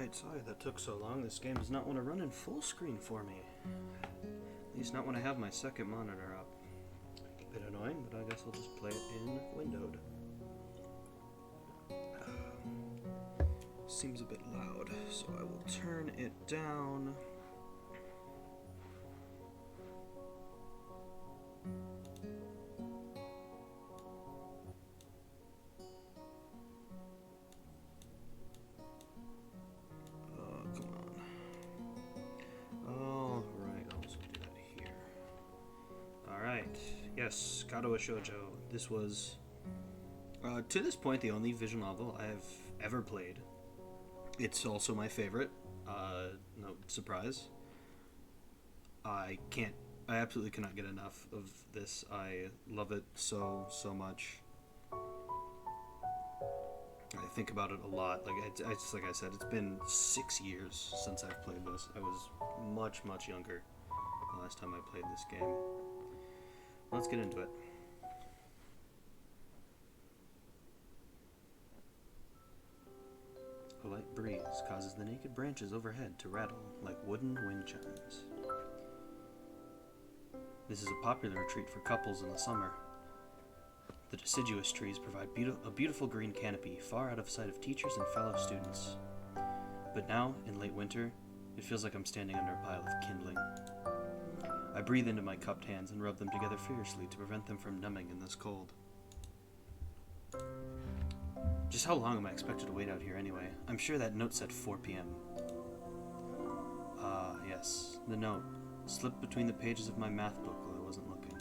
Alright, sorry that took so long. This game does not want to run in full screen for me. At least not when I have my second monitor up. A bit annoying, but I guess I'll just play it in windowed. Seems a bit loud, so I will turn it down. Yes, Katawa Shoujo. This was, to this point, the only visual novel I've ever played. It's also my favorite. No surprise. I absolutely cannot get enough of this. I love it so much. I think about it a lot. It's like I said, it's been 6 years since I've played this. I was much younger the last time I played this game. Let's get into it. A light breeze causes the naked branches overhead to rattle like wooden wind chimes. This is a popular retreat for couples in the summer. The deciduous trees provide a beautiful green canopy far out of sight of teachers and fellow students. But now, in late winter, it feels like I'm standing under a pile of kindling. I breathe into my cupped hands and rub them together fiercely to prevent them from numbing in this cold. Just how long am I expected to wait out here anyway? I'm sure that note said 4 p.m. Yes, the note, slipped between the pages of my math book while I wasn't looking.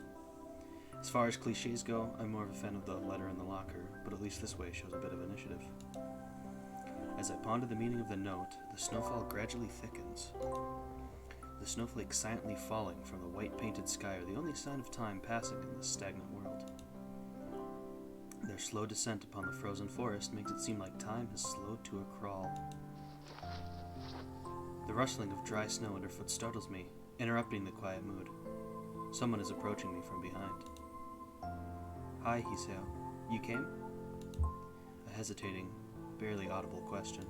As far as cliches go, I'm more of a fan of the letter in the locker, but at least this way shows a bit of initiative. As I ponder the meaning of the note, the snowfall gradually thickens. The snowflakes silently falling from the white-painted sky are the only sign of time passing in this stagnant world. Their slow descent upon the frozen forest makes it seem like time has slowed to a crawl. The rustling of dry snow underfoot startles me, interrupting the quiet mood. Someone is approaching me from behind. "Hi, Hiseo. You came?" A hesitating, barely audible question.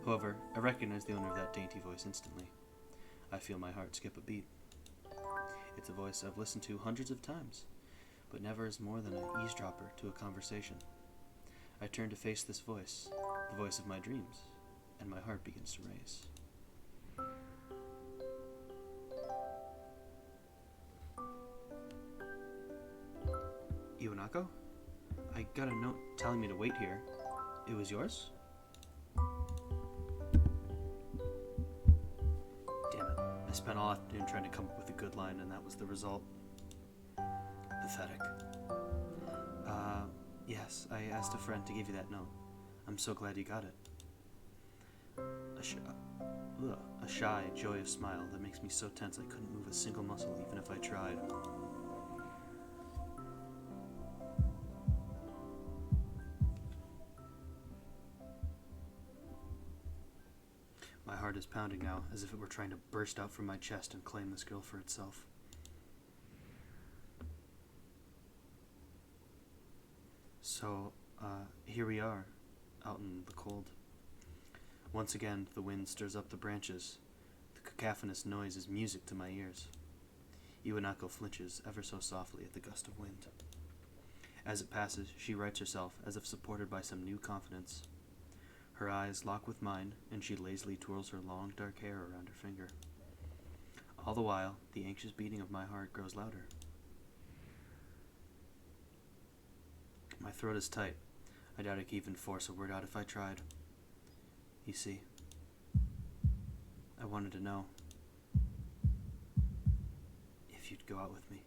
However, I recognize the owner of that dainty voice instantly. I feel my heart skip a beat. It's a voice I've listened to hundreds of times, but never as more than an eavesdropper to a conversation. I turn to face this voice, the voice of my dreams, and my heart begins to race. Iwanako? I got a note telling me to wait here. It was yours? I spent all afternoon trying to come up with a good line, and that was the result. Pathetic. Yes, I asked a friend to give you that note. I'm so glad you got it. A shy, joyous smile that makes me so tense I couldn't move a single muscle even if I tried. My heart is pounding now, as if it were trying to burst out from my chest and claim this girl for itself. So, here we are, out in the cold. Once again, the wind stirs up the branches. The cacophonous noise is music to my ears. Iwanako flinches ever so softly at the gust of wind. As it passes, she rights herself as if supported by some new confidence. Her eyes lock with mine, and she lazily twirls her long, dark hair around her finger. All the while, the anxious beating of my heart grows louder. My throat is tight. I doubt I could even force a word out if I tried. You see, I wanted to know if you'd go out with me.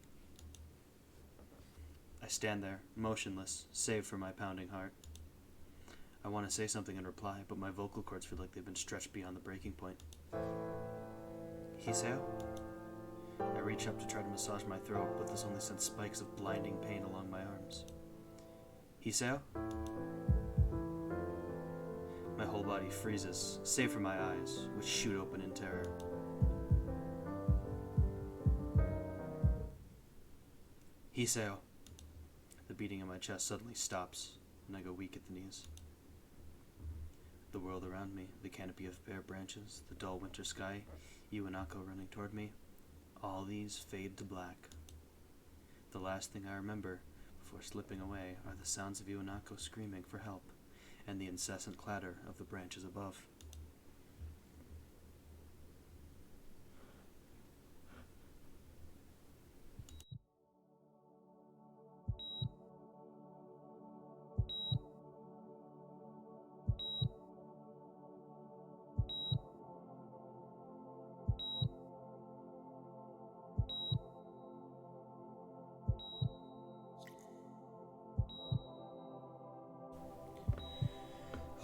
I stand there, motionless, save for my pounding heart. I want to say something in reply, but my vocal cords feel like they've been stretched beyond the breaking point. Hiseo? I reach up to try to massage my throat, but this only sends spikes of blinding pain along my arms. Hiseo? My whole body freezes, save for my eyes, which shoot open in terror. Hiseo. The beating in my chest suddenly stops, and I go weak at the knees. The world around me, the canopy of bare branches, the dull winter sky, Iwanako running toward me, all these fade to black. The last thing I remember before slipping away are the sounds of Iwanako screaming for help and the incessant clatter of the branches above.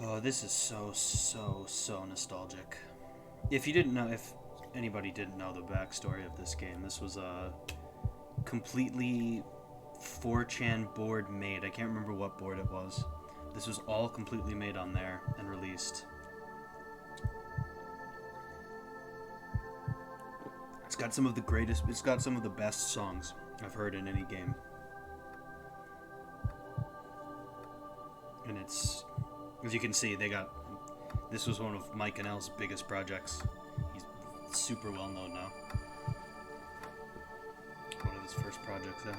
Oh, this is so nostalgic. If anybody didn't know the backstory of this game, this was a completely 4chan board made. I can't remember what board it was. This was all completely made on there and released. It's got some of the best songs I've heard in any game. And it's, as you can see, this was one of Mike and L's biggest projects. He's super well known now. One of his first projects, yeah.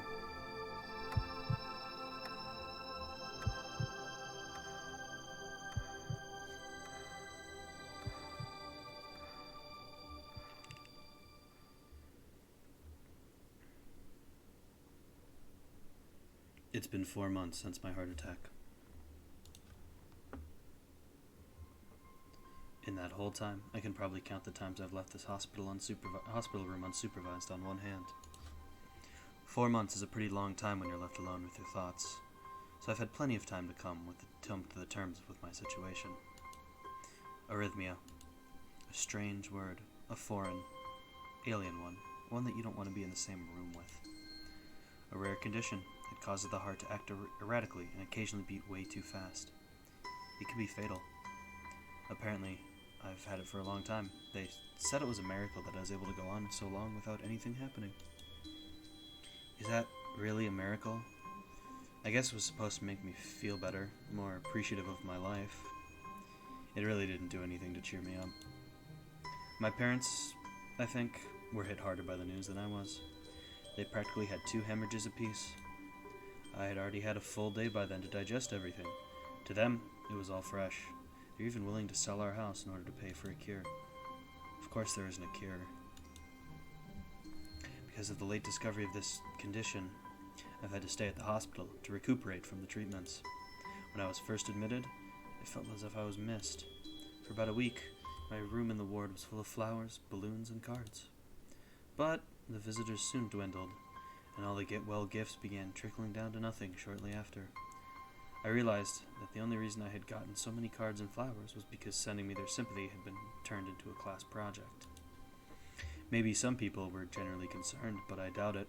It's been 4 months since my heart attack. In that whole time, I can probably count the times I've left this hospital room unsupervised on one hand. 4 months is a pretty long time when you're left alone with your thoughts, so I've had plenty of time to come to the terms with my situation. Arrhythmia. A strange word, a foreign, alien one that you don't want to be in the same room with. A rare condition that causes the heart to act erratically and occasionally beat way too fast. It can be fatal. Apparently, I've had it for a long time. They said it was a miracle that I was able to go on so long without anything happening. Is that really a miracle? I guess it was supposed to make me feel better, more appreciative of my life. It really didn't do anything to cheer me up. My parents, I think, were hit harder by the news than I was. They practically had 2 hemorrhages apiece. I had already had a full day by then to digest everything. To them, it was all fresh. They're even willing to sell our house in order to pay for a cure. Of course there isn't a cure. Because of the late discovery of this condition, I've had to stay at the hospital to recuperate from the treatments. When I was first admitted, it felt as if I was missed. For about a week, my room in the ward was full of flowers, balloons, and cards. But the visitors soon dwindled, and all the get-well gifts began trickling down to nothing shortly after. I realized that the only reason I had gotten so many cards and flowers was because sending me their sympathy had been turned into a class project. Maybe some people were generally concerned, but I doubt it.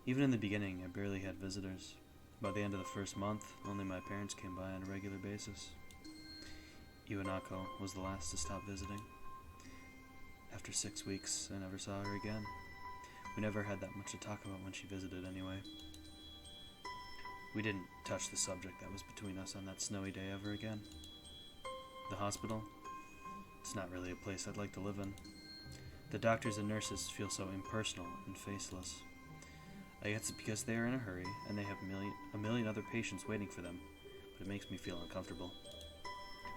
Even in the beginning, I barely had visitors. By the end of the first month, only my parents came by on a regular basis. Iwanako was the last to stop visiting. After 6 weeks, I never saw her again. We never had that much to talk about when she visited anyway. We didn't touch the subject that was between us on that snowy day ever again. The hospital? It's not really a place I'd like to live in. The doctors and nurses feel so impersonal and faceless. I guess it's because they are in a hurry and they have a million other patients waiting for them, but it makes me feel uncomfortable.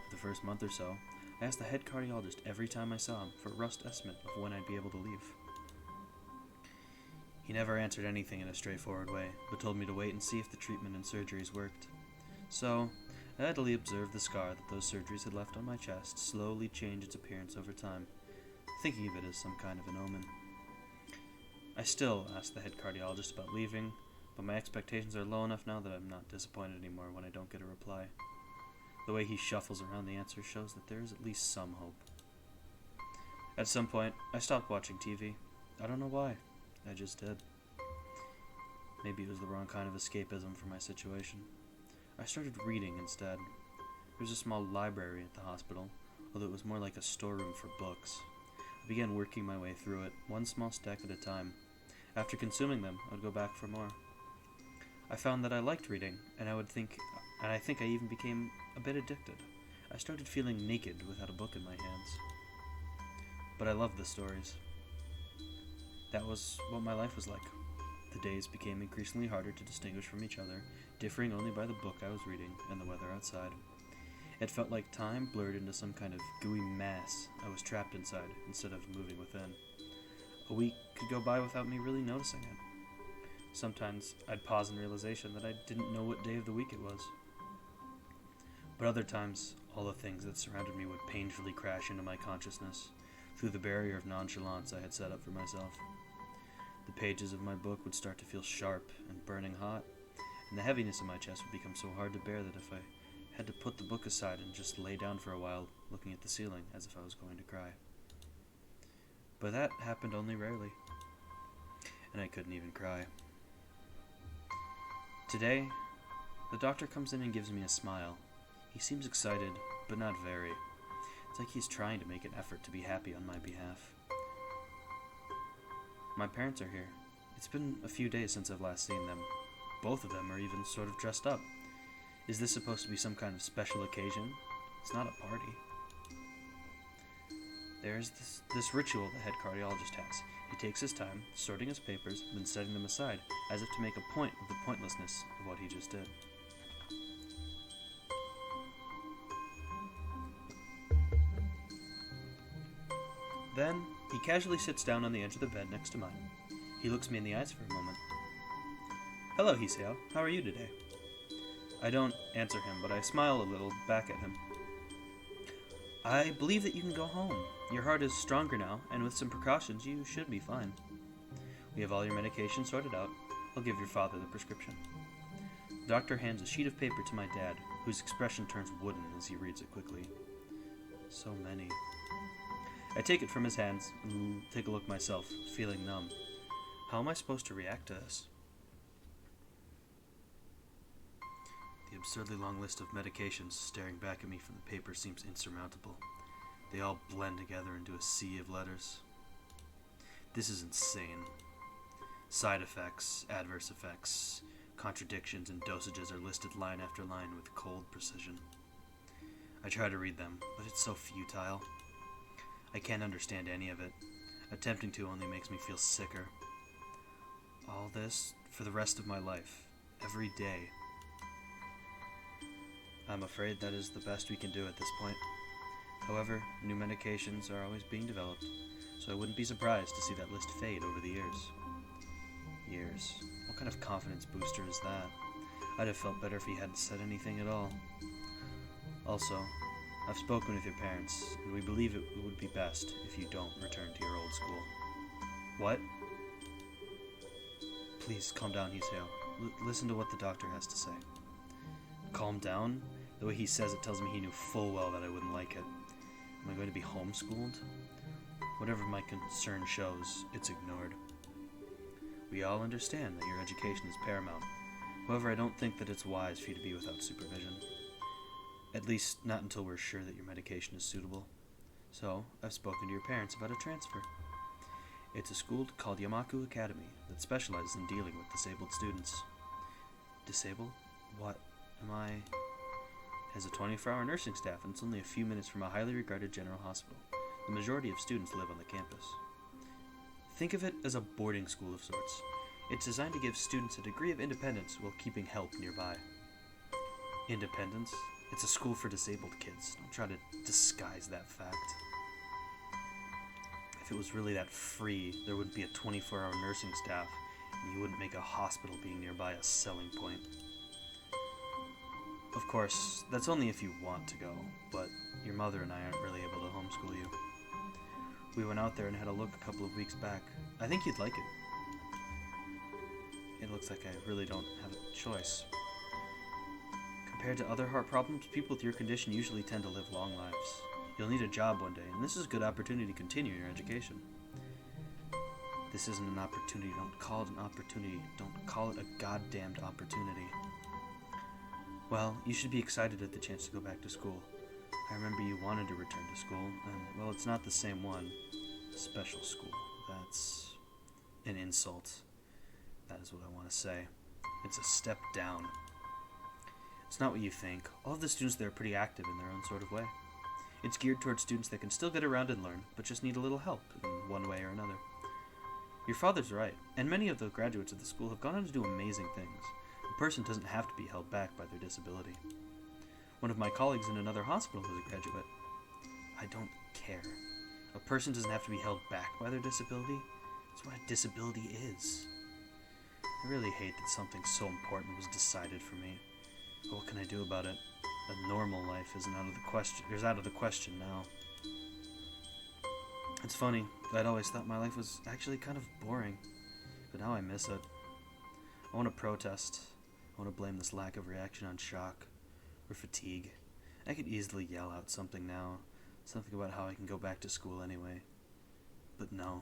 For the first month or so, I asked the head cardiologist every time I saw him for a rough estimate of when I'd be able to leave. He never answered anything in a straightforward way, but told me to wait and see if the treatment and surgeries worked. So, I idly observed the scar that those surgeries had left on my chest slowly change its appearance over time, thinking of it as some kind of an omen. I still ask the head cardiologist about leaving, but my expectations are low enough now that I'm not disappointed anymore when I don't get a reply. The way he shuffles around the answer shows that there is at least some hope. At some point, I stopped watching TV. I don't know why. I just did. Maybe it was the wrong kind of escapism for my situation. I started reading instead. There was a small library at the hospital, although it was more like a storeroom for books. I began working my way through it, one small stack at a time. After consuming them, I would go back for more. I found that I liked reading, and I think I even became a bit addicted. I started feeling naked without a book in my hands. But I loved the stories. That was what my life was like. The days became increasingly harder to distinguish from each other, differing only by the book I was reading and the weather outside. It felt like time blurred into some kind of gooey mass I was trapped inside instead of moving within. A week could go by without me really noticing it. Sometimes I'd pause in realization that I didn't know what day of the week it was. But other times, all the things that surrounded me would painfully crash into my consciousness through the barrier of nonchalance I had set up for myself. The pages of my book would start to feel sharp and burning hot, and the heaviness in my chest would become so hard to bear that if I had to put the book aside and just lay down for a while, looking at the ceiling as if I was going to cry. But that happened only rarely, and I couldn't even cry. Today, the doctor comes in and gives me a smile. He seems excited, but not very. It's like he's trying to make an effort to be happy on my behalf. My parents are here. It's been a few days since I've last seen them. Both of them are even sort of dressed up. Is this supposed to be some kind of special occasion? It's not a party. There's this ritual the head cardiologist has. He takes his time, sorting his papers, then setting them aside, as if to make a point of the pointlessness of what he just did. Then, he casually sits down on the edge of the bed next to mine. He looks me in the eyes for a moment. "Hello, Hiseo. How are you today?" I don't answer him, but I smile a little back at him. "I believe that you can go home. Your heart is stronger now, and with some precautions, you should be fine. We have all your medication sorted out. I'll give your father the prescription." The doctor hands a sheet of paper to my dad, whose expression turns wooden as he reads it quickly. So many. I take it from his hands and take a look myself, feeling numb. How am I supposed to react to this? The absurdly long list of medications staring back at me from the paper seems insurmountable. They all blend together into a sea of letters. This is insane. Side effects, adverse effects, contradictions, and dosages are listed line after line with cold precision. I try to read them, but it's so futile. I can't understand any of it. Attempting to only makes me feel sicker. All this for the rest of my life, every day. I'm afraid that is the best we can do at this point. However, new medications are always being developed, so I wouldn't be surprised to see that list fade over the years. Years. What kind of confidence booster is that? I'd have felt better if he hadn't said anything at all. Also, I've spoken with your parents, and we believe it would be best if you don't return to your old school. What? Please, calm down, Hiseo. Listen to what the doctor has to say. Calm down? The way he says it tells me he knew full well that I wouldn't like it. Am I going to be homeschooled? Whatever my concern shows, it's ignored. We all understand that your education is paramount. However, I don't think that it's wise for you to be without supervision. At least, not until we're sure that your medication is suitable. So, I've spoken to your parents about a transfer. It's a school called Yamaku Academy that specializes in dealing with disabled students. Disabled? What? Am I... It has a 24-hour nursing staff, and it's only a few minutes from a highly regarded general hospital. The majority of students live on the campus. Think of it as a boarding school of sorts. It's designed to give students a degree of independence while keeping help nearby. Independence? It's a school for disabled kids. Don't try to disguise that fact. If it was really that free, there wouldn't be a 24-hour nursing staff, and you wouldn't make a hospital being nearby a selling point. Of course, that's only if you want to go, but your mother and I aren't really able to homeschool you. We went out there and had a look a couple of weeks back. I think you'd like it. It looks like I really don't have a choice. Compared to other heart problems, people with your condition usually tend to live long lives. You'll need a job one day, and this is a good opportunity to continue your education. This isn't an opportunity. Don't call it an opportunity. Don't call it a goddamned opportunity. Well, you should be excited at the chance to go back to school. I remember you wanted to return to school, and, well, it's not the same one. Special school. That's an insult. That is what I want to say. It's a step down. It's not what you think. All of the students there are pretty active in their own sort of way. It's geared towards students that can still get around and learn, but just need a little help in one way or another. Your father's right, and many of the graduates of the school have gone on to do amazing things. A person doesn't have to be held back by their disability. One of my colleagues in another hospital is a graduate. I don't care. A person doesn't have to be held back by their disability. That's what a disability is. I really hate that something so important was decided for me. But what can I do about it? A normal life isn't out of the question. It's out of the question now. It's funny. I'd always thought my life was actually kind of boring, but now I miss it. I want to protest. I want to blame this lack of reaction on shock or fatigue. I could easily yell out something now, something about how I can go back to school anyway. But no.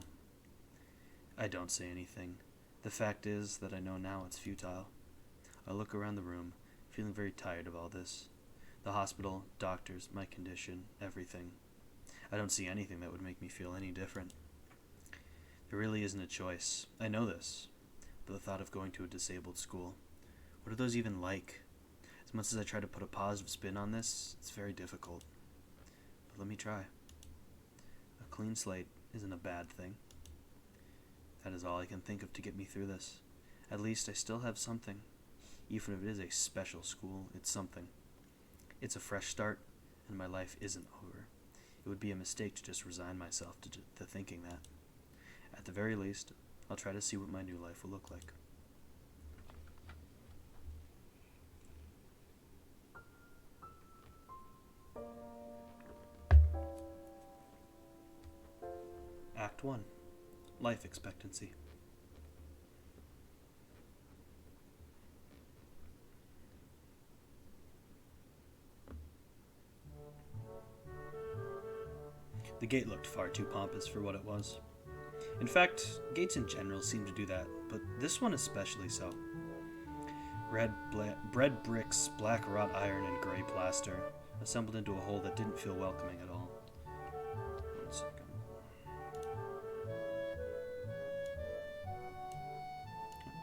I don't say anything. The fact is that I know now it's futile. I look around the room, feeling very tired of all this. The hospital, doctors, my condition, everything. I don't see anything that would make me feel any different. There really isn't a choice. I know this. But the thought of going to a disabled school, what are those even like? As much as I try to put a positive spin on this, it's very difficult. But let me try. A clean slate isn't a bad thing. That is all I can think of to get me through this. At least I still have something. Even if it is a special school, it's something. It's a fresh start, and my life isn't over. It would be a mistake to just resign myself to thinking that. At the very least, I'll try to see what my new life will look like. Act 1. Life expectancy. The gate looked far too pompous for what it was. In fact, gates in general seem to do that, but this one especially so. Red bricks, black wrought iron, and gray plaster, assembled into a whole that didn't feel welcoming at all. 1 second.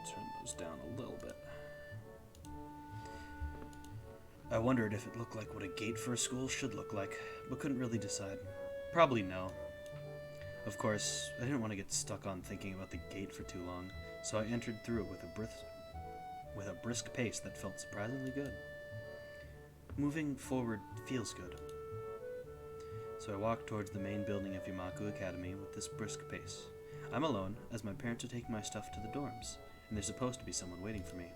Turn those down a little bit. I wondered if it looked like what a gate for a school should look like, but couldn't really decide. Probably no. Of course, I didn't want to get stuck on thinking about the gate for too long, so I entered through it with a brisk pace that felt surprisingly good. Moving forward feels good. So I walked towards the main building of Yamaku Academy with this brisk pace. I'm alone, as my parents are taking my stuff to the dorms, and there's supposed to be someone waiting for me.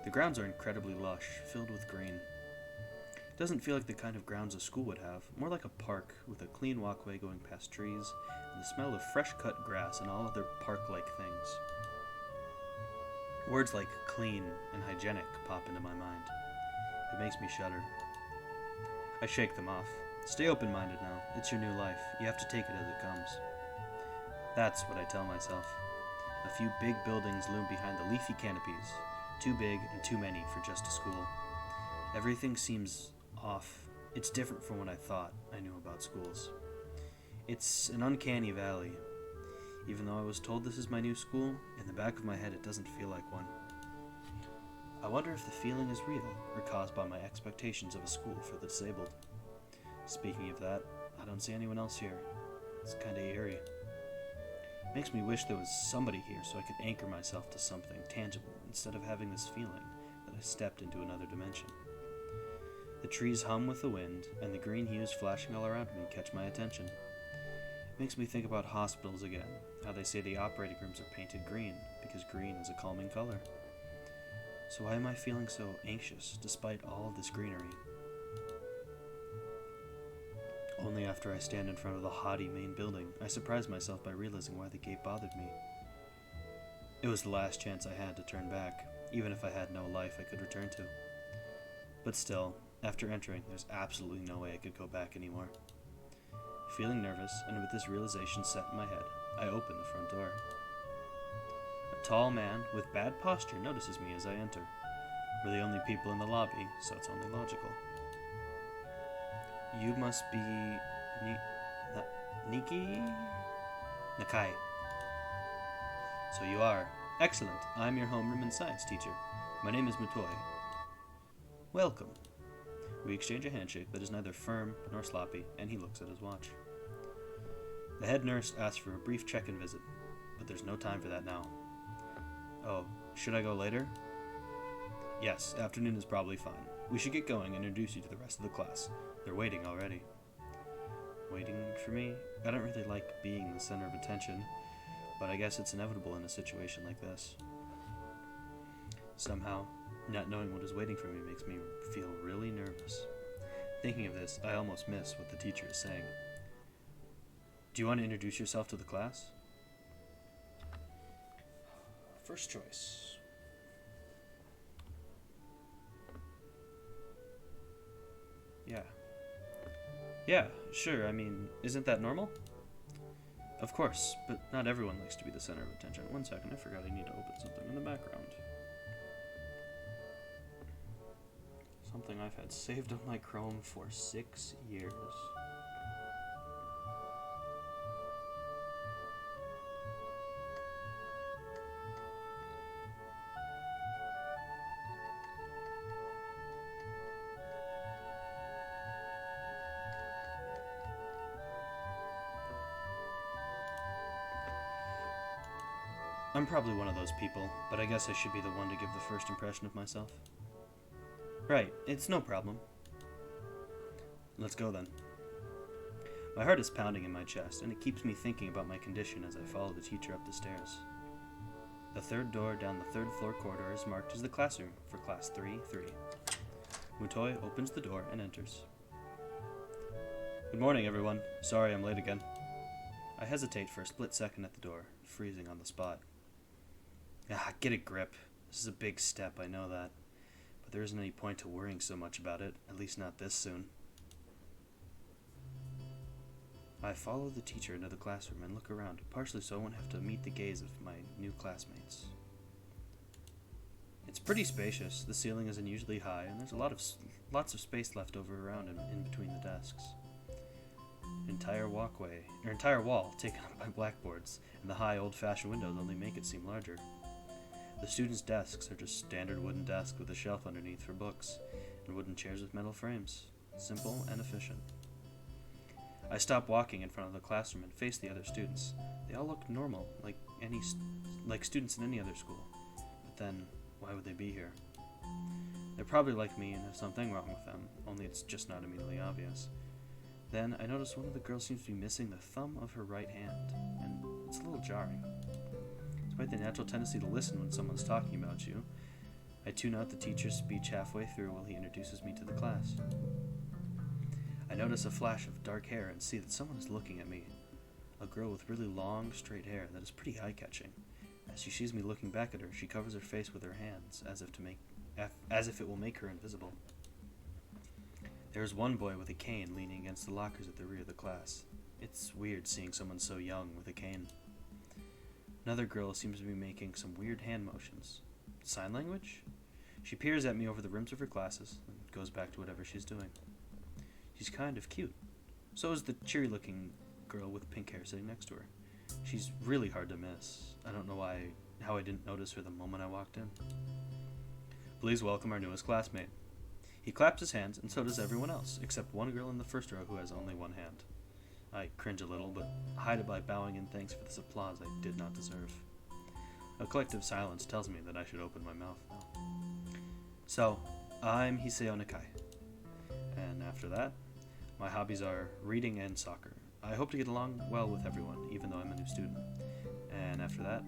The grounds are incredibly lush, filled with green. It doesn't feel like the kind of grounds a school would have, more like a park with a clean walkway going past trees, and the smell of fresh-cut grass and all other park-like things. Words like clean and hygienic pop into my mind. It makes me shudder. I shake them off. Stay open-minded now. It's your new life. You have to take it as it comes. That's what I tell myself. A few big buildings loom behind the leafy canopies. Too big and too many for just a school. Everything seems off. It's different from what I thought I knew about schools. It's an uncanny valley. Even though I was told this is my new school, in the back of my head it doesn't feel like one. I wonder if the feeling is real or caused by my expectations of a school for the disabled. Speaking of that, I don't see anyone else here. It's kinda eerie. Makes me wish there was somebody here so I could anchor myself to something tangible instead of having this feeling that I stepped into another dimension. The trees hum with the wind, and the green hues flashing all around me catch my attention. It makes me think about hospitals again, how they say the operating rooms are painted green because green is a calming color. So why am I feeling so anxious despite all of this greenery? Only after I stand in front of the haughty main building, I surprise myself by realizing why the gate bothered me. It was the last chance I had to turn back, even if I had no life I could return to. But still, after entering, there's absolutely no way I could go back anymore. Feeling nervous, and with this realization set in my head, I open the front door. A tall man with bad posture notices me as I enter. We're the only people in the lobby, so it's only logical. You must be Niki? Nakai. So you are. Excellent. I'm your homeroom and science teacher. My name is Mutoi. Welcome. We exchange a handshake that is neither firm nor sloppy, and he looks at his watch. The head nurse asks for a brief check-in visit, but there's no time for that now. Oh, should I go later? Yes, afternoon is probably fine. We should get going and introduce you to the rest of the class. They're waiting already. Waiting for me? I don't really like being the center of attention, but I guess it's inevitable in a situation like this. Somehow, not knowing what is waiting for me makes me feel really nervous. Thinking of this, I almost miss what the teacher is saying. Do you want to introduce yourself to the class? First choice. Yeah, sure, I mean, isn't that normal? Of course, but not everyone likes to be the center of attention. One second, I forgot I need to open something in the background. Something I've had saved on my Chrome for 6 years. I'm probably one of those people, but I guess I should be the one to give the first impression of myself. Right, it's no problem. Let's go then. My heart is pounding in my chest, and it keeps me thinking about my condition as I follow the teacher up the stairs. The third door down the third floor corridor is marked as the classroom for class 3-3. Mutoi opens the door and enters. Good morning, everyone. Sorry I'm late again. I hesitate for a split second at the door, freezing on the spot. Get a grip. This is a big step, I know that. But there isn't any point to worrying so much about it, at least not this soon. I follow the teacher into the classroom and look around, partially so I won't have to meet the gaze of my new classmates. It's pretty spacious. The ceiling is unusually high, and there's lots of space left over around in between the desks. Entire wall taken up by blackboards, and the high old-fashioned windows only make it seem larger. The students' desks are just standard wooden desks with a shelf underneath for books, and wooden chairs with metal frames. Simple and efficient. I stop walking in front of the classroom and face the other students. They all look normal, like students in any other school. But then, why would they be here? They're probably like me and have something wrong with them, only it's just not immediately obvious. Then I notice one of the girls seems to be missing the thumb of her right hand, and it's a little jarring. Despite the natural tendency to listen when someone's talking about you, I tune out the teacher's speech halfway through while he introduces me to the class. I notice a flash of dark hair and see that someone is looking at me, a girl with really long, straight hair that is pretty eye-catching. As she sees me looking back at her, she covers her face with her hands, as if it will make her invisible. There is one boy with a cane leaning against the lockers at the rear of the class. It's weird seeing someone so young with a cane. Another girl seems to be making some weird hand motions. Sign language? She peers at me over the rims of her glasses and goes back to whatever she's doing. She's kind of cute. So is the cheery-looking girl with pink hair sitting next to her. She's really hard to miss. I don't know how I didn't notice her the moment I walked in. Please welcome our newest classmate. He claps his hands, and so does everyone else, except one girl in the first row who has only one hand. I cringe a little, but hide it by bowing in thanks for this applause I did not deserve. A collective silence tells me that I should open my mouth now. So, I'm Hiseo Nakai. And after that, my hobbies are reading and soccer. I hope to get along well with everyone, even though I'm a new student. And after that,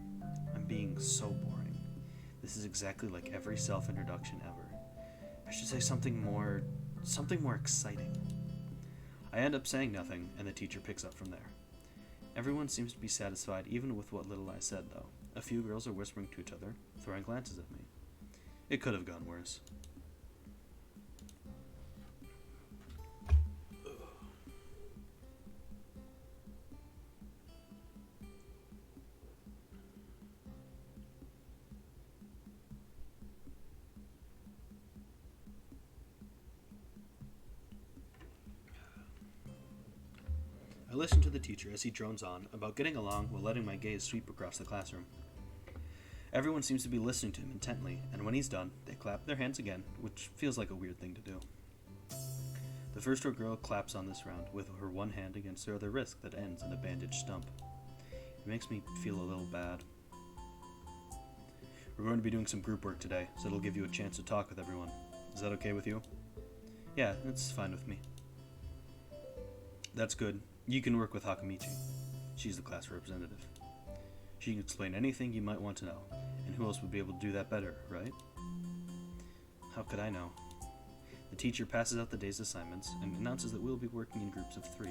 I'm being so boring. This is exactly like every self-introduction ever. I should say something more exciting. I end up saying nothing, and the teacher picks up from there. Everyone seems to be satisfied even with what little I said, though. A few girls are whispering to each other, throwing glances at me. It could have gone worse. I listen to the teacher as he drones on about getting along while letting my gaze sweep across the classroom. Everyone seems to be listening to him intently, and when he's done, they clap their hands again, which feels like a weird thing to do. The first row girl claps on this round, with her one hand against her other wrist that ends in a bandaged stump. It makes me feel a little bad. We're going to be doing some group work today, so it'll give you a chance to talk with everyone. Is that okay with you? Yeah, it's fine with me. That's good. You can work with Hakamichi. She's the class representative. She can explain anything you might want to know, and who else would be able to do that better, right? How could I know? The teacher passes out the day's assignments and announces that we'll be working in groups of 3.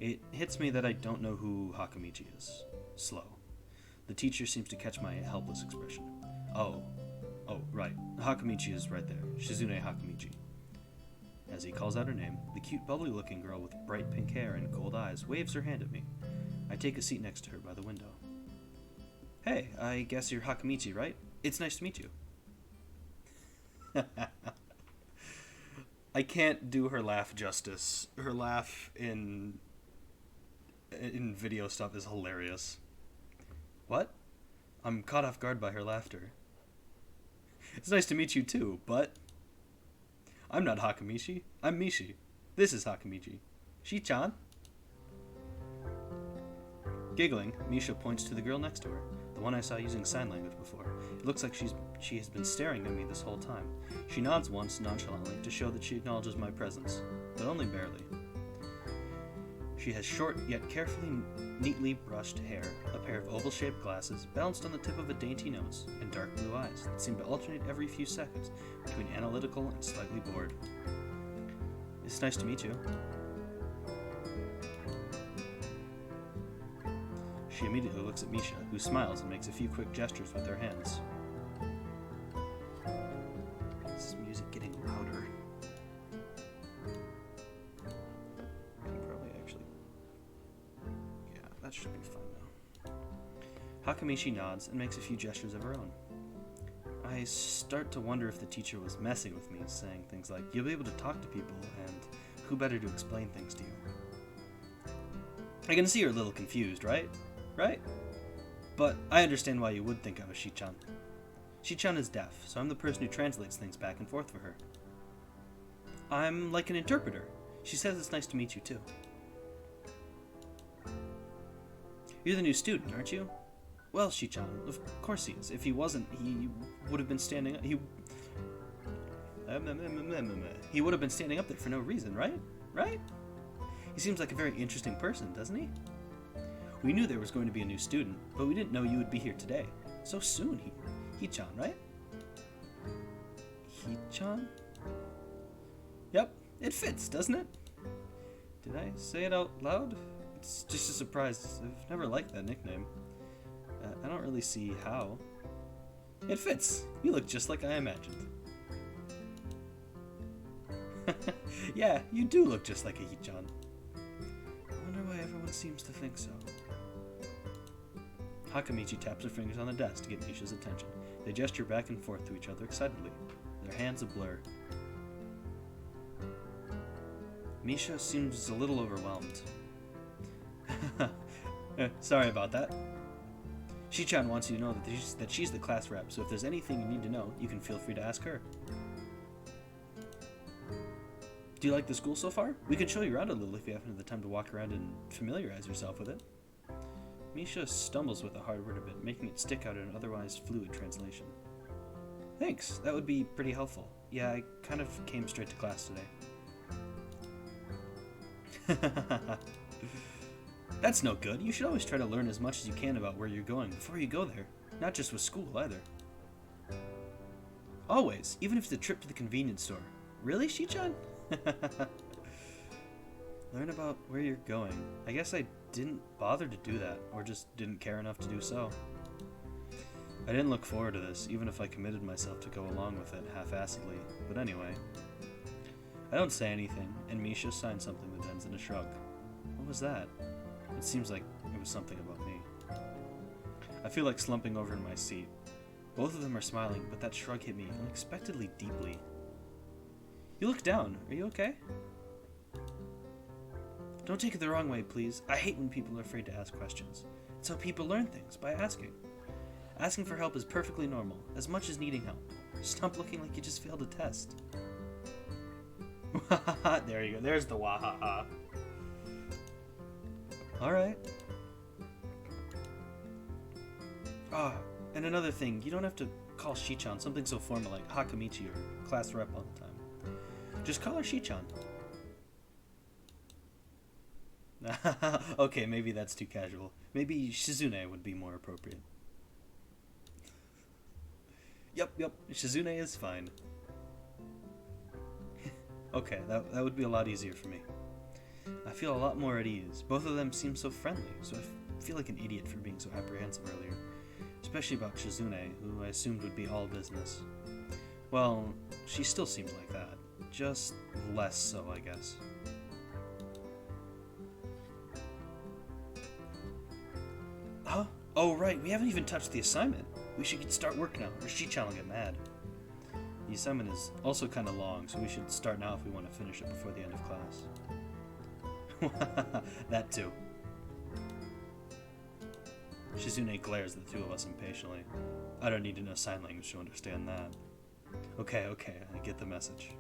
It hits me that I don't know who Hakamichi is. Slow. The teacher seems to catch my helpless expression. Oh, right. Hakamichi is right there. Shizune Hakamichi. As he calls out her name, the cute, bubbly-looking girl with bright pink hair and gold eyes waves her hand at me. I take a seat next to her by the window. Hey, I guess you're Hakamichi, right? It's nice to meet you. I can't do her laugh justice. Her laugh in video stuff is hilarious. What? I'm caught off guard by her laughter. It's nice to meet you too, but... I'm not Hakamichi. I'm Mishi. This is Hakamichi. Shi-chan? Giggling, Misha points to the girl next to her, the one I saw using sign language before. It looks like she has been staring at me this whole time. She nods once nonchalantly to show that she acknowledges my presence, but only barely. She has short yet carefully, neatly brushed hair, a pair of oval-shaped glasses balanced on the tip of a dainty nose, and dark blue eyes that seem to alternate every few seconds between analytical and slightly bored. It's nice to meet you. She immediately looks at Misha, who smiles and makes a few quick gestures with her hands. Is this music getting louder? I can probably actually... Yeah, that should be fine now. Hakamichi nods and makes a few gestures of her own. I start to wonder if the teacher was messing with me, saying things like, you'll be able to talk to people, and who better to explain things to you? I can see you're a little confused, right? Right? But I understand why you would think I was Shi-chan. Shi-chan is deaf, so I'm the person who translates things back and forth for her. I'm like an interpreter. She says it's nice to meet you too. You're the new student, aren't you? Well, Shi-chan, of course he is. If he wasn't, he would have been standing up. He would have been standing up there for no reason, right? Right? He seems like a very interesting person, doesn't he? We knew there was going to be a new student, but we didn't know you would be here today. So soon, He-chan, right? He-chan? Yep, it fits, doesn't it? Did I say it out loud? It's just a surprise. I've never liked that nickname. I don't really see how. It fits. You look just like I imagined. Yeah, you do look just like a He-chan. I wonder why everyone seems to think so. Hakamichi taps her fingers on the desk to get Misha's attention. They gesture back and forth to each other excitedly, their hands a blur. Misha seems a little overwhelmed. Sorry about that. Shi-chan wants you to know that she's the class rep, so if there's anything you need to know, you can feel free to ask her. Do you like the school so far? We can show you around a little if you haven't had the time to walk around and familiarize yourself with it. Misha stumbles with a hard word a bit, making it stick out in an otherwise fluid translation. Thanks, that would be pretty helpful. Yeah, I kind of came straight to class today. That's no good. You should always try to learn as much as you can about where you're going before you go there. Not just with school, either. Always, even if it's a trip to the convenience store. Really, Shi-chan? Learn about where you're going. I guess I didn't bother to do that, or just didn't care enough to do so. I didn't look forward to this, even if I committed myself to go along with it half-assedly. But anyway. I don't say anything, and Misha signs something that ends in a shrug. What was that? It seems like it was something about me. I feel like slumping over in my seat. Both of them are smiling, but that shrug hit me unexpectedly deeply. You look down. Are you okay? Don't take it the wrong way, please. I hate when people are afraid to ask questions. It's how people learn things, by asking. Asking for help is perfectly normal, as much as needing help. Stop looking like you just failed a test. There you go. There's the wahaha. Alright. And another thing, you don't have to call Shichan something so formal like Hakamichi or class rep all the time. Just call her Shichan. Okay, maybe that's too casual. Maybe Shizune would be more appropriate. Yep, Shizune is fine. Okay, that would be a lot easier for me. I feel a lot more at ease. Both of them seem so friendly, so I feel like an idiot for being so apprehensive earlier. Especially about Shizune, who I assumed would be all business. Well, she still seems like that. Just less so, I guess. Huh? Oh, right, we haven't even touched the assignment. We should start work now, or Shichan will get mad. The assignment is also kind of long, so we should start now if we want to finish it before the end of class. That too. Shizune glares at the two of us impatiently. I don't need to know sign language to understand that. Okay, I get the message.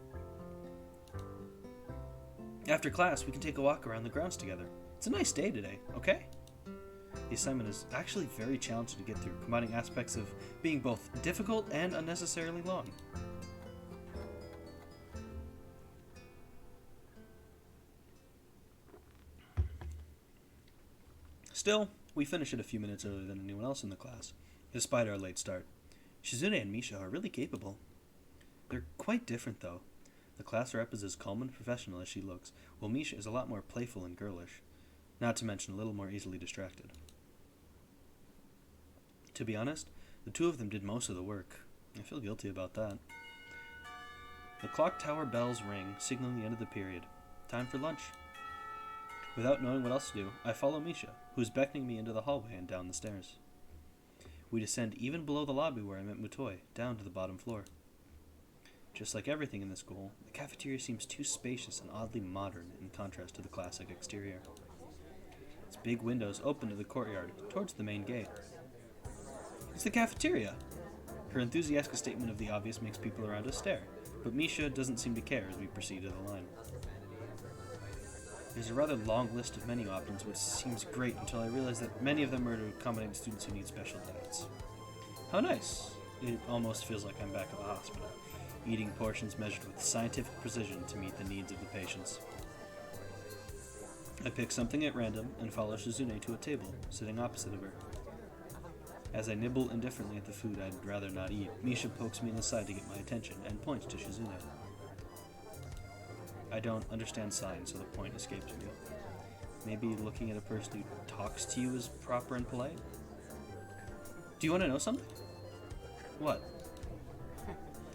After class, we can take a walk around the grounds together. It's a nice day today, okay? The assignment is actually very challenging to get through, combining aspects of being both difficult and unnecessarily long. Still, we finish it a few minutes earlier than anyone else in the class, despite our late start. Shizune and Misha are really capable. They're quite different, though. The class rep is as calm and professional as she looks, while Misha is a lot more playful and girlish, not to mention a little more easily distracted. To be honest, the two of them did most of the work. I feel guilty about that. The clock tower bells ring, signaling the end of the period. Time for lunch. Without knowing what else to do, I follow Misha, who is beckoning me into the hallway and down the stairs. We descend even below the lobby where I met Mutoi, down to the bottom floor. Just like everything in the school, the cafeteria seems too spacious and oddly modern in contrast to the classic exterior. Its big windows open to the courtyard, towards the main gate. It's the cafeteria! Her enthusiastic statement of the obvious makes people around us stare, but Misha doesn't seem to care as we proceed to the line. There's a rather long list of menu options, which seems great until I realize that many of them are to accommodate students who need special diets. How nice! It almost feels like I'm back at the hospital, eating portions measured with scientific precision to meet the needs of the patients. I pick something at random and follow Shizune to a table, sitting opposite of her. As I nibble indifferently at the food I'd rather not eat, Misha pokes me in the side to get my attention and points to Shizune. I don't understand signs, so the point escapes me. Maybe looking at a person who talks to you is proper and polite? Do you want to know something? What?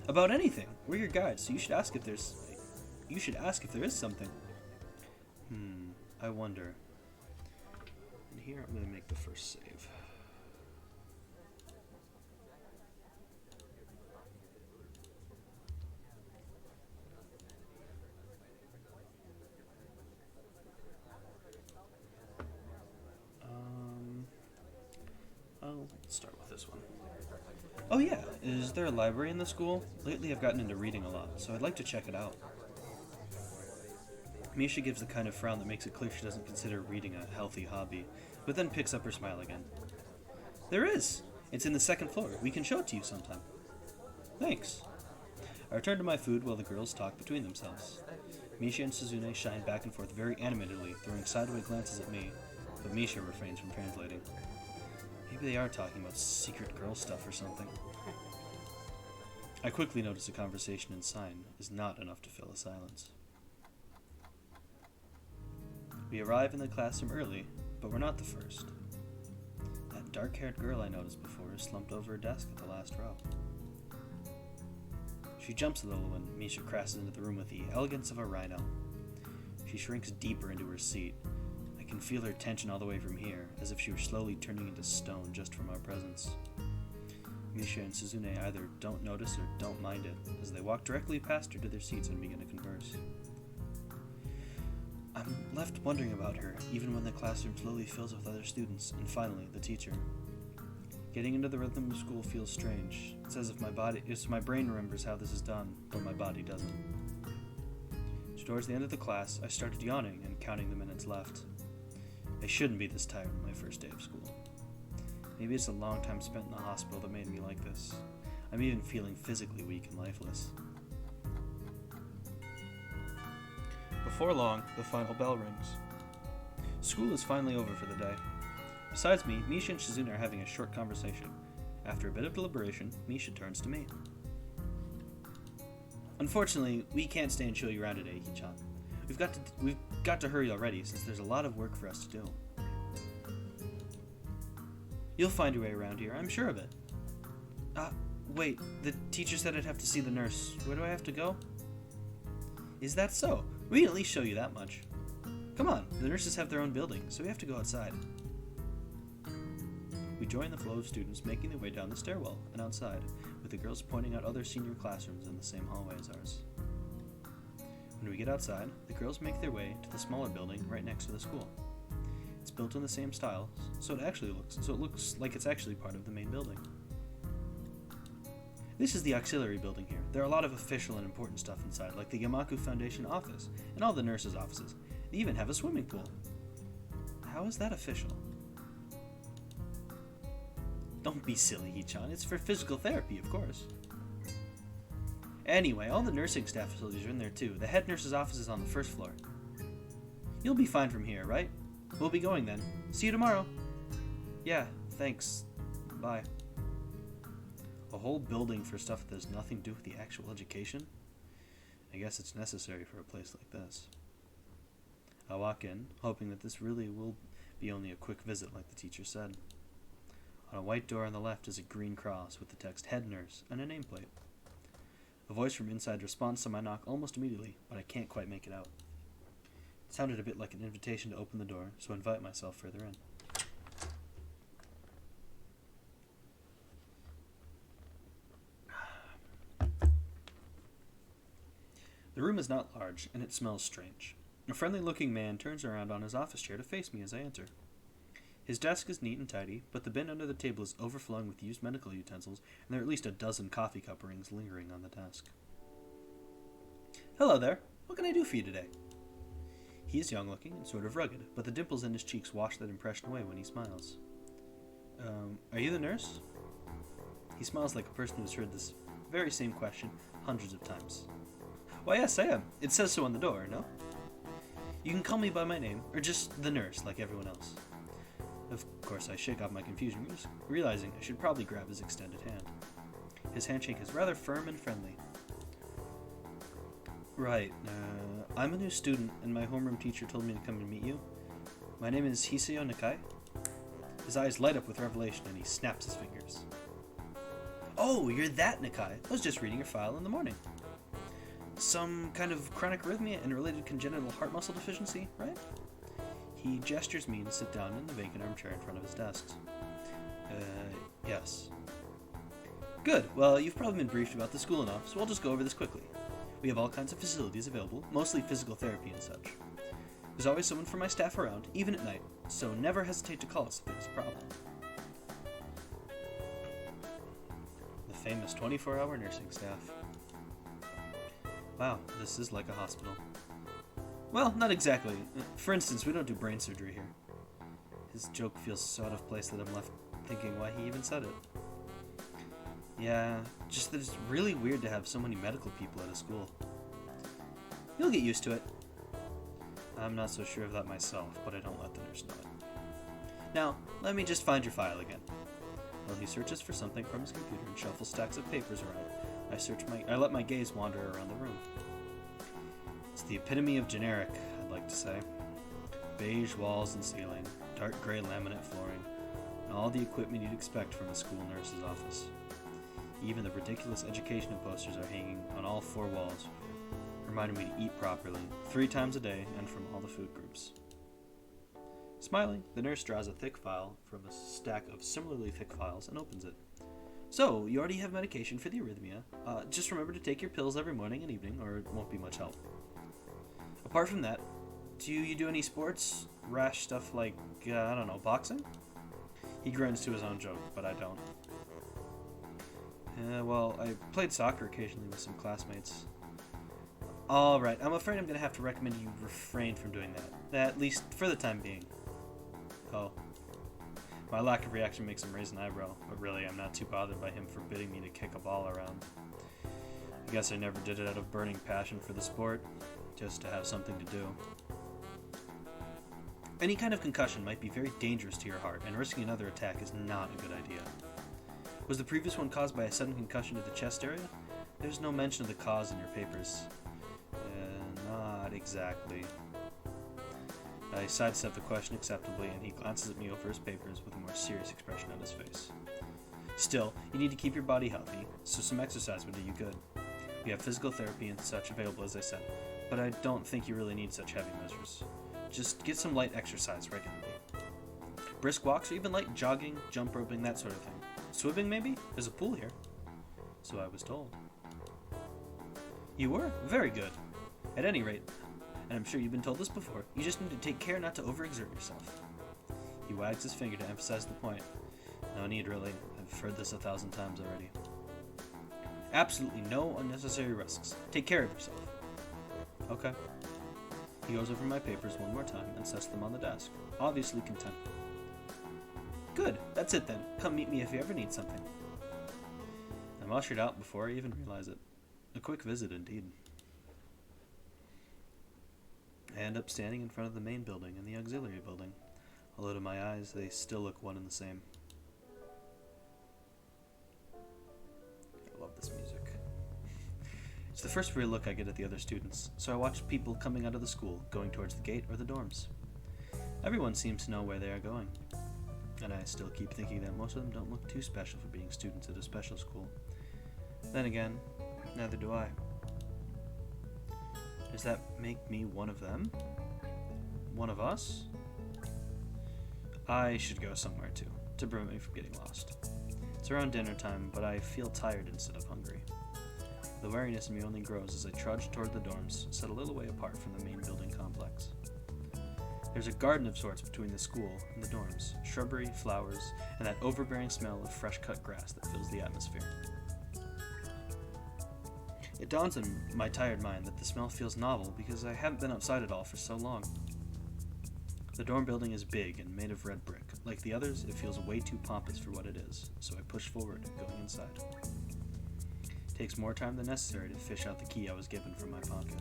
About anything. We're your guides, so you should ask if there is something. I wonder. And here I'm going to make the first save. I'll start with this one. Oh yeah, is there a library in the school? Lately I've gotten into reading a lot, so I'd like to check it out. Misha gives the kind of frown that makes it clear she doesn't consider reading a healthy hobby, but then picks up her smile again. There is! It's in the second floor. We can show it to you sometime. Thanks. I return to my food while the girls talk between themselves. Misha and Shizune shine back and forth very animatedly, throwing sideways glances at me, but Misha refrains from translating. Maybe they are talking about secret girl stuff or something. I quickly notice a conversation in sign is not enough to fill a silence. We arrive in the classroom early, but we're not the first. That dark-haired girl I noticed before is slumped over her desk at the last row. She jumps a little when Misha crashes into the room with the elegance of a rhino. She shrinks deeper into her seat. I can feel her tension all the way from here, as if she were slowly turning into stone just from our presence. Misha and Shizune either don't notice or don't mind it, as they walk directly past her to their seats and begin to converse. I'm left wondering about her, even when the classroom slowly fills with other students, and finally, the teacher. Getting into the rhythm of school feels strange. It's as if my brain remembers how this is done, but my body doesn't. Towards the end of the class, I started yawning and counting the minutes left. I shouldn't be this tired on my first day of school. Maybe it's a long time spent in the hospital that made me like this. I'm even feeling physically weak and lifeless. Before long, the final bell rings. School is finally over for the day. Besides me, Misha and Shizune are having a short conversation. After a bit of deliberation, Misha turns to me. Unfortunately, we can't stay and show you around today, Hichan. We've got to hurry already, since there's a lot of work for us to do. You'll find your way around here, I'm sure of it. Wait, the teacher said I'd have to see the nurse. Where do I have to go? Is that so? We can at least show you that much. Come on, the nurses have their own building, so we have to go outside. We join the flow of students making their way down the stairwell and outside, with the girls pointing out other senior classrooms in the same hallway as ours. When we get outside, the girls make their way to the smaller building right next to the school. It's built in the same style, so it looks like it's actually part of the main building. This is the auxiliary building here. There are a lot of official and important stuff inside, like the Yamaku Foundation office and all the nurses' offices. They even have a swimming pool. How is that official? Don't be silly, Hichan. It's for physical therapy, of course. Anyway, all the nursing staff facilities are in there too. The head nurse's office is on the first floor. You'll be fine from here, right? We'll be going then. See you tomorrow. Yeah, thanks. Bye. A whole building for stuff that has nothing to do with the actual education? I guess it's necessary for a place like this. I walk in, hoping that this really will be only a quick visit like the teacher said. On a white door on the left is a green cross with the text Head Nurse and a nameplate. A voice from inside responds to my knock almost immediately, but I can't quite make it out. It sounded a bit like an invitation to open the door, so I invite myself further in. The room is not large, and it smells strange. A friendly-looking man turns around on his office chair to face me as I enter. His desk is neat and tidy, but the bin under the table is overflowing with used medical utensils, and there are at least a dozen coffee cup rings lingering on the desk. Hello there. What can I do for you today? He is young-looking and sort of rugged, but the dimples in his cheeks wash that impression away when he smiles. Are you the nurse? He smiles like a person who has heard this very same question hundreds of times. Why, yes, I am. It says so on the door, no? You can call me by my name, or just the nurse, like everyone else. Of course, I shake off my confusion, realizing I should probably grab his extended hand. His handshake is rather firm and friendly. Right, I'm a new student, and my homeroom teacher told me to come and meet you. My name is Hiseo Nakai. His eyes light up with revelation, and he snaps his fingers. Oh, you're that Nakai. I was just reading your file in the morning. Some kind of chronic arrhythmia and related congenital heart muscle deficiency, right? He gestures me to sit down in the vacant armchair in front of his desk. Yes. Good. Well, you've probably been briefed about the school enough, so I'll just go over this quickly. We have all kinds of facilities available, mostly physical therapy and such. There's always someone from my staff around, even at night, so never hesitate to call us if there's a problem. The famous 24-hour nursing staff. Wow, this is like a hospital. Well, not exactly. For instance, we don't do brain surgery here. His joke feels so out of place that I'm left thinking why he even said it. Yeah, just that it's really weird to have so many medical people at a school. You'll get used to it. I'm not so sure of that myself, but I don't let the nurse know it. Now, let me just find your file again. While he searches for something from his computer and shuffles stacks of papers around, I let my gaze wander around the room. It's the epitome of generic, I'd like to say. Beige walls and ceiling, dark gray laminate flooring, and all the equipment you'd expect from a school nurse's office. Even the ridiculous educational posters are hanging on all four walls, reminding me to eat properly, 3 times a day, and from all the food groups. Smiling, the nurse draws a thick file from a stack of similarly thick files and opens it. So, you already have medication for the arrhythmia. Just remember to take your pills every morning and evening, or it won't be much help. Apart from that, do you do any sports? Rash stuff like, boxing? He grins to his own joke, but I don't. Well, I played soccer occasionally with some classmates. Alright, I'm afraid I'm going to have to recommend you refrain from doing that. At least for the time being. Oh. My lack of reaction makes him raise an eyebrow, but really I'm not too bothered by him forbidding me to kick a ball around. I guess I never did it out of burning passion for the sport, just to have something to do. Any kind of concussion might be very dangerous to your heart, and risking another attack is not a good idea. Was the previous one caused by a sudden concussion to the chest area? There's no mention of the cause in your papers. Not exactly. I sidestep the question acceptably, and he glances at me over his papers with a more serious expression on his face. Still, you need to keep your body healthy, so some exercise would do you good. We have physical therapy and such available, as I said, but I don't think you really need such heavy measures. Just get some light exercise regularly. Brisk walks or even light jogging, jump roping, that sort of thing. Swimming, maybe? There's a pool here. So I was told. You were? Very good. At any rate, and I'm sure you've been told this before, you just need to take care not to overexert yourself. He wags his finger to emphasize the point. No need, really. I've heard this 1,000 times already. Absolutely no unnecessary risks. Take care of yourself. Okay. He goes over my papers one more time and sets them on the desk, obviously content. Good, that's it then. Come meet me if you ever need something. I'm ushered out before I even realize it. A quick visit indeed. I end up standing in front of the main building and the auxiliary building, although to my eyes they still look one and the same. I love this music. It's the first real look I get at the other students, so I watch people coming out of the school, going towards the gate or the dorms. Everyone seems to know where they are going, and I still keep thinking that most of them don't look too special for being students at a special school. Then again, neither do I. Does that make me one of them? One of us? I should go somewhere too, to prevent me from getting lost. It's around dinner time, but I feel tired instead of hungry. The wariness in me only grows as I trudge toward the dorms, set a little way apart from the main building complex. There's a garden of sorts between the school and the dorms, shrubbery, flowers, and that overbearing smell of fresh-cut grass that fills the atmosphere. It dawns on my tired mind that the smell feels novel because I haven't been outside at all for so long. The dorm building is big and made of red brick. Like the others, it feels way too pompous for what it is, so I push forward, going inside. It takes more time than necessary to fish out the key I was given from my pocket.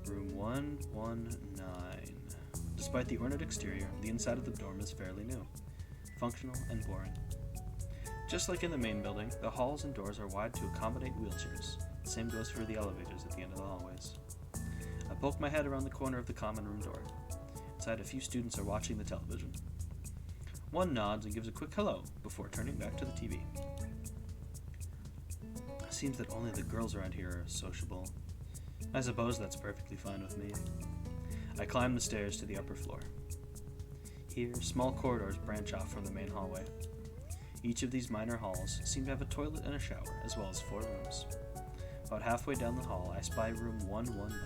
Room 119. Despite the ornate exterior, the inside of the dorm is fairly new, functional and boring. Just like in the main building, the halls and doors are wide to accommodate wheelchairs. The same goes for the elevators at the end of the hallways. I poke my head around the corner of the common room door. Inside, a few students are watching the television. One nods and gives a quick hello before turning back to the TV. It seems that only the girls around here are sociable. I suppose that's perfectly fine with me. I climb the stairs to the upper floor. Here, small corridors branch off from the main hallway. Each of these minor halls seem to have a toilet and a shower, as well as 4 rooms. About halfway down the hall, I spy room 119.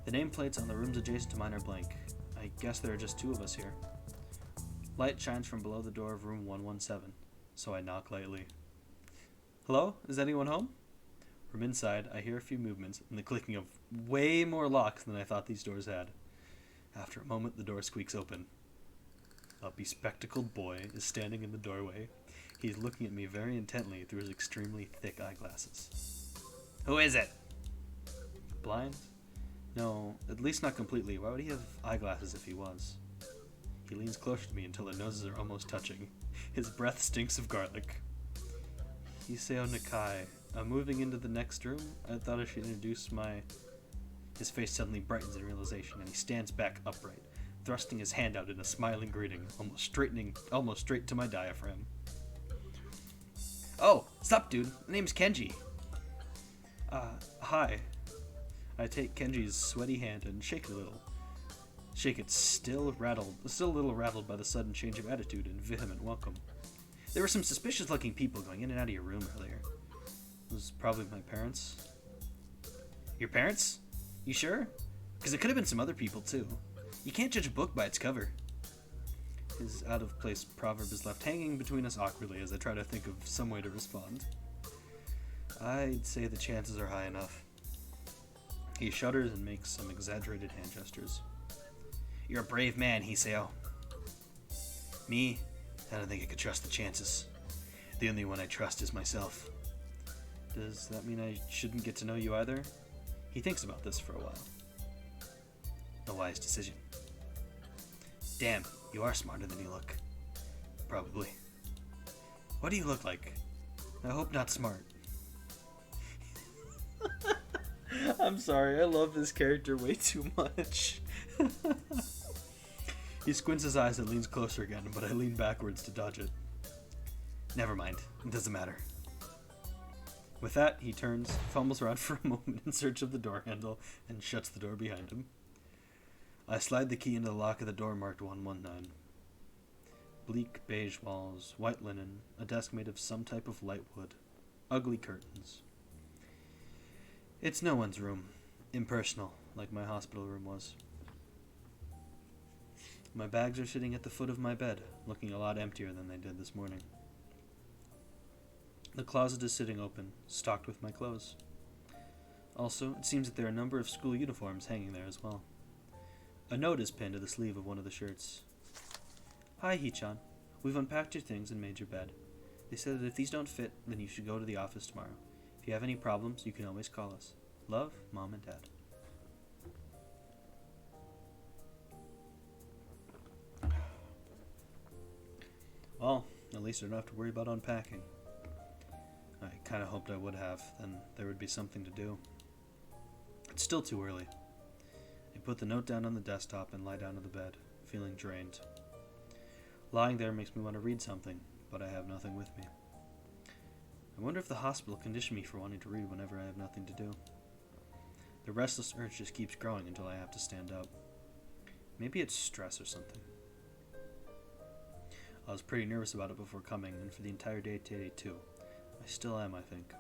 The nameplates on the rooms adjacent to mine are blank. I guess there are just 2 of us here. Light shines from below the door of room 117, so I knock lightly. Hello? Is anyone home? From inside, I hear a few movements and the clicking of way more locks than I thought these doors had. After a moment, the door squeaks open. A bespectacled boy is standing in the doorway. He is looking at me very intently through his extremely thick eyeglasses. Who is it? Blind? No, at least not completely. Why would he have eyeglasses if he was? He leans closer to me until our noses are almost touching. His breath stinks of garlic. Hiseo Nakai. I'm moving into the next room. I thought I should introduce my... His face suddenly brightens in realization, and he stands back upright, thrusting his hand out in a smiling greeting, almost straight to my diaphragm. Oh, sup, dude. My name's Kenji. Hi. I take Kenji's sweaty hand and shake it a little. Shake it still a little rattled by the sudden change of attitude and vehement welcome. There were some suspicious-looking people going in and out of your room earlier. It was probably my parents. Your parents? You sure? Because it could have been some other people, too. You can't judge a book by its cover. His out-of-place proverb is left hanging between us awkwardly as I try to think of some way to respond. I'd say the chances are high enough. He shudders and makes some exaggerated hand gestures. You're a brave man, Hiseo. Me? I don't think I could trust the chances. The only one I trust is myself. Does that mean I shouldn't get to know you either? He thinks about this for a while. A wise decision. Damn, you are smarter than you look. Probably. What do you look like? I hope not smart. I'm sorry, I love this character way too much. He squints his eyes and leans closer again, but I lean backwards to dodge it. Never mind, it doesn't matter. With that, he turns, fumbles around for a moment in search of the door handle, and shuts the door behind him. I slide the key into the lock of the door marked 119. Bleak beige walls, white linen, a desk made of some type of light wood, ugly curtains. It's no one's room. Impersonal, like my hospital room was. My bags are sitting at the foot of my bed, looking a lot emptier than they did this morning. The closet is sitting open, stocked with my clothes. Also, it seems that there are a number of school uniforms hanging there as well. A note is pinned to the sleeve of one of the shirts. Hi, Hichan. We've unpacked your things and made your bed. They said that if these don't fit, then you should go to the office tomorrow. If you have any problems, you can always call us. Love, Mom and Dad. Well, at least I don't have to worry about unpacking. I kind of hoped I would have, then there would be something to do. It's still too early. I put the note down on the desktop and lie down on the bed, feeling drained. Lying there makes me want to read something, but I have nothing with me. I wonder if the hospital conditioned me for wanting to read whenever I have nothing to do. The restless urge just keeps growing until I have to stand up. Maybe it's stress or something. I was pretty nervous about it before coming, and for the entire day today too. I still am, I think.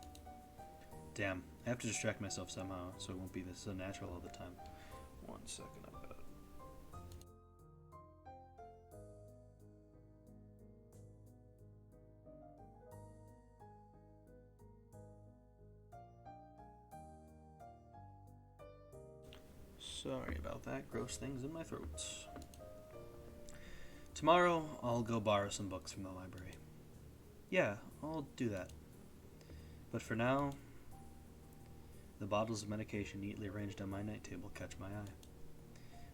Damn, I have to distract myself somehow, so it won't be this unnatural all the time. 1 second, I bet. Sorry about that, gross things in my throat. Tomorrow, I'll go borrow some books from the library. Yeah, I'll do that. But for now, the bottles of medication neatly arranged on my night table catch my eye.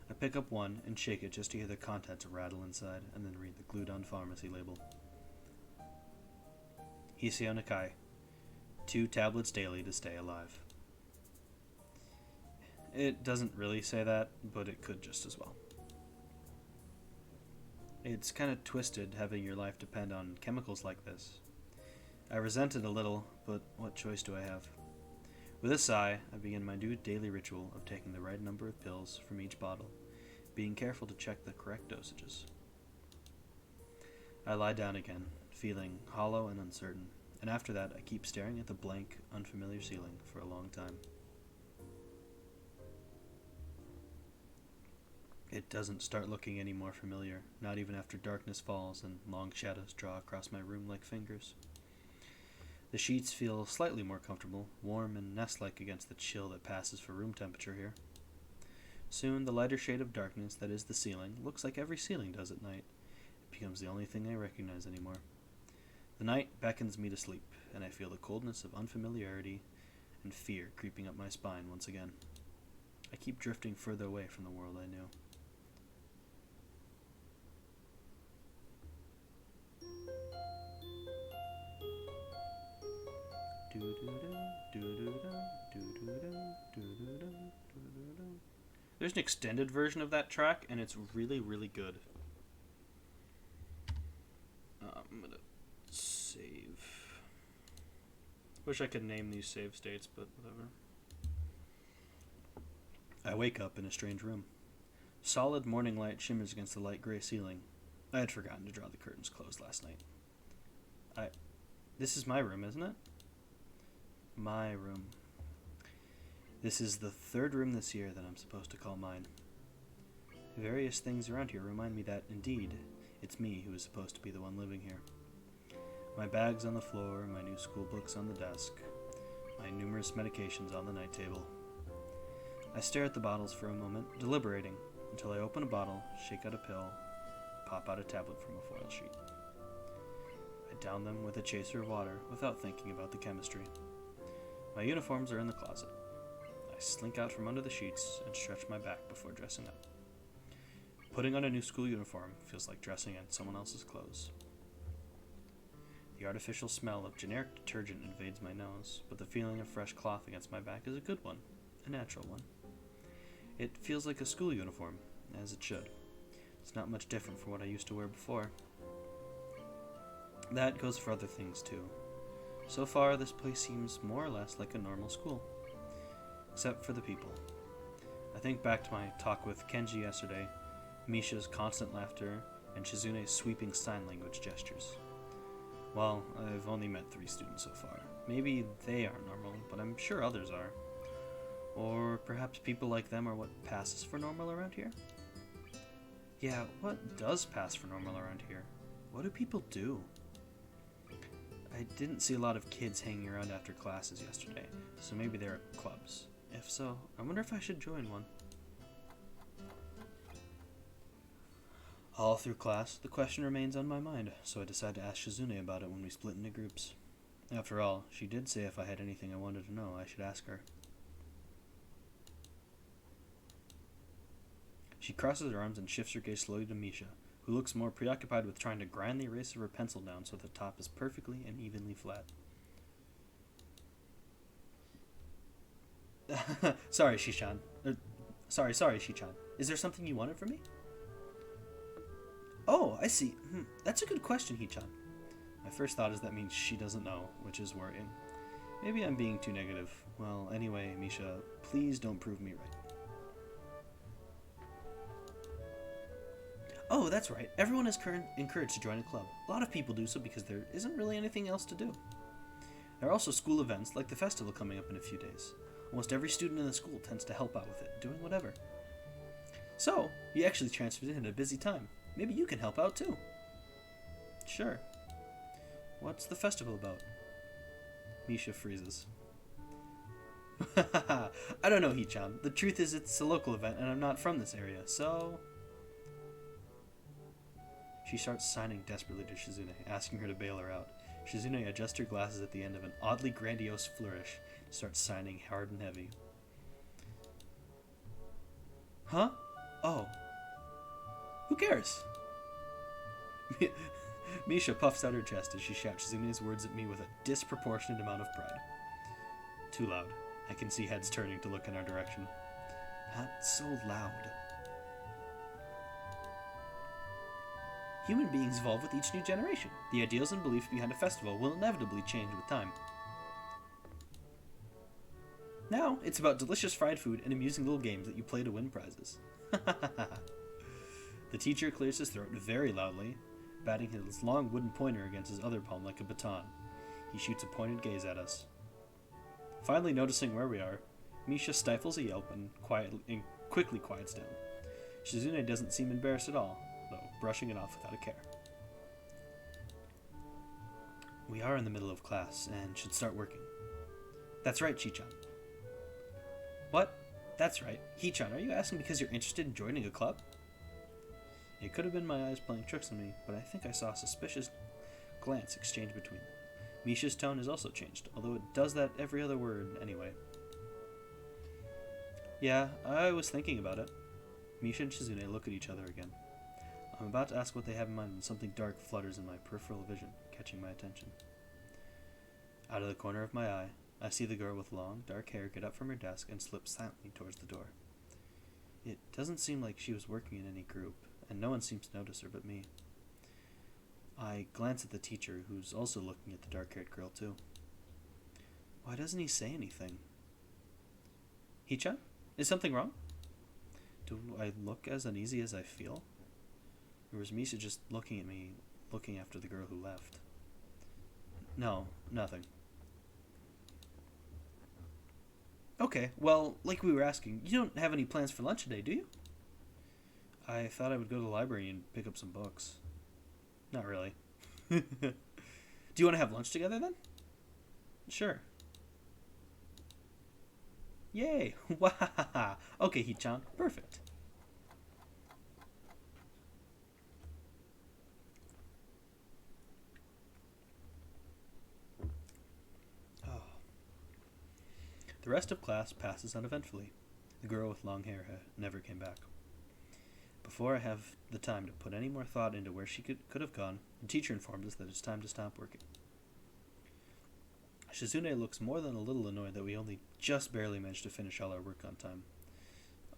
I pick up one and shake it just to hear the contents rattle inside, and then read the glued-on pharmacy label. Hiseo Nakai, 2 tablets daily to stay alive. It doesn't really say that, but it could just as well. It's kind of twisted having your life depend on chemicals like this. I resent it a little, but what choice do I have? With a sigh, I begin my new daily ritual of taking the right number of pills from each bottle, being careful to check the correct dosages. I lie down again, feeling hollow and uncertain, and after that I keep staring at the blank, unfamiliar ceiling for a long time. It doesn't start looking any more familiar, not even after darkness falls and long shadows draw across my room like fingers. The sheets feel slightly more comfortable, warm and nest-like against the chill that passes for room temperature here. Soon, the lighter shade of darkness that is the ceiling looks like every ceiling does at night. It becomes the only thing I recognize anymore. The night beckons me to sleep, and I feel the coldness of unfamiliarity and fear creeping up my spine once again. I keep drifting further away from the world I knew. There's an extended version of that track, and it's really, really good. I'm gonna save. Wish I could name these save states, but whatever. I wake up in a strange room. Solid morning light shimmers against the light gray ceiling. I had forgotten to draw the curtains closed last night. This is my room, isn't it? My room. This is the 3rd room this year that I'm supposed to call mine. Various things around here remind me that, indeed, It's me who is supposed to be the one living here. My bag's on the floor, my new school books on the desk, my numerous medications on the night table. I stare at the bottles for a moment, deliberating, until I open a bottle, shake out a pill, pop out a tablet from a foil sheet. I down them with a chaser of water without thinking about the chemistry. My uniforms are in the closet. I slink out from under the sheets and stretch my back before dressing up. Putting on a new school uniform feels like dressing in someone else's clothes. The artificial smell of generic detergent invades my nose, but the feeling of fresh cloth against my back is a good one, a natural one. It feels like a school uniform, as it should. It's not much different from what I used to wear before. That goes for other things too. So far, this place seems more or less like a normal school. Except for the people. I think back to my talk with Kenji yesterday, Misha's constant laughter, and Shizune's sweeping sign language gestures. Well, I've only met 3 students so far. Maybe they aren't normal, but I'm sure others are. Or perhaps people like them are what passes for normal around here? Yeah, what does pass for normal around here? What do people do? I didn't see a lot of kids hanging around after classes yesterday, so maybe there are clubs. If so, I wonder if I should join one. All through class, the question remains on my mind, so I decide to ask Shizune about it when we split into groups. After all, she did say if I had anything I wanted to know, I should ask her. She crosses her arms and shifts her gaze slowly to Misha, who looks more preoccupied with trying to grind the eraser of her pencil down so the top is perfectly and evenly flat. Sorry, Shichan. Sorry, Shichan. Is there something you wanted from me? Oh, I see. That's a good question, Hichan. My first thought is that means she doesn't know, which is worrying. Maybe I'm being too negative. Well, anyway, Misha, please don't prove me right. Oh, that's right. Everyone is encouraged to join a club. A lot of people do so because there isn't really anything else to do. There are also school events, like the festival coming up in a few days. Almost every student in the school tends to help out with it, doing whatever. So, you actually transferred in at a busy time. Maybe you can help out too. Sure. What's the festival about? Misha freezes. I don't know, Hichan. The truth is it's a local event and I'm not from this area, so... She starts signing desperately to Shizune, asking her to bail her out. Shizune adjusts her glasses at the end of an oddly grandiose flourish and starts signing hard and heavy. Huh? Oh. Who cares? Misha puffs out her chest as she shouts Shizune's words at me with a disproportionate amount of pride. Too loud. I can see heads turning to look in our direction. Not so loud. Human beings evolve with each new generation. The ideals and beliefs behind a festival will inevitably change with time. Now, it's about delicious fried food and amusing little games that you play to win prizes. The teacher clears his throat very loudly, batting his long wooden pointer against his other palm like a baton. He shoots a pointed gaze at us. Finally noticing where we are, Misha stifles a yelp and quickly quiets down. Shizune doesn't seem embarrassed at all, though, brushing it off without a care. We are in the middle of class and should start working. That's right, Chichan. What? That's right. Hichan, are you asking because you're interested in joining a club? It could have been my eyes playing tricks on me, but I think I saw a suspicious glance exchanged between them. Misha's tone has also changed, although it does that every other word anyway. Yeah, I was thinking about it. Misha and Shizune look at each other again. I'm about to ask what they have in mind when something dark flutters in my peripheral vision, catching my attention. Out of the corner of my eye, I see the girl with long, dark hair get up from her desk and slip silently towards the door. It doesn't seem like she was working in any group, and no one seems to notice her but me. I glance at the teacher, who's also looking at the dark-haired girl too. Why doesn't he say anything? Hichan? Is something wrong? Do I look as uneasy as I feel? Or was Misha just looking at me, looking after the girl who left? No, nothing. Okay, well, like we were asking, you don't have any plans for lunch today, do you? I thought I would go to the library and pick up some books. Not really. Do you want to have lunch together then? Sure. Yay! Wahaha! Okay, Hee-chan, perfect. Oh. The rest of class passes uneventfully. The girl with long hair never came back. Before I have the time to put any more thought into where she could have gone, the teacher informs us that it's time to stop working. Shizune looks more than a little annoyed that we only just barely managed to finish all our work on time.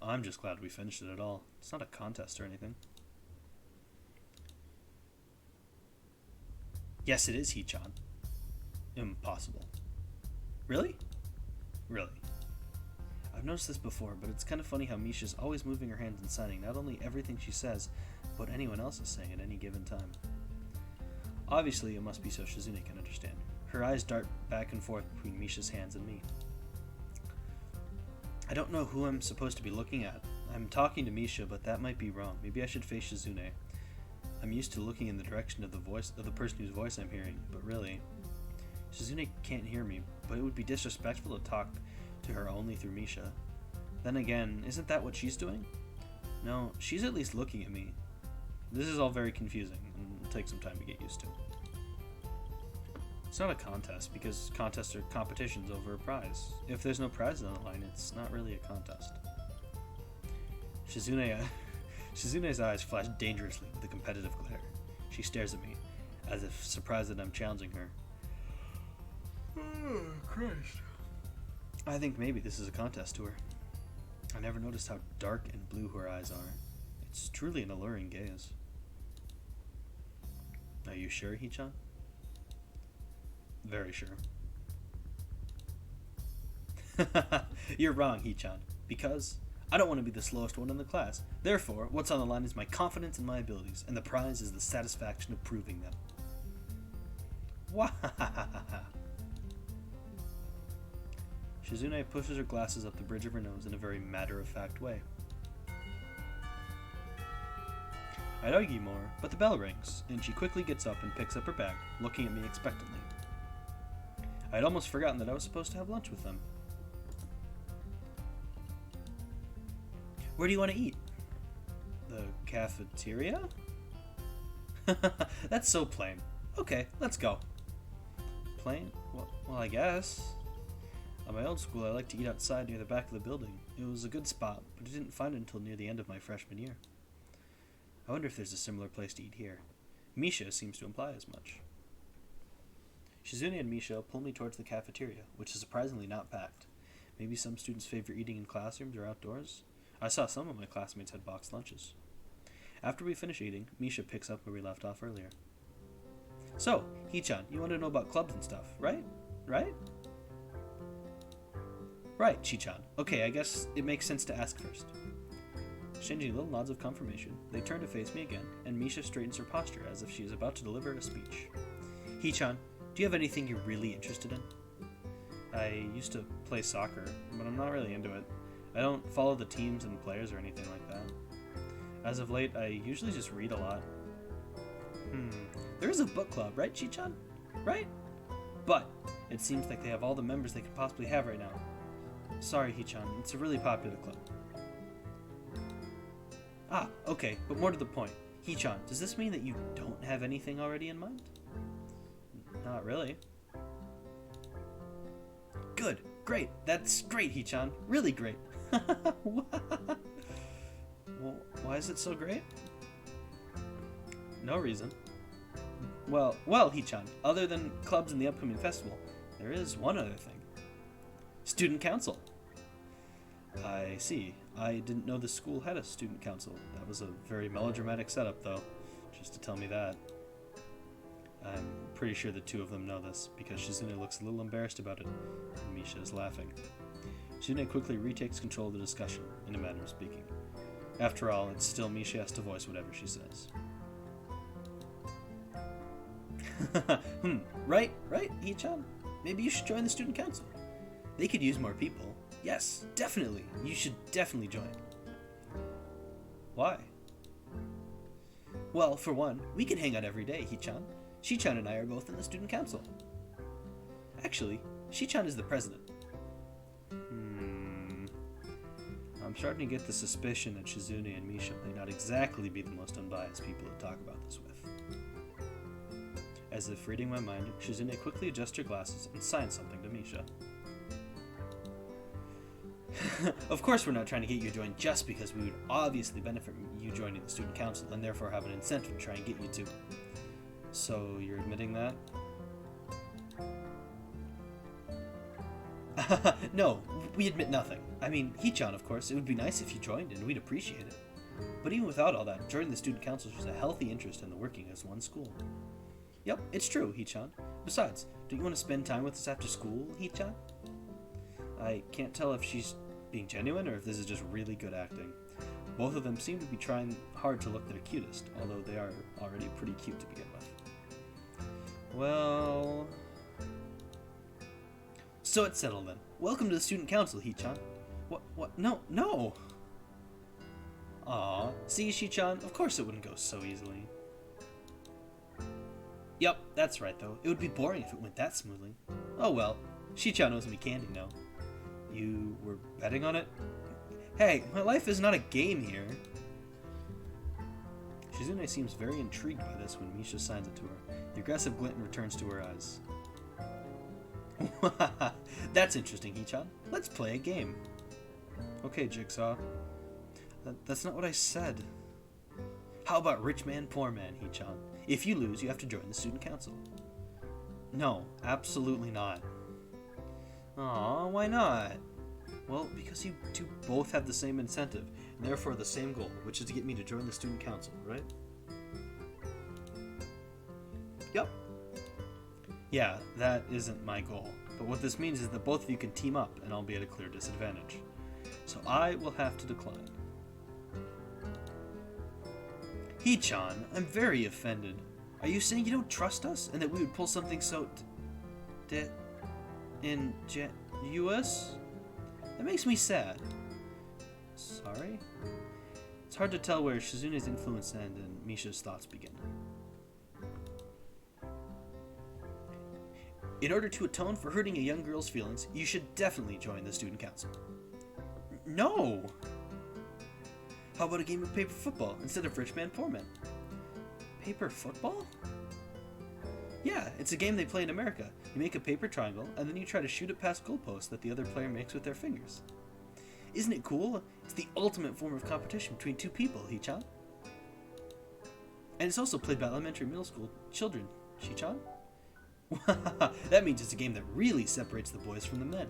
I'm just glad we finished it at all. It's not a contest or anything. Yes, it is, Hee-chan. Impossible. Really? Really. I've noticed this before, but it's kind of funny how Misha's always moving her hands and signing not only everything she says, but what anyone else is saying at any given time. Obviously, it must be so Shizune can understand. Her eyes dart back and forth between Misha's hands and me. I don't know who I'm supposed to be looking at. I'm talking to Misha, but that might be wrong. Maybe I should face Shizune. I'm used to looking in the direction of the person whose voice I'm hearing, but really, Shizune can't hear me, but it would be disrespectful to talk to her only through Misha. Then again, isn't that what she's doing? No, she's at least looking at me. This is all very confusing, and will take some time to get used to. It's not a contest, because contests are competitions over a prize. If there's no prize on the line, it's not really a contest. Shizune's eyes flash dangerously with a competitive glare. She stares at me, as if surprised that I'm challenging her. Oh, Christ. I think maybe this is a contest to her. I never noticed how dark and blue her eyes are. It's truly an alluring gaze. Are you sure, Hee-chan? Very sure. You're wrong, Hee-chan, because I don't want to be the slowest one in the class. Therefore, what's on the line is my confidence in my abilities, and the prize is the satisfaction of proving them. Wahahaha. Shizune pushes her glasses up the bridge of her nose in a very matter-of-fact way. I'd argue more, but the bell rings, and she quickly gets up and picks up her bag, looking at me expectantly. I'd almost forgotten that I was supposed to have lunch with them. Where do you want to eat? The cafeteria? That's so plain. Okay, let's go. Plain? Well, I guess. At my old school, I liked to eat outside near the back of the building. It was a good spot, but I didn't find it until near the end of my freshman year. I wonder if there's a similar place to eat here. Misha seems to imply as much. Shizune and Misha pull me towards the cafeteria, which is surprisingly not packed. Maybe some students favor eating in classrooms or outdoors? I saw some of my classmates had boxed lunches. After we finish eating, Misha picks up where we left off earlier. So, Hee-chan, you want to know about clubs and stuff, right? Right? Right, Chi-chan. Okay, I guess it makes sense to ask first. Exchanging little nods of confirmation, they turn to face me again, and Misha straightens her posture as if she is about to deliver a speech. Hee-chan, do you have anything you're really interested in? I used to play soccer, but I'm not really into it. I don't follow the teams and players or anything like that. As of late, I usually just read a lot. There is a book club, right, Chi-chan? Right? But it seems like they have all the members they could possibly have right now. Sorry, Hee-chan, it's a really popular club. Ah, okay, but more to the point. Hee-chan, does this mean that you don't have anything already in mind? Not really. Good, great, that's great, Hee-chan, really great. Well, why is it so great? No reason. Well, Hee-chan, other than clubs and the upcoming festival, there is one other thing. Student council. I see. I didn't know the school had a student council. That was a very melodramatic setup, though, just to tell me that. I'm pretty sure the two of them know this, because Shizune looks a little embarrassed about it, and Misha is laughing. Shizune quickly retakes control of the discussion, in a manner of speaking. After all, it's still me she has to voice whatever she says. Right, Hee-chan? Maybe you should join the student council. They could use more people. Yes, definitely. You should definitely join. Why? Well, for one, we can hang out every day, Hee-chan. Shi-chan and I are both in the student council. Actually, Shi-chan is the president. I'm starting to get the suspicion that Shizune and Misha may not exactly be the most unbiased people to talk about this with. As if reading my mind, Shizune quickly adjusts her glasses and signs something to Misha. Of course we're not trying to get you to join just because we would obviously benefit from you joining the student council and therefore have an incentive to try and get you to. So you're admitting that? No, we admit nothing. I mean, Hee-chan, of course, it would be nice if you joined and we'd appreciate it. But even without all that, joining the student council shows a healthy interest in the working as one school. Yep, it's true, Hee-chan. Besides, don't you want to spend time with us after school, Hee-chan? I can't tell if she's being genuine or if this is just really good acting. Both of them seem to be trying hard to look their cutest, although they are already pretty cute to begin with. Well... So it's settled then. Welcome to the student council, Hee-chan. What? No! Aw, see, Shi-chan, of course it wouldn't go so easily. Yep, that's right though. It would be boring if it went that smoothly. Oh well, Shi-chan owes me candy now. You were betting on it? Hey, my life is not a game here. Shizune seems very intrigued by this when Misha signs it to her. The aggressive glint returns to her eyes. That's interesting, Hee-chan. Let's play a game. Okay, Jigsaw. That's not what I said. How about rich man, poor man, Hee-chan? If you lose, you have to join the student council. No, absolutely not. Aw, why not? Well, because you two both have the same incentive, and therefore the same goal, which is to get me to join the student council, right? Yep. Yeah, that isn't my goal. But what this means is that both of you can team up, and I'll be at a clear disadvantage. So I will have to decline. Hee-chan, I'm very offended. Are you saying you don't trust us, and that we would pull something so... US? That makes me sad. Sorry? It's hard to tell where Shizune's influence ends and Misha's thoughts begin. In order to atone for hurting a young girl's feelings, you should definitely join the student council. No! How about a game of paper football instead of rich man, poor man? Paper football? Yeah, it's a game they play in America. You make a paper triangle, and then you try to shoot it past goalposts that the other player makes with their fingers. Isn't it cool? It's the ultimate form of competition between two people, Hee-chan. And it's also played by elementary and middle school children, Shi-chan. That means it's a game that really separates the boys from the men.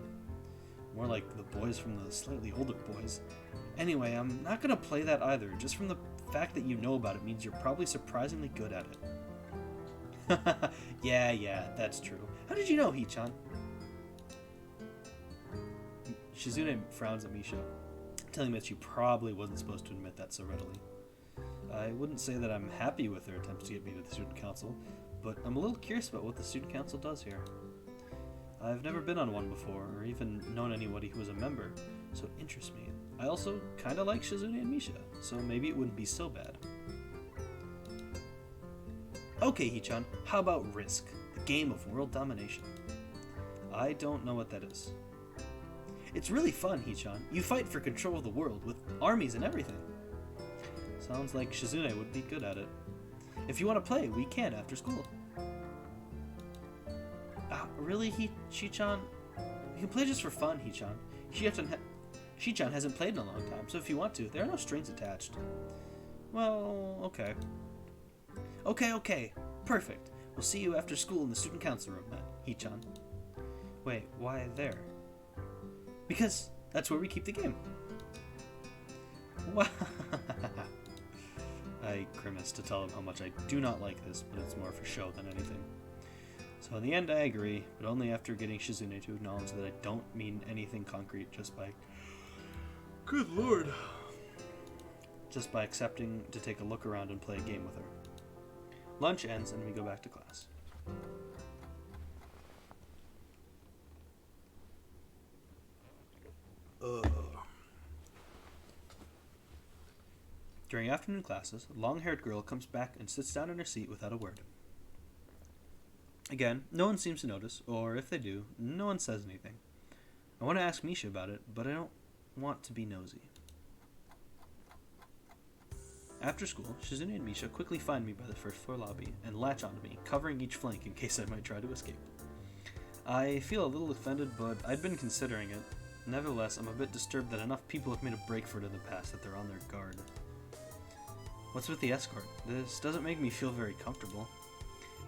More like the boys from the slightly older boys. Anyway, I'm not gonna play that either. Just from the fact that you know about it means you're probably surprisingly good at it. Yeah, that's true. How did you know, Hee-chan? Shizune frowns at Misha, telling me that she probably wasn't supposed to admit that so readily. I wouldn't say that I'm happy with her attempts to get me to the student council, but I'm a little curious about what the student council does here. I've never been on one before, or even known anybody who was a member, so it interests me. I also kinda like Shizune and Misha, so maybe it wouldn't be so bad. Okay, Hee-chan, how about Risk, the game of world domination? I don't know what that is. It's really fun, Hee-chan. You fight for control of the world, with armies and everything. Sounds like Shizune would be good at it. If you want to play, we can after school. Really, Shi-chan? We can play just for fun, Hee-chan. Shi-chan hasn't played in a long time, so if you want to, there are no strings attached. Well, okay. Okay. Perfect. We'll see you after school in the student council room then, Hee-chan. Wait, why there? Because that's where we keep the game. Wow. I grimace to tell him how much I do not like this, but it's more for show than anything. So in the end I agree, but only after getting Shizune to acknowledge that I don't mean anything concrete just by... Good lord. Just by accepting to take a look around and play a game with her. Lunch ends and we go back to class. During afternoon classes, a long-haired girl comes back and sits down in her seat without a word. Again, no one seems to notice, or if they do, no one says anything. I want to ask Misha about it, but I don't want to be nosy. After school, Shizune and Misha quickly find me by the first floor lobby and latch onto me, covering each flank in case I might try to escape. I feel a little offended, but I'd been considering it. Nevertheless, I'm a bit disturbed that enough people have made a break for it in the past that they're on their guard. What's with the escort? This doesn't make me feel very comfortable.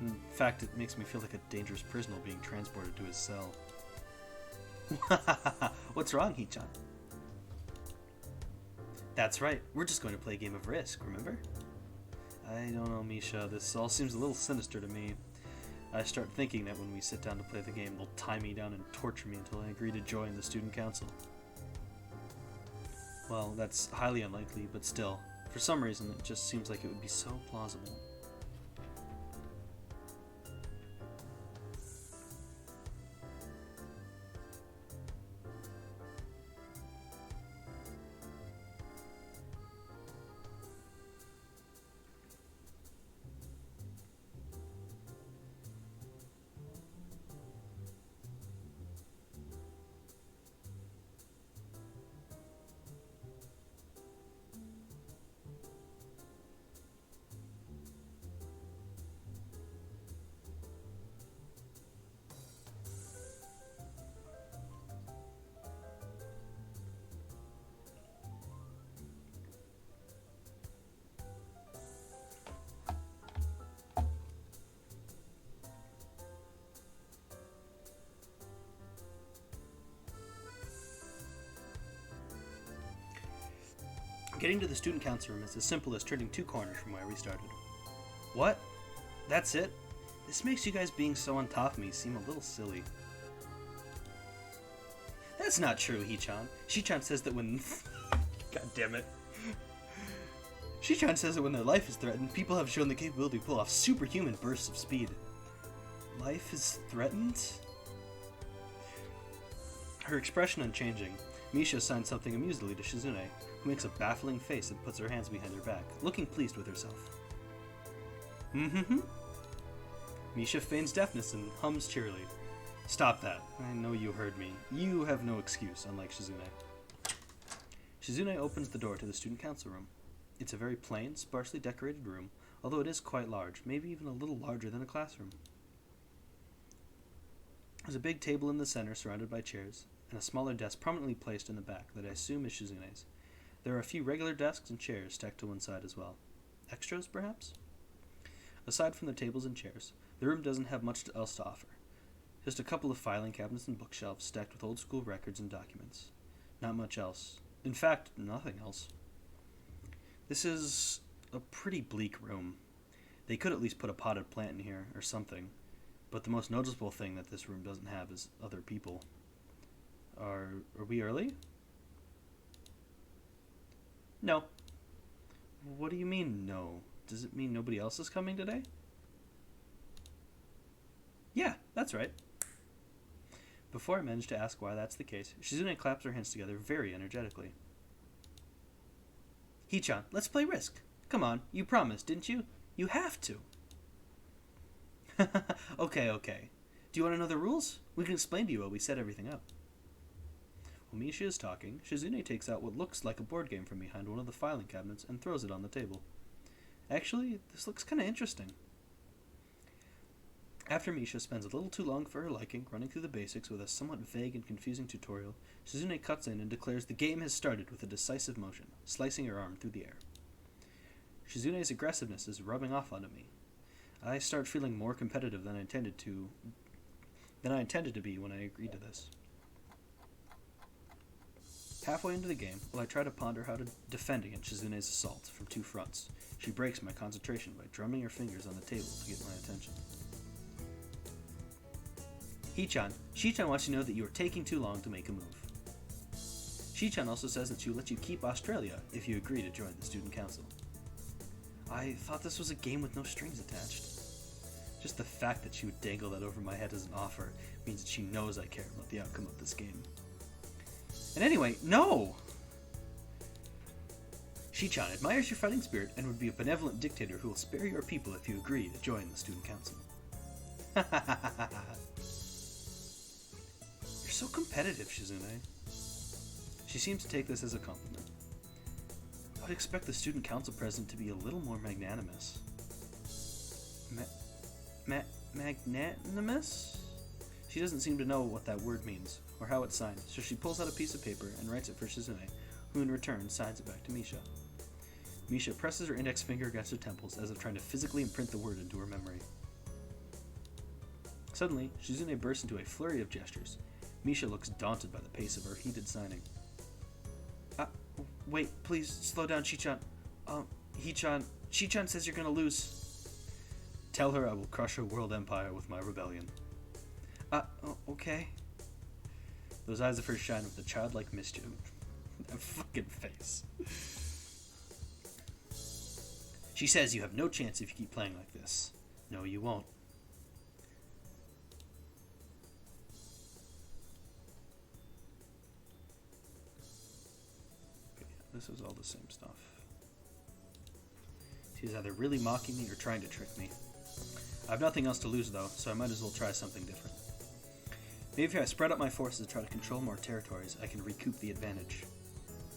In fact, it makes me feel like a dangerous prisoner being transported to his cell. What's wrong, Hee-chan? That's right, we're just going to play a game of Risk, remember? I don't know, Misha, this all seems a little sinister to me. I start thinking that when we sit down to play the game, they'll tie me down and torture me until I agree to join the student council. Well, that's highly unlikely, but still, for some reason, it just seems like it would be so plausible. Getting to the student council room is as simple as turning 2 corners from where we started. What? That's it? This makes you guys being so on top of me seem a little silly. That's not true, Hee-chan. Shi-chan says that when... God damn it. Shi-chan says that when their life is threatened, people have shown the capability to pull off superhuman bursts of speed. Life is threatened? Her expression unchanging, Misha signs something amusedly to Shizune, who makes a baffling face and puts her hands behind her back, looking pleased with herself. Mm-hmm. Misha feigns deafness and hums cheerily. Stop that. I know you heard me. You have no excuse, unlike Shizune. Shizune opens the door to the student council room. It's a very plain, sparsely decorated room, although it is quite large, maybe even a little larger than a classroom. There's a big table in the center surrounded by chairs, and a smaller desk prominently placed in the back that I assume is Shizune's. There are a few regular desks and chairs stacked to one side as well. Extras, perhaps? Aside from the tables and chairs, the room doesn't have much else to offer. Just a couple of filing cabinets and bookshelves stacked with old-school records and documents. Not much else. In fact, nothing else. This is a pretty bleak room. They could at least put a potted plant in here, or something. But the most noticeable thing that this room doesn't have is other people. Are we early? No. What do you mean, no? Does it mean nobody else is coming today? Yeah, that's right. Before I manage to ask why that's the case, Shizune claps her hands together very energetically. Hee-chan, let's play Risk. Come on, you promised, didn't you? You have to. Okay. Do you want to know the rules? We can explain to you while we set everything up. While Misha is talking, Shizune takes out what looks like a board game from behind one of the filing cabinets and throws it on the table. Actually, this looks kind of interesting. After Misha spends a little too long for her liking running through the basics with a somewhat vague and confusing tutorial, Shizune cuts in and declares the game has started with a decisive motion, slicing her arm through the air. Shizune's aggressiveness is rubbing off onto me. I start feeling more competitive than I intended to be when I agreed to this. Halfway into the game, while I try to ponder how to defend against Shizune's assault from 2 fronts, she breaks my concentration by drumming her fingers on the table to get my attention. Hee-chan, Shi-chan wants you to know that you are taking too long to make a move. Shi-chan also says that she'll let you keep Australia if you agree to join the student council. I thought this was a game with no strings attached. Just the fact that she would dangle that over my head as an offer means that she knows I care about the outcome of this game. And anyway, no! Shichan admires your fighting spirit and would be a benevolent dictator who will spare your people if you agree to join the student council. You're so competitive, Shizune. She seems to take this as a compliment. I would expect the student council president to be a little more magnanimous. Magnanimous? She doesn't seem to know what that word means, or how it's signed, so she pulls out a piece of paper and writes it for Shizune, who in return signs it back to Misha. Misha presses her index finger against her temples as if trying to physically imprint the word into her memory. Suddenly, Shizune bursts into a flurry of gestures. Misha looks daunted by the pace of her heated signing. Wait, please, slow down, Shichan. Shichan says you're gonna lose. Tell her I will crush her world empire with my rebellion. Okay. Those eyes of hers shine with a childlike mischief. That fucking face. She says you have no chance if you keep playing like this. No, you won't. Okay, this is all the same stuff. She's either really mocking me or trying to trick me. I have nothing else to lose though, so I might as well try something different. Maybe if I spread out my forces to try to control more territories, I can recoup the advantage.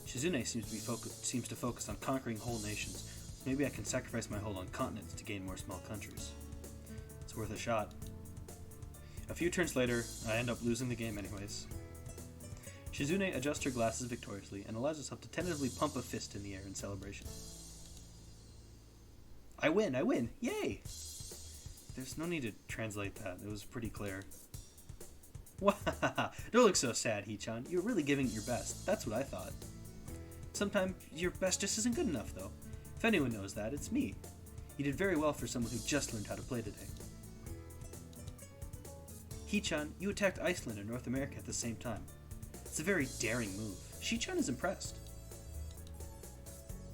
Shizune seems to focus on conquering whole nations, so maybe I can sacrifice my hold on continents to gain more small countries. It's worth a shot. A few turns later, I end up losing the game anyways. Shizune adjusts her glasses victoriously and allows herself to tentatively pump a fist in the air in celebration. I win! Yay! There's no need to translate that, it was pretty clear. Don't look so sad, Hee-chan. You're really giving it your best. That's what I thought. Sometimes your best just isn't good enough, though. If anyone knows that, it's me. You did very well for someone who just learned how to play today. Hee-chan, you attacked Iceland and North America at the same time. It's a very daring move. Shee-chan is impressed.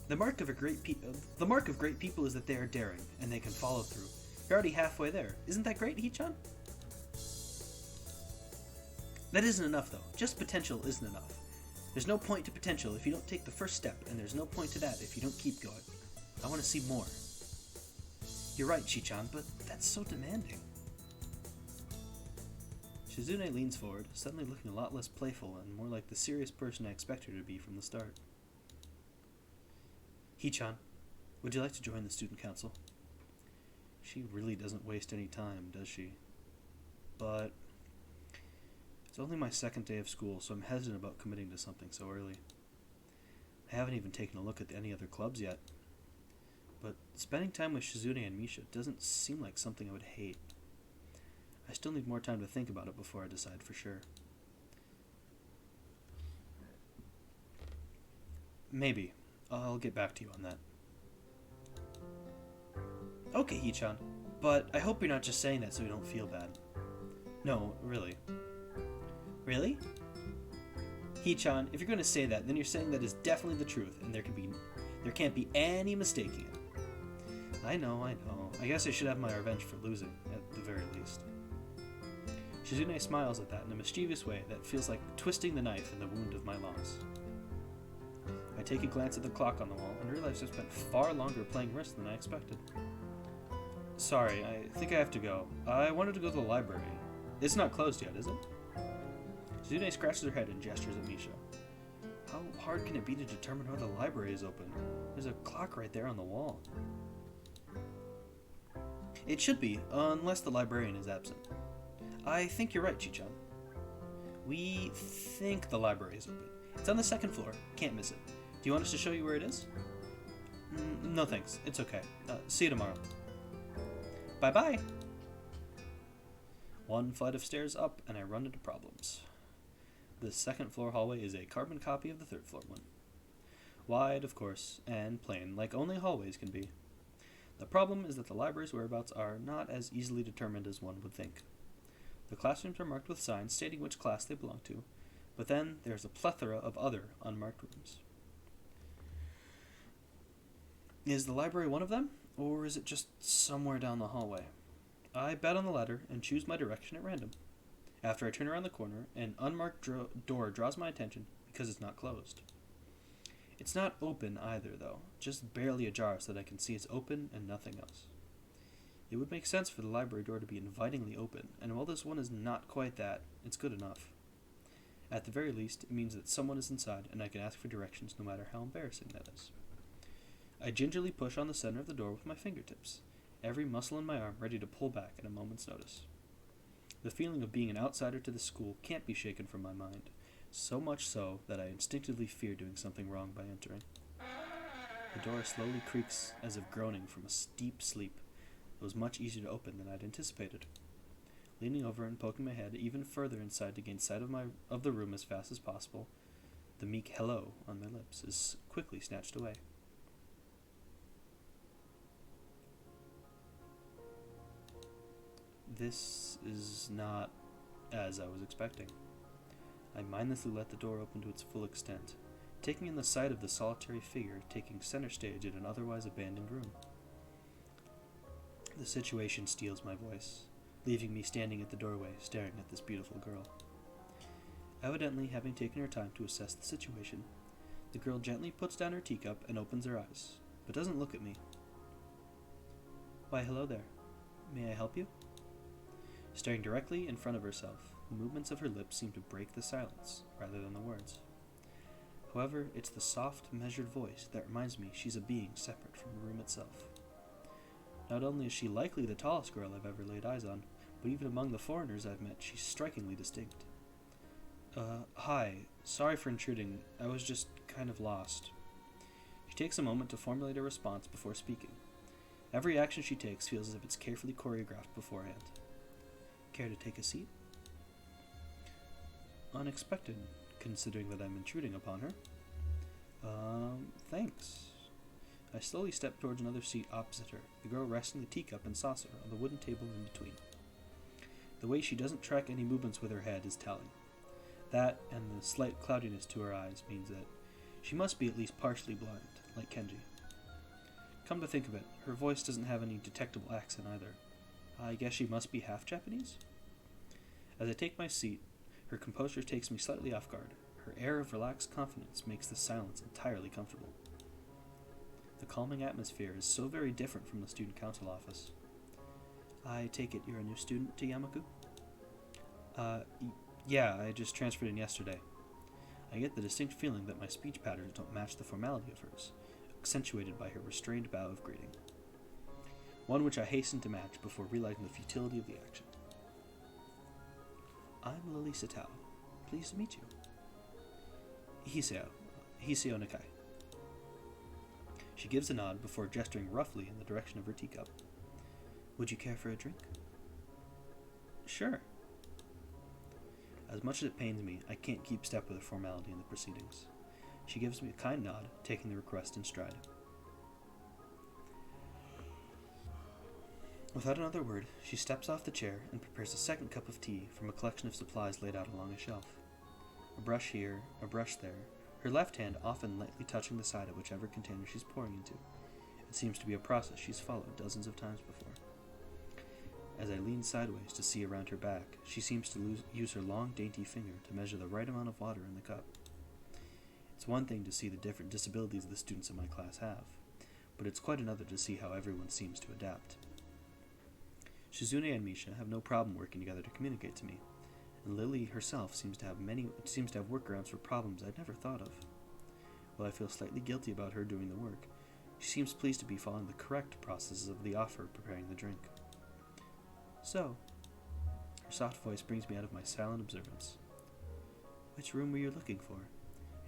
The mark of great people is that they are daring, and they can follow through. You're already halfway there. Isn't that great, Hee-chan? That isn't enough, though. Just potential isn't enough. There's no point to potential if you don't take the first step, and there's no point to that if you don't keep going. I want to see more. You're right, Shichan, but that's so demanding. Shizune leans forward, suddenly looking a lot less playful and more like the serious person I expect her to be from the start. Hee-chan, would you like to join the student council? She really doesn't waste any time, does she? But it's only my second day of school, so I'm hesitant about committing to something so early. I haven't even taken a look at any other clubs yet. But spending time with Shizune and Misha doesn't seem like something I would hate. I still need more time to think about it before I decide for sure. Maybe. I'll get back to you on that. Okay, Hee-chan, but I hope you're not just saying that so you don't feel bad. No, really. Really? Hee-chan, if you're going to say that, then you're saying that is definitely the truth, and there can't be any mistaking it. I know. I guess I should have my revenge for losing, at the very least. Shizune smiles at that in a mischievous way that feels like twisting the knife in the wound of my loss. I take a glance at the clock on the wall and realize I've spent far longer playing Risk than I expected. Sorry, I think I have to go. I wanted to go to the library. It's not closed yet, is it? Shizune scratches her head and gestures at Misha. How hard can it be to determine whether the library is open? There's a clock right there on the wall. It should be, unless the librarian is absent. I think you're right, Chi-chan. We think the library is open. It's on the second floor. Can't miss it. Do you want us to show you where it is? No thanks. It's okay. See you tomorrow. Bye-bye! One flight of stairs up, and I run into problems. The second floor hallway is a carbon copy of the third floor one. Wide, of course, and plain, like only hallways can be. The problem is that the library's whereabouts are not as easily determined as one would think. The classrooms are marked with signs stating which class they belong to, but then there's a plethora of other unmarked rooms. Is the library one of them, or is it just somewhere down the hallway? I bet on the latter and choose my direction at random. After I turn around the corner, an unmarked door draws my attention because it's not closed. It's not open either, though, just barely ajar so that I can see it's open and nothing else. It would make sense for the library door to be invitingly open, and while this one is not quite that, it's good enough. At the very least, it means that someone is inside and I can ask for directions no matter how embarrassing that is. I gingerly push on the center of the door with my fingertips, every muscle in my arm ready to pull back at a moment's notice. The feeling of being an outsider to the school can't be shaken from my mind, so much so that I instinctively fear doing something wrong by entering. The door slowly creaks as if groaning from a deep sleep. It was much easier to open than I'd anticipated. Leaning over and poking my head even further inside to gain sight of the room as fast as possible, the meek hello on my lips is quickly snatched away. This is not as I was expecting. I mindlessly let the door open to its full extent, taking in the sight of the solitary figure taking center stage in an otherwise abandoned room. The situation steals my voice, leaving me standing at the doorway staring at this beautiful girl. Evidently having taken her time to assess the situation, the girl gently puts down her teacup and opens her eyes, but doesn't look at me. Why, hello there. May I help you? Staring directly in front of herself, the movements of her lips seem to break the silence, rather than the words. However, it's the soft, measured voice that reminds me she's a being separate from the room itself. Not only is she likely the tallest girl I've ever laid eyes on, but even among the foreigners I've met, she's strikingly distinct. Hi. Sorry for intruding. I was just kind of lost. She takes a moment to formulate a response before speaking. Every action she takes feels as if it's carefully choreographed beforehand. Care to take a seat? Unexpected, considering that I'm intruding upon her. Thanks. I slowly step towards another seat opposite her, the girl resting the teacup and saucer on the wooden table in between. The way she doesn't track any movements with her head is telling. That, and the slight cloudiness to her eyes, means that she must be at least partially blind, like Kenji. Come to think of it, her voice doesn't have any detectable accent either. I guess she must be half Japanese? As I take my seat, her composure takes me slightly off guard. Her air of relaxed confidence makes the silence entirely comfortable. The calming atmosphere is so very different from the student council office. I take it you're a new student to Yamaku? Yeah, I just transferred in yesterday. I get the distinct feeling that my speech patterns don't match the formality of hers, accentuated by her restrained bow of greeting. One which I hasten to match before realizing the futility of the action. I'm Lily Satao. Pleased to meet you. Hiseo Nakai. She gives a nod before gesturing roughly in the direction of her teacup. Would you care for a drink? Sure. As much as it pains me, I can't keep step with the formality in the proceedings. She gives me a kind nod, taking the request in stride. Without another word, she steps off the chair and prepares a second cup of tea from a collection of supplies laid out along a shelf. A brush here, a brush there, her left hand often lightly touching the side of whichever container she's pouring into. It seems to be a process she's followed dozens of times before. As I lean sideways to see around her back, she seems to use her long, dainty finger to measure the right amount of water in the cup. It's one thing to see the different disabilities the students in my class have, but it's quite another to see how everyone seems to adapt. Shizune and Misha have no problem working together to communicate to me, and Lily herself seems to have workarounds for problems I'd never thought of. While I feel slightly guilty about her doing the work, she seems pleased to be following the correct processes of the offer of preparing the drink. So, her soft voice brings me out of my silent observance. Which room were you looking for?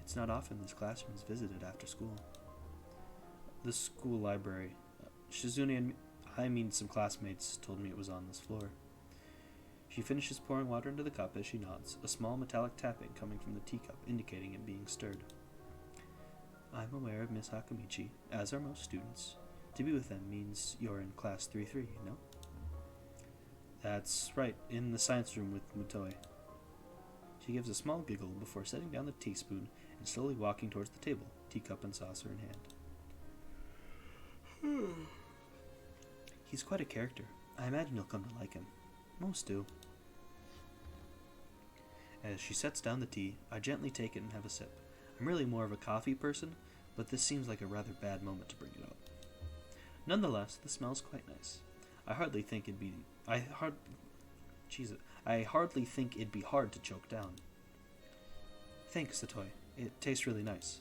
It's not often this classroom is visited after school. The school library. Shizune and some classmates told me it was on this floor. She finishes pouring water into the cup as she nods, a small metallic tapping coming from the teacup indicating it being stirred. I'm aware of Miss Hakamichi, as are most students. To be with them means you're in class 3-3, you know? That's right, in the science room with Mutoi. She gives a small giggle before setting down the teaspoon and slowly walking towards the table, teacup and saucer in hand. He's quite a character. I imagine you'll come to like him. Most do. As she sets down the tea, I gently take it and have a sip. I'm really more of a coffee person, but this seems like a rather bad moment to bring it up. Nonetheless, the smell's quite nice. I hardly think it'd be hard to choke down. Thanks, Satoy. It tastes really nice.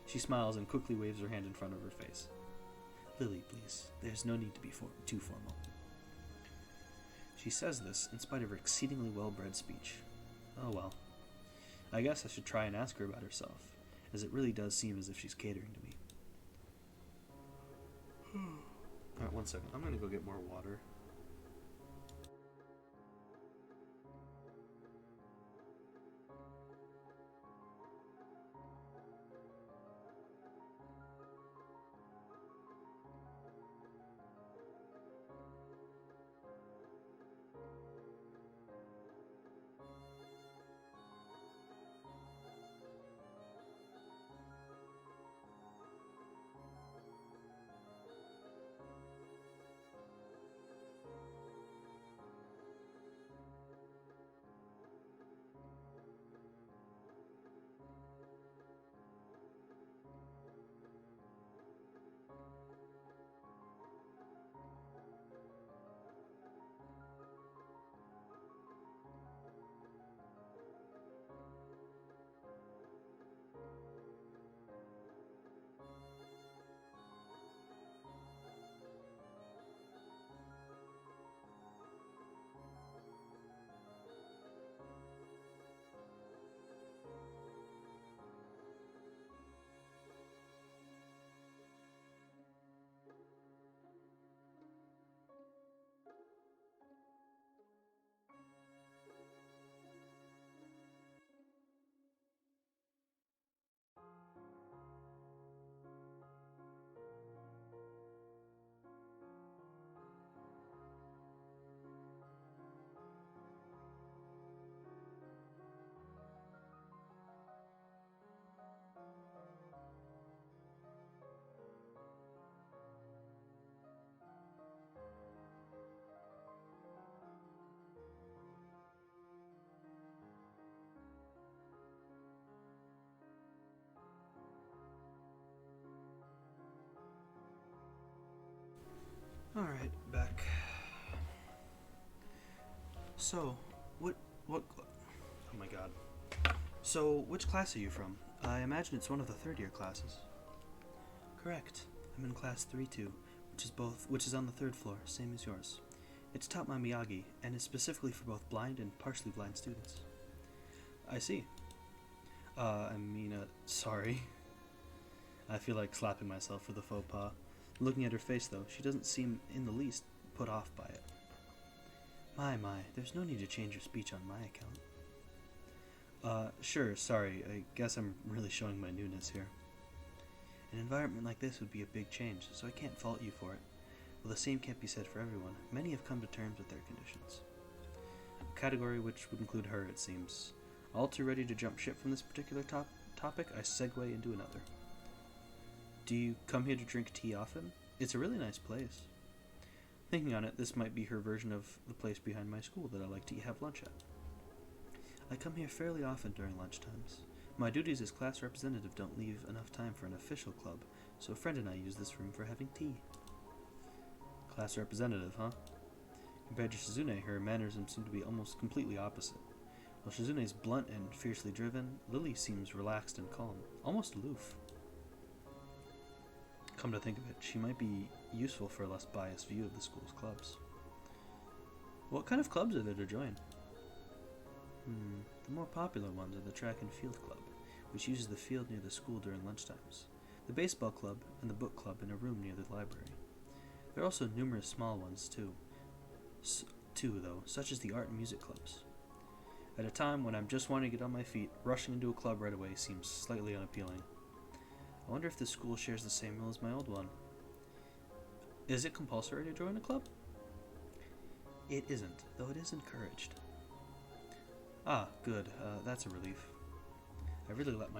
She smiles and quickly waves her hand in front of her face. Lily, please. There's no need to be too formal. She says this in spite of her exceedingly well-bred speech. Oh well. I guess I should try and ask her about herself, as it really does seem as if she's catering to me. Alright, one second. I'm gonna go get more water. Alright, back. So, oh my god. So, which class are you from? I imagine it's one of the third-year classes. Correct. I'm in class 3-2, which is on the third floor, same as yours. It's taught by Miyagi, and is specifically for both blind and partially blind students. I see. Sorry. I feel like slapping myself for the faux pas. Looking at her face, though, she doesn't seem in the least put off by it. My, there's no need to change your speech on my account. Sure, sorry, I guess I'm really showing my newness here. An environment like this would be a big change, so I can't fault you for it. Well, the same can't be said for everyone. Many have come to terms with their conditions. A category which would include her, it seems. All too ready to jump ship from this particular topic, I segue into another. Do you come here to drink tea often? It's a really nice place. Thinking on it, this might be her version of the place behind my school that I like to have lunch at. I come here fairly often during lunchtimes. My duties as class representative don't leave enough time for an official club, so a friend and I use this room for having tea. Class representative, huh? Compared to Shizune, her mannerisms seem to be almost completely opposite. While Shizune's blunt and fiercely driven, Lily seems relaxed and calm, almost aloof. Come to think of it, she might be useful for a less biased view of the school's clubs. What kind of clubs are there to join? The more popular ones are the track and field club, which uses the field near the school during lunchtimes, the baseball club, and the book club in a room near the library. There are also numerous small ones, too, such as the art and music clubs. At a time when I'm just wanting to get on my feet, rushing into a club right away seems slightly unappealing. I wonder if this school shares the same rule as my old one. Is it compulsory to join a club? It isn't, though it is encouraged. Ah, good. That's a relief. I really let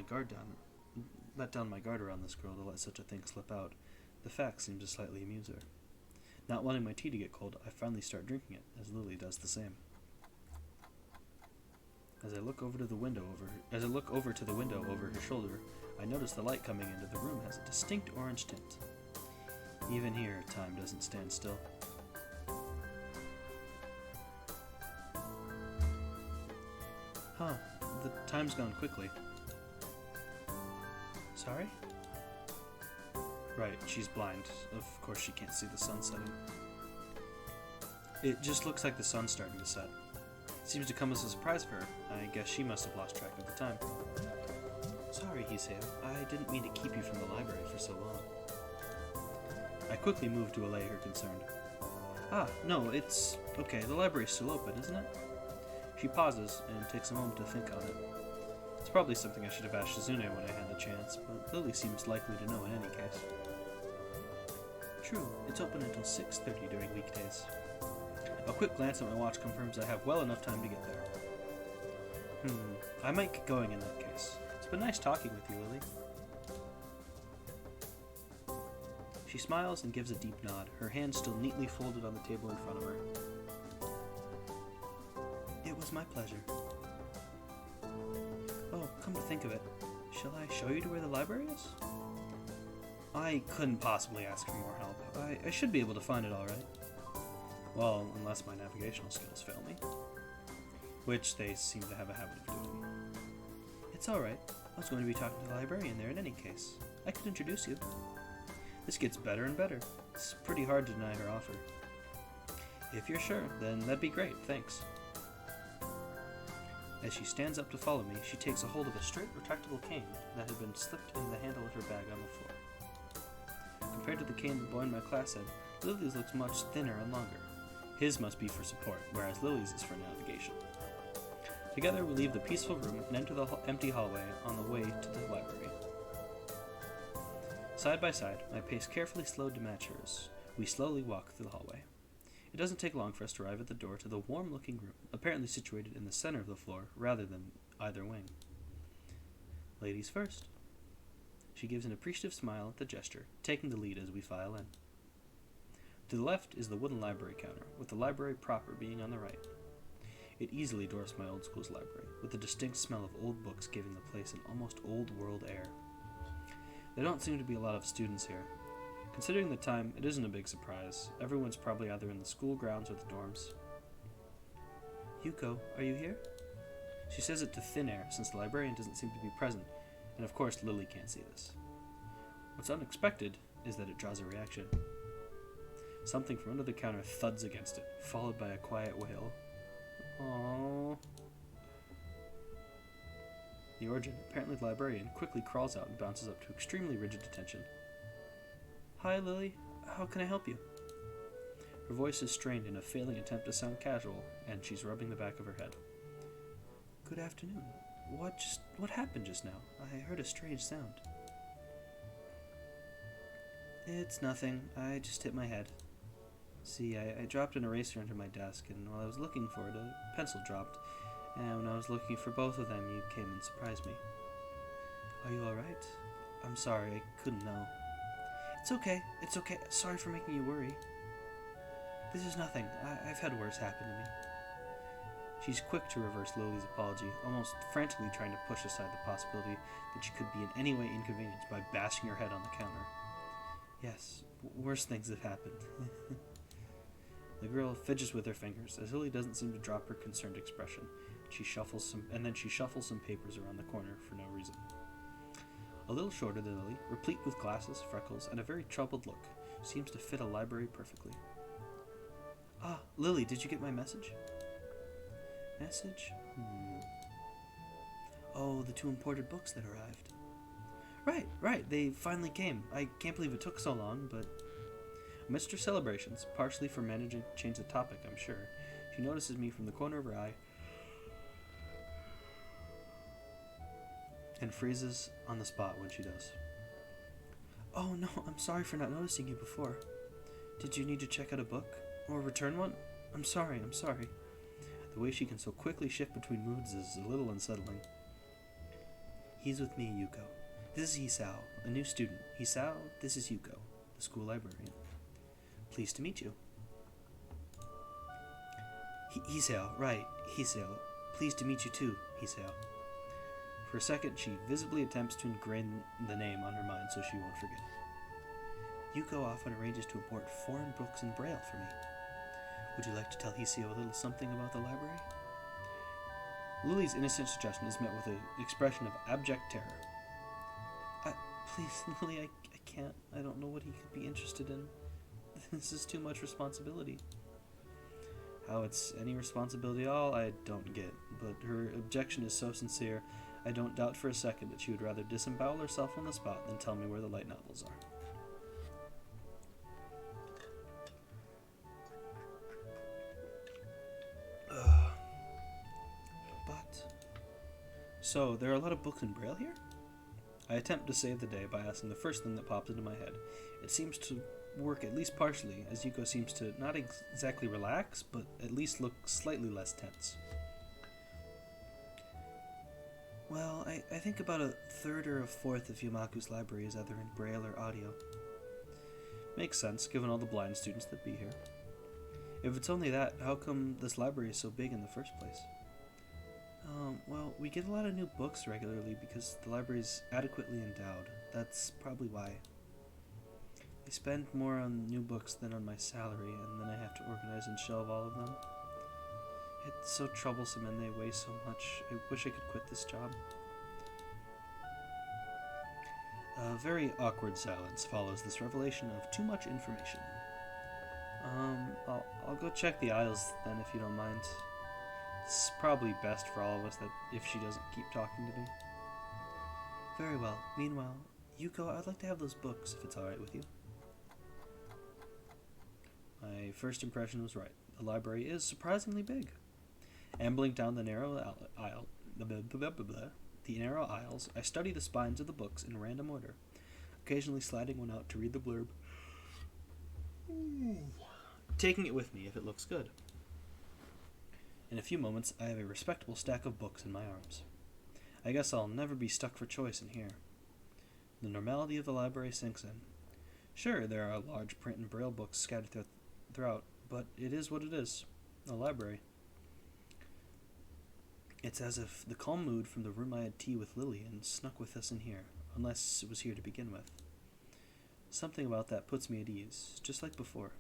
down my guard around this girl to let such a thing slip out. The fact seems to slightly amuse her. Not wanting my tea to get cold, I finally start drinking it, as Lily does the same. As I look over to the window over her shoulder, I notice the light coming into the room has a distinct orange tint. Even here, time doesn't stand still. Huh, the time's gone quickly. Sorry? Right, she's blind. Of course she can't see the sun setting. It just looks like the sun's starting to set. It seems to come as a surprise for her. I guess she must have lost track of the time. Sorry, Hiseo. I didn't mean to keep you from the library for so long. I quickly moved to allay her concern. Ah, no, it's okay. The library's still open, isn't it? She pauses and takes a moment to think on it. It's probably something I should have asked Shizune when I had the chance, but Lily seems likely to know in any case. True, it's open until 6:30 during weekdays. A quick glance at my watch confirms I have well enough time to get there. I might get going in that case. It's been nice talking with you, Lily. She smiles and gives a deep nod, her hands still neatly folded on the table in front of her. It was my pleasure. Oh, come to think of it, shall I show you to where the library is? I couldn't possibly ask for more help. I should be able to find it all right. Well, unless my navigational skills fail me. Which they seem to have a habit of doing. It's alright. I was going to be talking to the librarian there in any case. I could introduce you. This gets better and better. It's pretty hard to deny her offer. If you're sure, then that'd be great, thanks. As she stands up to follow me, she takes a hold of a straight, retractable cane that had been slipped in the handle of her bag on the floor. Compared to the cane the boy in my class had, Lily's looks much thinner and longer. His must be for support, whereas Lily's is for navigation. Together we leave the peaceful room and enter the empty hallway on the way to the library. Side by side, my pace carefully slowed to match hers. We slowly walk through the hallway. It doesn't take long for us to arrive at the door to the warm-looking room, apparently situated in the center of the floor rather than either wing. Ladies first. She gives an appreciative smile at the gesture, taking the lead as we file in. To the left is the wooden library counter, with the library proper being on the right. It easily dwarfs my old school's library, with the distinct smell of old books giving the place an almost old-world air. There don't seem to be a lot of students here. Considering the time, it isn't a big surprise. Everyone's probably either in the school grounds or the dorms. Yuko, are you here? She says it to thin air, since the librarian doesn't seem to be present, and of course Lily can't see this. What's unexpected is that it draws a reaction. Something from under the counter thuds against it, followed by a quiet wail. Aww. The origin, apparently the librarian, quickly crawls out and bounces up to extremely rigid attention. Hi, Lily. How can I help you? Her voice is strained in a failing attempt to sound casual, and she's rubbing the back of her head. Good afternoon. What happened just now? I heard a strange sound. It's nothing. I just hit my head. See, I dropped an eraser under my desk, and while I was looking for it, a pencil dropped. And when I was looking for both of them, you came and surprised me. Are you alright? I'm sorry, I couldn't know. It's okay. Sorry for making you worry. This is nothing. I've had worse happen to me. She's quick to reverse Lily's apology, almost frantically trying to push aside the possibility that she could be in any way inconvenienced by bashing her head on the counter. Yes, worse things have happened. The girl fidgets with her fingers, as Lily doesn't seem to drop her concerned expression. She shuffles some papers around the corner for no reason. A little shorter than Lily, replete with glasses, freckles, and a very troubled look, seems to fit a library perfectly. Ah, Lily, did you get my message? Message? Oh, the 2 imported books that arrived. Right, they finally came. I can't believe it took so long, but... Amidst her celebrations, partially for managing to change the topic, I'm sure, she notices me from the corner of her eye and freezes on the spot when she does. Oh no, I'm sorry for not noticing you before. Did you need to check out a book? Or return one? I'm sorry. The way she can so quickly shift between moods is a little unsettling. He's with me, Yuko. This is Hisao, a new student. Hisao, this is Yuko, the school librarian. Pleased to meet you. Hisao, right, Hisao. Pleased to meet you too. Hisao. For a second, she visibly attempts to ingrain the name on her mind so she won't forget. Yuko often arranges to import foreign books in Braille for me. Would you like to tell Hisao a little something about the library? Lily's innocent suggestion is met with an expression of abject terror. Please, Lily, I can't. I don't know what he could be interested in. This is too much responsibility. How it's any responsibility at all, I don't get, but her objection is so sincere, I don't doubt for a second that she would rather disembowel herself on the spot than tell me where the light novels are. So, there are a lot of books in Braille here? I attempt to save the day by asking the first thing that pops into my head. It seems to work at least partially, as Yuko seems to not exactly relax, but at least look slightly less tense. Well, I think about a third or a fourth of Yamaku's library is either in Braille or audio. Makes sense, given all the blind students that be here. If it's only that, how come this library is so big in the first place? Well, we get a lot of new books regularly because the library's adequately endowed. That's probably why. I spend more on new books than on my salary, and then I have to organize and shelve all of them. It's so troublesome and they weigh so much. I wish I could quit this job. A very awkward silence follows this revelation of too much information. I'll go check the aisles then if you don't mind. It's probably best for all of us that if she doesn't keep talking to me. Very well. Meanwhile, Yuko, I'd like to have those books if it's alright with you. My first impression was right. The library is surprisingly big. Ambling down the narrow aisles, I study the spines of the books in random order, occasionally sliding one out to read the blurb, taking it with me if it looks good. In a few moments, I have a respectable stack of books in my arms. I guess I'll never be stuck for choice in here. The normality of the library sinks in. Sure, there are large print and Braille books scattered throughout, but it is what it is, a library. It's as if the calm mood from the room I had tea with Lily and snuck with us in here, unless it was here to begin with. Something about that puts me at ease, just like before.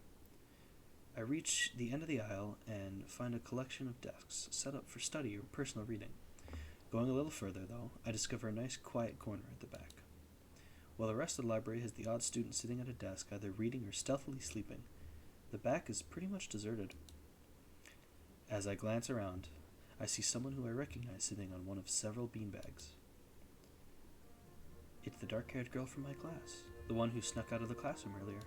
I reach the end of the aisle and find a collection of desks set up for study or personal reading. Going a little further, though, I discover a nice quiet corner at the back. While the rest of the library has the odd student sitting at a desk, either reading or stealthily sleeping, the back is pretty much deserted. As I glance around, I see someone who I recognize sitting on one of several beanbags. It's the dark-haired girl from my class, the one who snuck out of the classroom earlier.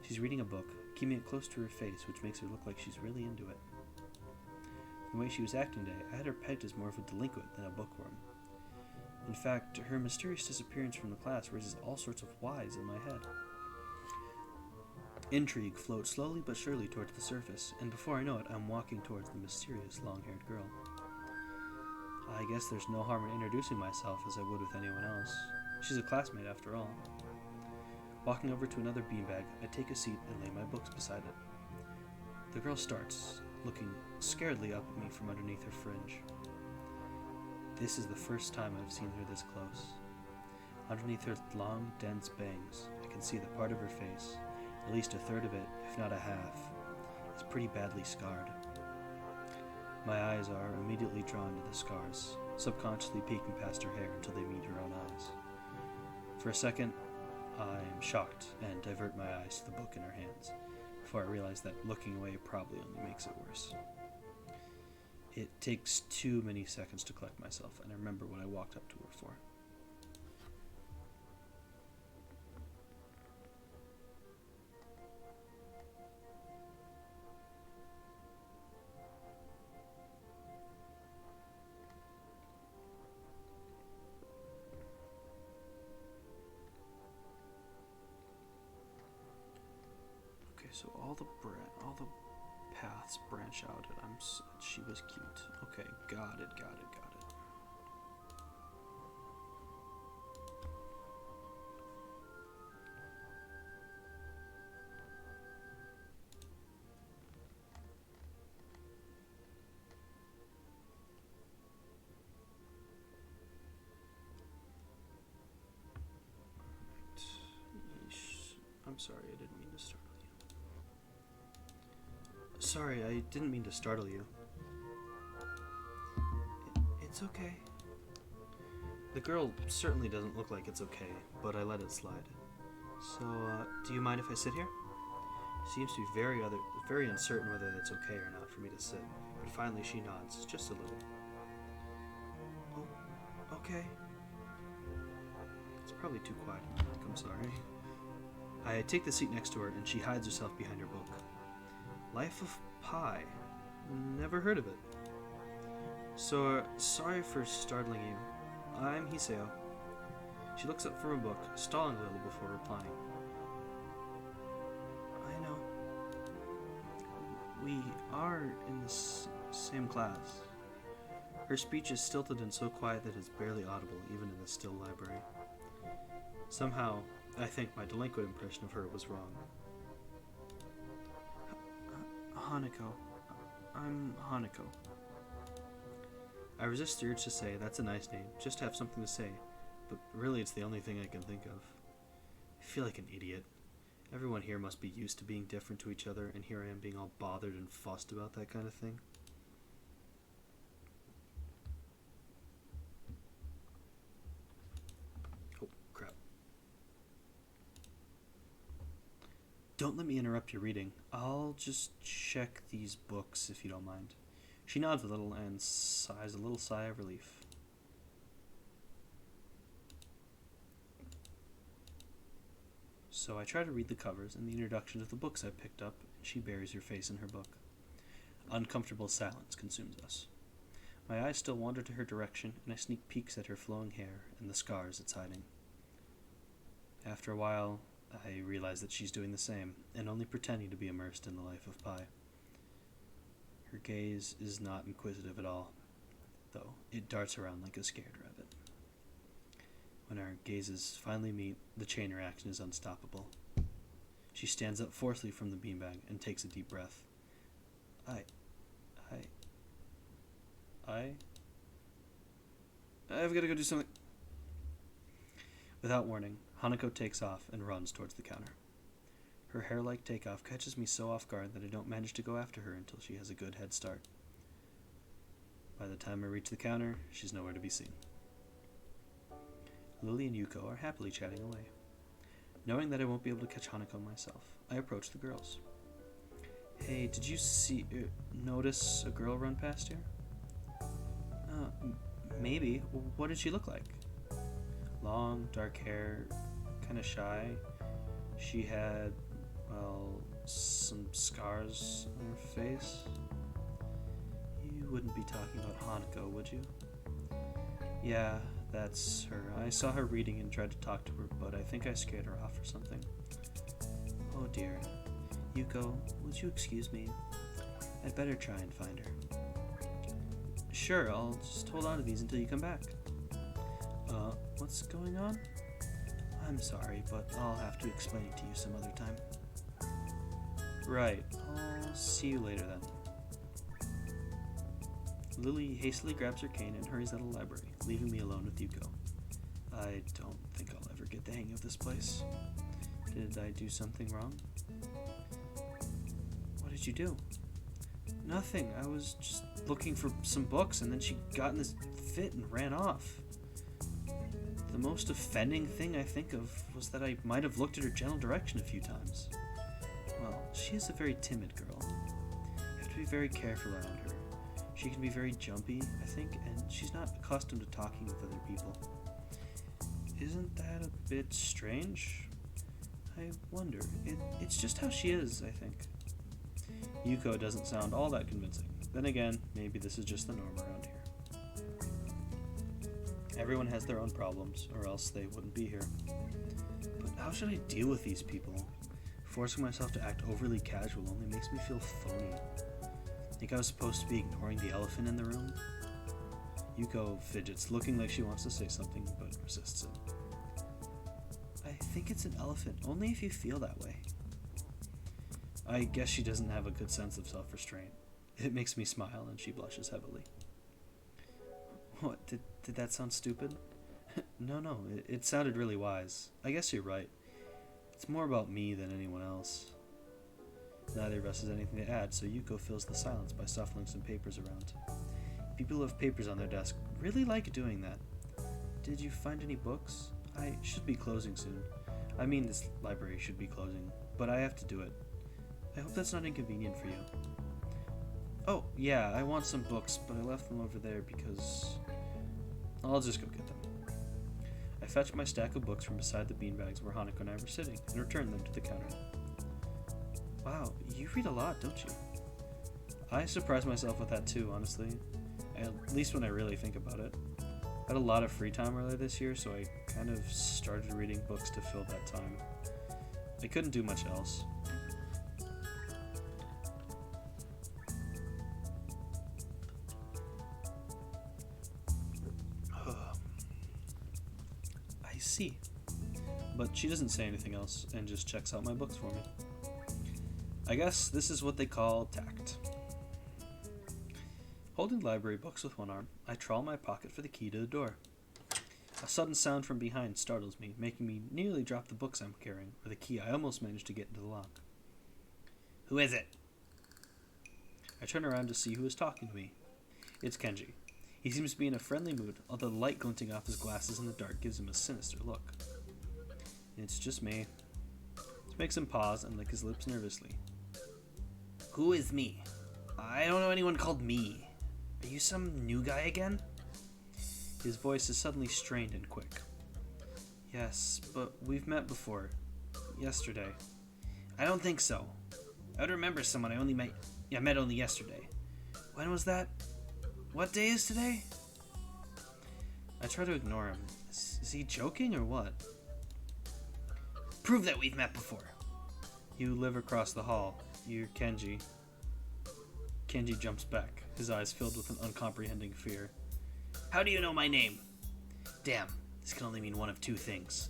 She's reading a book, keeping it close to her face, which makes her look like she's really into it. The way she was acting today, I had her pegged as more of a delinquent than a bookworm. In fact, her mysterious disappearance from the class raises all sorts of whys in my head. Intrigue floats slowly but surely towards the surface, and before I know it, I'm walking towards the mysterious long-haired girl. I guess there's no harm in introducing myself as I would with anyone else. She's a classmate after all. Walking over to another beanbag, I take a seat and lay my books beside it. The girl starts, looking scaredly up at me from underneath her fringe. This is the first time I've seen her this close. Underneath her long, dense bangs, I can see that part of her face, at least a third of it, if not a half, is pretty badly scarred. My eyes are immediately drawn to the scars, subconsciously peeking past her hair until they meet her own eyes. For a second, I am shocked and divert my eyes to the book in her hands, before I realize that looking away probably only makes it worse. It takes too many seconds to collect myself, and I remember what I walked up to her for. Okay, so all the paths branch out, and she was cute. Okay, got it. I'm sorry, I didn't mean to startle you. Sorry, I didn't mean to startle you. It's okay. The girl certainly doesn't look like it's okay, but I let it slide. So, do you mind if I sit here? Seems to be very uncertain whether that's okay or not for me to sit, but finally she nods, just a little. Oh, okay. It's probably too quiet. I'm sorry. I take the seat next to her, and she hides herself behind her book. Life of Pi. Never heard of it. So, sorry for startling you. I'm Hiseo. She looks up from her book, stalling a little before replying. I know. We are in the same class. Her speech is stilted and so quiet that it's barely audible, even in the still library. Somehow, I think my delinquent impression of her was wrong. Hanako. I'm Hanako. I resist the urge to say, that's a nice name, just to have something to say, but really it's the only thing I can think of. I feel like an idiot. Everyone here must be used to being different to each other, and here I am being all bothered and fussed about that kind of thing. Oh, crap. Don't let me interrupt your reading. I'll just check these books if you don't mind. She nods a little and sighs a little sigh of relief. So I try to read the covers and the introduction of the books I picked up, and she buries her face in her book. Uncomfortable silence consumes us. My eyes still wander to her direction, and I sneak peeks at her flowing hair and the scars it's hiding. After a while, I realize that she's doing the same, and only pretending to be immersed in the life of Pi. Her gaze is not inquisitive at all, though it darts around like a scared rabbit. When our gazes finally meet, the chain reaction is unstoppable. She stands up forcefully from the beanbag and takes a deep breath. I've got to go do something. Without warning, Hanako takes off and runs towards the counter. Her hair-like takeoff catches me so off guard that I don't manage to go after her until she has a good head start. By the time I reach the counter, she's nowhere to be seen. Lily and Yuko are happily chatting away. Knowing that I won't be able to catch Hanako myself, I approach the girls. Hey, did you notice a girl run past here? Maybe. What did she look like? Long, dark hair, kind of shy. She had, some scars on her face. You wouldn't be talking about Hanako, would you? Yeah, that's her. I saw her reading and tried to talk to her, but I think I scared her off or something. Oh dear. Yuko, would you excuse me? I'd better try and find her. Sure, I'll just hold on to these until you come back. What's going on? I'm sorry, but I'll have to explain it to you some other time. Right, I'll see you later then. Lily hastily grabs her cane and hurries out of the library, leaving me alone with Yuko. I don't think I'll ever get the hang of this place. Did I do something wrong? What did you do? Nothing. I was just looking for some books, and then she got in this fit and ran off. The most offending thing I think of was that I might have looked at her general direction a few times. Well, she is a very timid girl. You have to be very careful around her. She can be very jumpy, I think, and she's not accustomed to talking with other people. Isn't that a bit strange? I wonder. It's just how she is, I think. Yuko doesn't sound all that convincing. Then again, maybe this is just the norm around here. Everyone has their own problems, or else they wouldn't be here. But how should I deal with these people? Forcing myself to act overly casual only makes me feel phony. Think I was supposed to be ignoring the elephant in the room? Yuko fidgets, looking like she wants to say something, but resists it. I think it's an elephant, only if you feel that way. I guess she doesn't have a good sense of self-restraint. It makes me smile, and she blushes heavily. What, did that sound stupid? No, it sounded really wise. I guess you're right. It's more about me than anyone else. Neither of us has anything to add, so Yuko fills the silence by shuffling some papers around. People who have papers on their desk really like doing that. Did you find any books? I should be closing soon. I mean, this library should be closing, but I have to do it. I hope that's not inconvenient for you. Oh, yeah, I want some books, but I left them over there because... I'll just go get them. I fetched my stack of books from beside the beanbags where Hanako and I were sitting and returned them to the counter. Wow, you read a lot, don't you? I surprise myself with that too, honestly. At least when I really think about it. I had a lot of free time earlier this year, so I kind of started reading books to fill that time. I couldn't do much else. I see. But she doesn't say anything else and just checks out my books for me. I guess this is what they call tact. Holding library books with one arm, I trawl my pocket for the key to the door. A sudden sound from behind startles me, making me nearly drop the books I'm carrying, or the key I almost managed to get into the lock. Who is it? I turn around to see who is talking to me. It's Kenji. He seems to be in a friendly mood, although the light glinting off his glasses in the dark gives him a sinister look. It's just me. This makes him pause and lick his lips nervously. Who is me? I don't know anyone called me. Are you some new guy again? His voice is suddenly strained and quick. Yes, but we've met before. Yesterday. I don't think so. I would remember someone I met only yesterday. When was that? What day is today? I try to ignore him. Is he joking or what? Prove that we've met before. You live across the hall. You're Kenji. Kenji jumps back, his eyes filled with an uncomprehending fear. How do you know my name? Damn, this can only mean one of two things.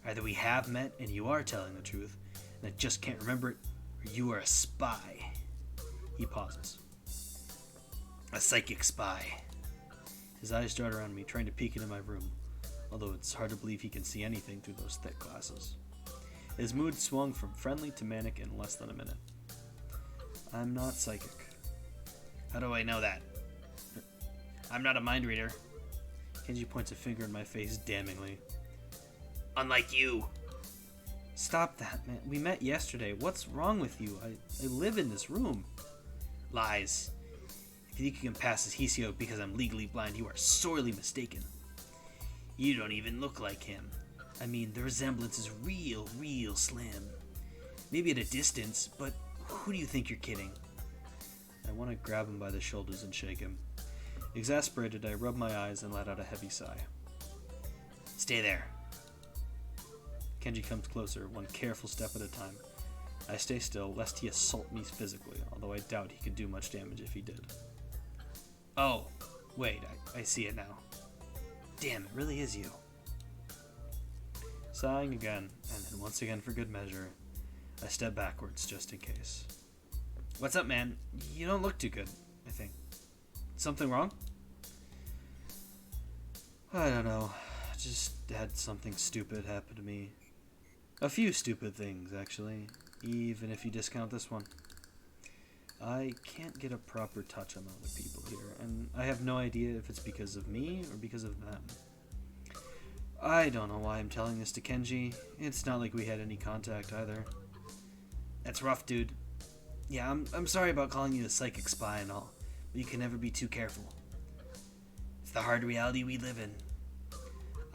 Either we have met and you are telling the truth, and I just can't remember it, or you are a spy. He pauses. A psychic spy. His eyes dart around me, trying to peek into my room, although it's hard to believe he can see anything through those thick glasses. His mood swung from friendly to manic in less than a minute. I'm not psychic. How do I know that? I'm not a mind reader. Kenji points a finger in my face damningly. Unlike you. Stop that, man. We met yesterday. What's wrong with you? I live in this room. Lies. If you think you can pass as Hisio because I'm legally blind, you are sorely mistaken. You don't even look like him. I mean, the resemblance is real slim. Maybe at a distance, but who do you think you're kidding? I want to grab him by the shoulders and shake him. Exasperated, I rub my eyes and let out a heavy sigh. Stay there. Kenji comes closer, one careful step at a time. I stay still, lest he assault me physically, although I doubt he could do much damage if he did. Oh, wait, I see it now. Damn, it really is you. Sighing again, and then once again for good measure, I step backwards just in case. What's up, man? You don't look too good, I think. Something wrong? I don't know. Just had something stupid happen to me. A few stupid things, actually, even if you discount this one. I can't get a proper touch on other people here, and I have no idea if it's because of me or because of them. I don't know why I'm telling this to Kenji. It's not like we had any contact either. That's rough, dude. Yeah, I'm sorry about calling you a psychic spy and all, but you can never be too careful. It's the hard reality we live in.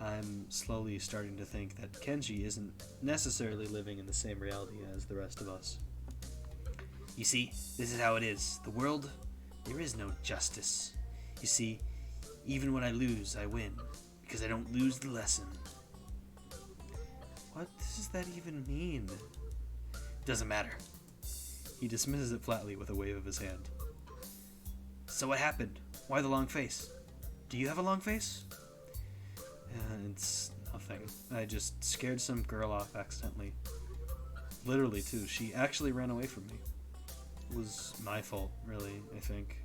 I'm slowly starting to think that Kenji isn't necessarily living in the same reality as the rest of us. You see, this is how it is. The world, there is no justice. You see, even when I lose, I win, because I don't lose the lesson. What does that even mean? Doesn't matter. He dismisses it flatly with a wave of his hand. So what happened? Why the long face? Do you have a long face? It's nothing. I just scared some girl off accidentally. Literally, too. She actually ran away from me. It was my fault, really, I think.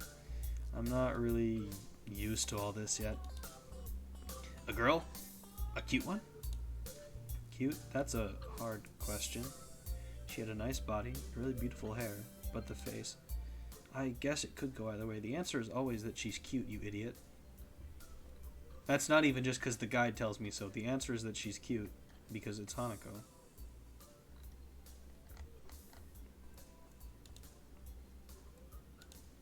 I'm not really used to all this yet. A girl? A cute one? Cute? That's a hard question. She had a nice body, really beautiful hair, but the face. I guess it could go either way. The answer is always that she's cute, you idiot. That's not even just because the guide tells me so. The answer is that she's cute, because it's Hanako.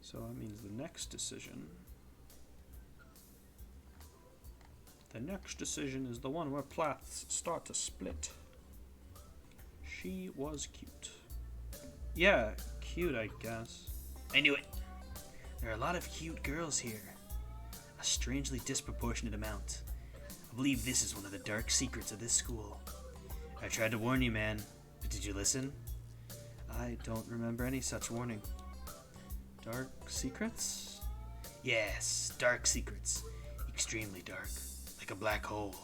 So that means the next decision... The next decision is the one where plots start to split. She was cute. Yeah, cute, I guess. I knew it. There are a lot of cute girls here. A strangely disproportionate amount. I believe this is one of the dark secrets of this school. I tried to warn you, man, but did you listen? I don't remember any such warning. Dark secrets? Yes, dark secrets. Extremely dark. Like a black hole.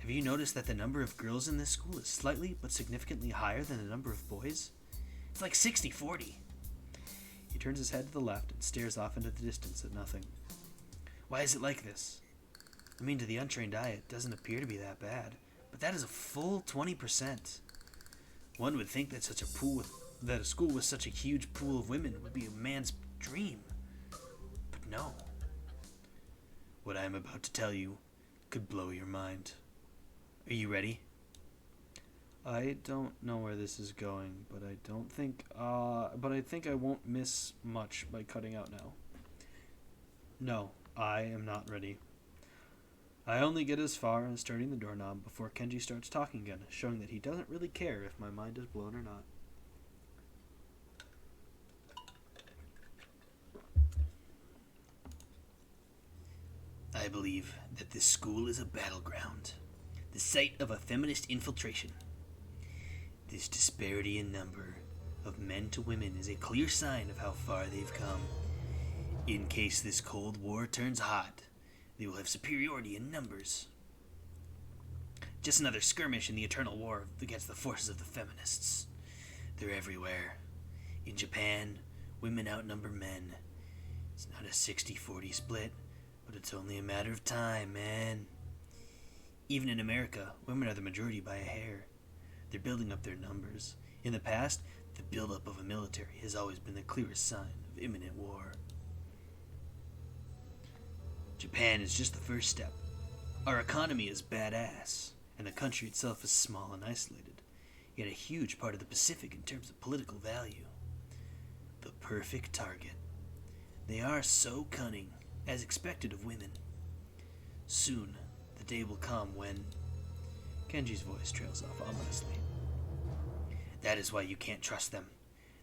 Have you noticed that the number of girls in this school is slightly but significantly higher than the number of boys? It's like 60-40. He turns his head to the left and stares off into the distance at nothing. Why is it like this? I mean, to the untrained eye, it doesn't appear to be that bad, but that is a full 20%. One would think that a school with such a huge pool of women would be a man's dream. But no. What I am about to tell you could blow your mind. Are you ready? I don't know where this is going, but I think I won't miss much by cutting out now. No, I am not ready. I only get as far as starting the doorknob before Kenji starts talking again, showing that he doesn't really care if my mind is blown or not. I believe that this school is a battleground, the site of a feminist infiltration. This disparity in number of men to women is a clear sign of how far they've come. In case this Cold War turns hot, they will have superiority in numbers. Just another skirmish in the eternal war against the forces of the feminists. They're everywhere. In Japan, women outnumber men. It's not a 60-40 split, but it's only a matter of time, man. Even in America, women are the majority by a hair. They're building up their numbers. In the past, the buildup of a military has always been the clearest sign of imminent war. Japan is just the first step. Our economy is badass, and the country itself is small and isolated, yet a huge part of the Pacific in terms of political value. The perfect target. They are so cunning, as expected of women. Soon, the day will come when... Kenji's voice trails off ominously. That is why you can't trust them.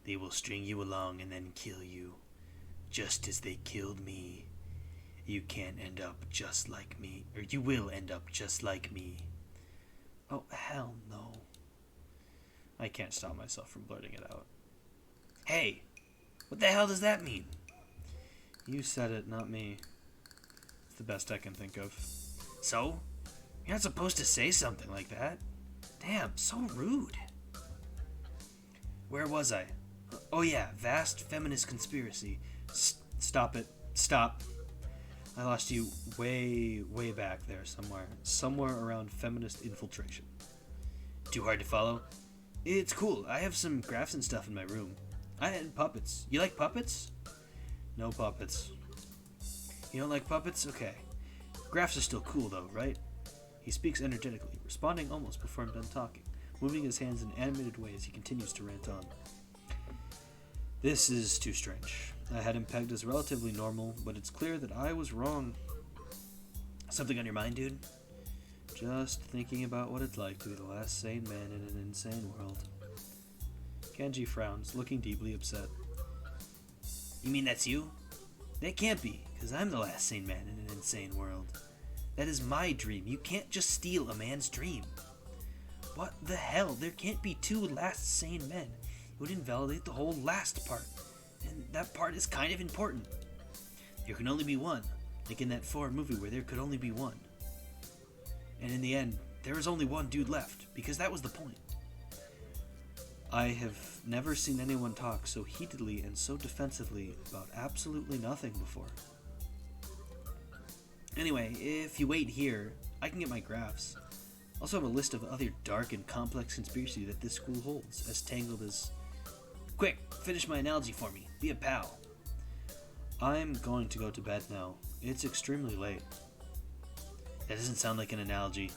They will string you along and then kill you, just as they killed me. You can't end up just like me, or you will end up just like me. Oh, hell no. I can't stop myself from blurting it out. Hey, what the hell does that mean? You said it, not me. It's the best I can think of. So? You're not supposed to say something like that. Damn, so rude. Where was I? Oh yeah, vast feminist conspiracy. Stop it. Stop. I lost you way back there somewhere. Somewhere around feminist infiltration. Too hard to follow? It's cool. I have some graphs and stuff in my room. I had puppets. You like puppets? No puppets. You don't like puppets? Okay. Graphs are still cool though, right? He speaks energetically, responding almost before I'm done talking, moving his hands in an animated way as he continues to rant on. This is too strange. I had him pegged as relatively normal, but it's clear that I was wrong. Something on your mind, dude? Just thinking about what it's like to be the last sane man in an insane world. Kenji frowns, looking deeply upset. You mean that's you? That can't be, because I'm the last sane man in an insane world. That is my dream. You can't just steal a man's dream. What the hell? There can't be two last sane men. It would invalidate the whole last part. And that part is kind of important. There can only be one. Like in that foreign movie where there could only be one. And in the end, there is only one dude left, because that was the point. I have never seen anyone talk so heatedly and so defensively about absolutely nothing before. Anyway, if you wait here, I can get my graphs. Also have a list of other dark and complex conspiracy that this school holds, as tangled as... Quick, finish my analogy for me. Be a pal. I'm going to go to bed now. It's extremely late. That doesn't sound like an analogy,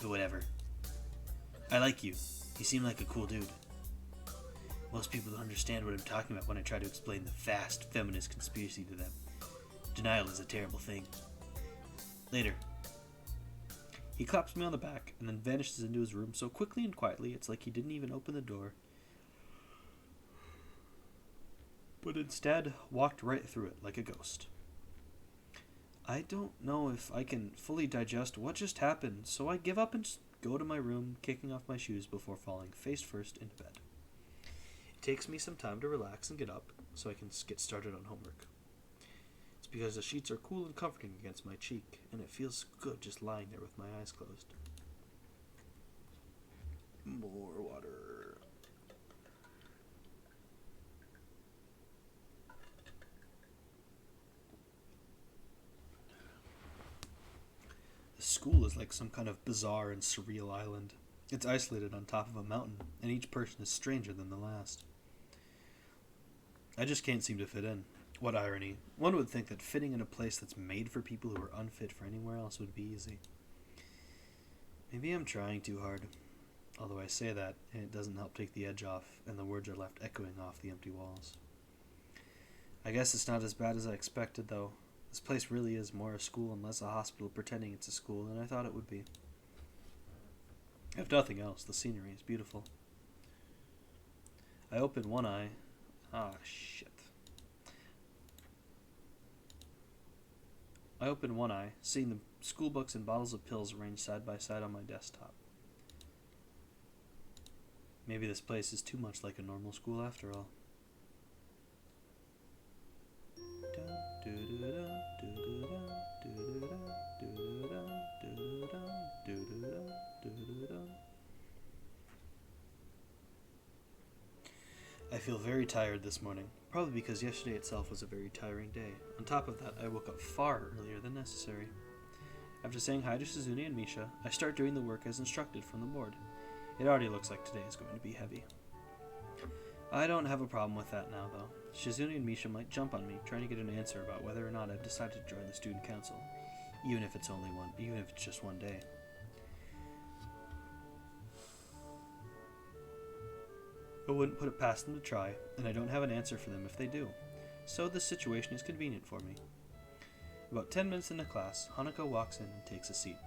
but whatever. I like you. You seem like a cool dude. Most people don't understand what I'm talking about when I try to explain the vast feminist conspiracy to them. Denial is a terrible thing. Later. He claps me on the back and then vanishes into his room so quickly and quietly it's like he didn't even open the door, but instead walked right through it like a ghost. I don't know if I can fully digest what just happened, so I give up and just go to my room, kicking off my shoes before falling face first into bed. It takes me some time to relax and get up so I can get started on homework. It's because the sheets are cool and comforting against my cheek, and it feels good just lying there with my eyes closed. More water. The school is like some kind of bizarre and surreal island. It's isolated on top of a mountain, and each person is stranger than the last. I just can't seem to fit in. What irony. One would think that fitting in a place that's made for people who are unfit for anywhere else would be easy. Maybe I'm trying too hard. Although I say that, and it doesn't help take the edge off, and the words are left echoing off the empty walls. I guess it's not as bad as I expected, though. This place really is more a school and less a hospital pretending it's a school than I thought it would be. If nothing else, the scenery is beautiful. I open one eye. Shit. I open one eye, seeing the school books and bottles of pills arranged side by side on my desktop. Maybe this place is too much like a normal school after all. I feel very tired this morning, probably because yesterday itself was a very tiring day. On top of that, I woke up far earlier than necessary. After saying hi to Shizune and Misha, I start doing the work as instructed from the board. It already looks like today is going to be heavy. I don't have a problem with that now, though. Shizune and Misha might jump on me, trying to get an answer about whether or not I've decided to join the student council, even if it's just one day. I wouldn't put it past them to try, and I don't have an answer for them if they do. So this situation is convenient for me. About 10 minutes into class, Hanako walks in and takes a seat,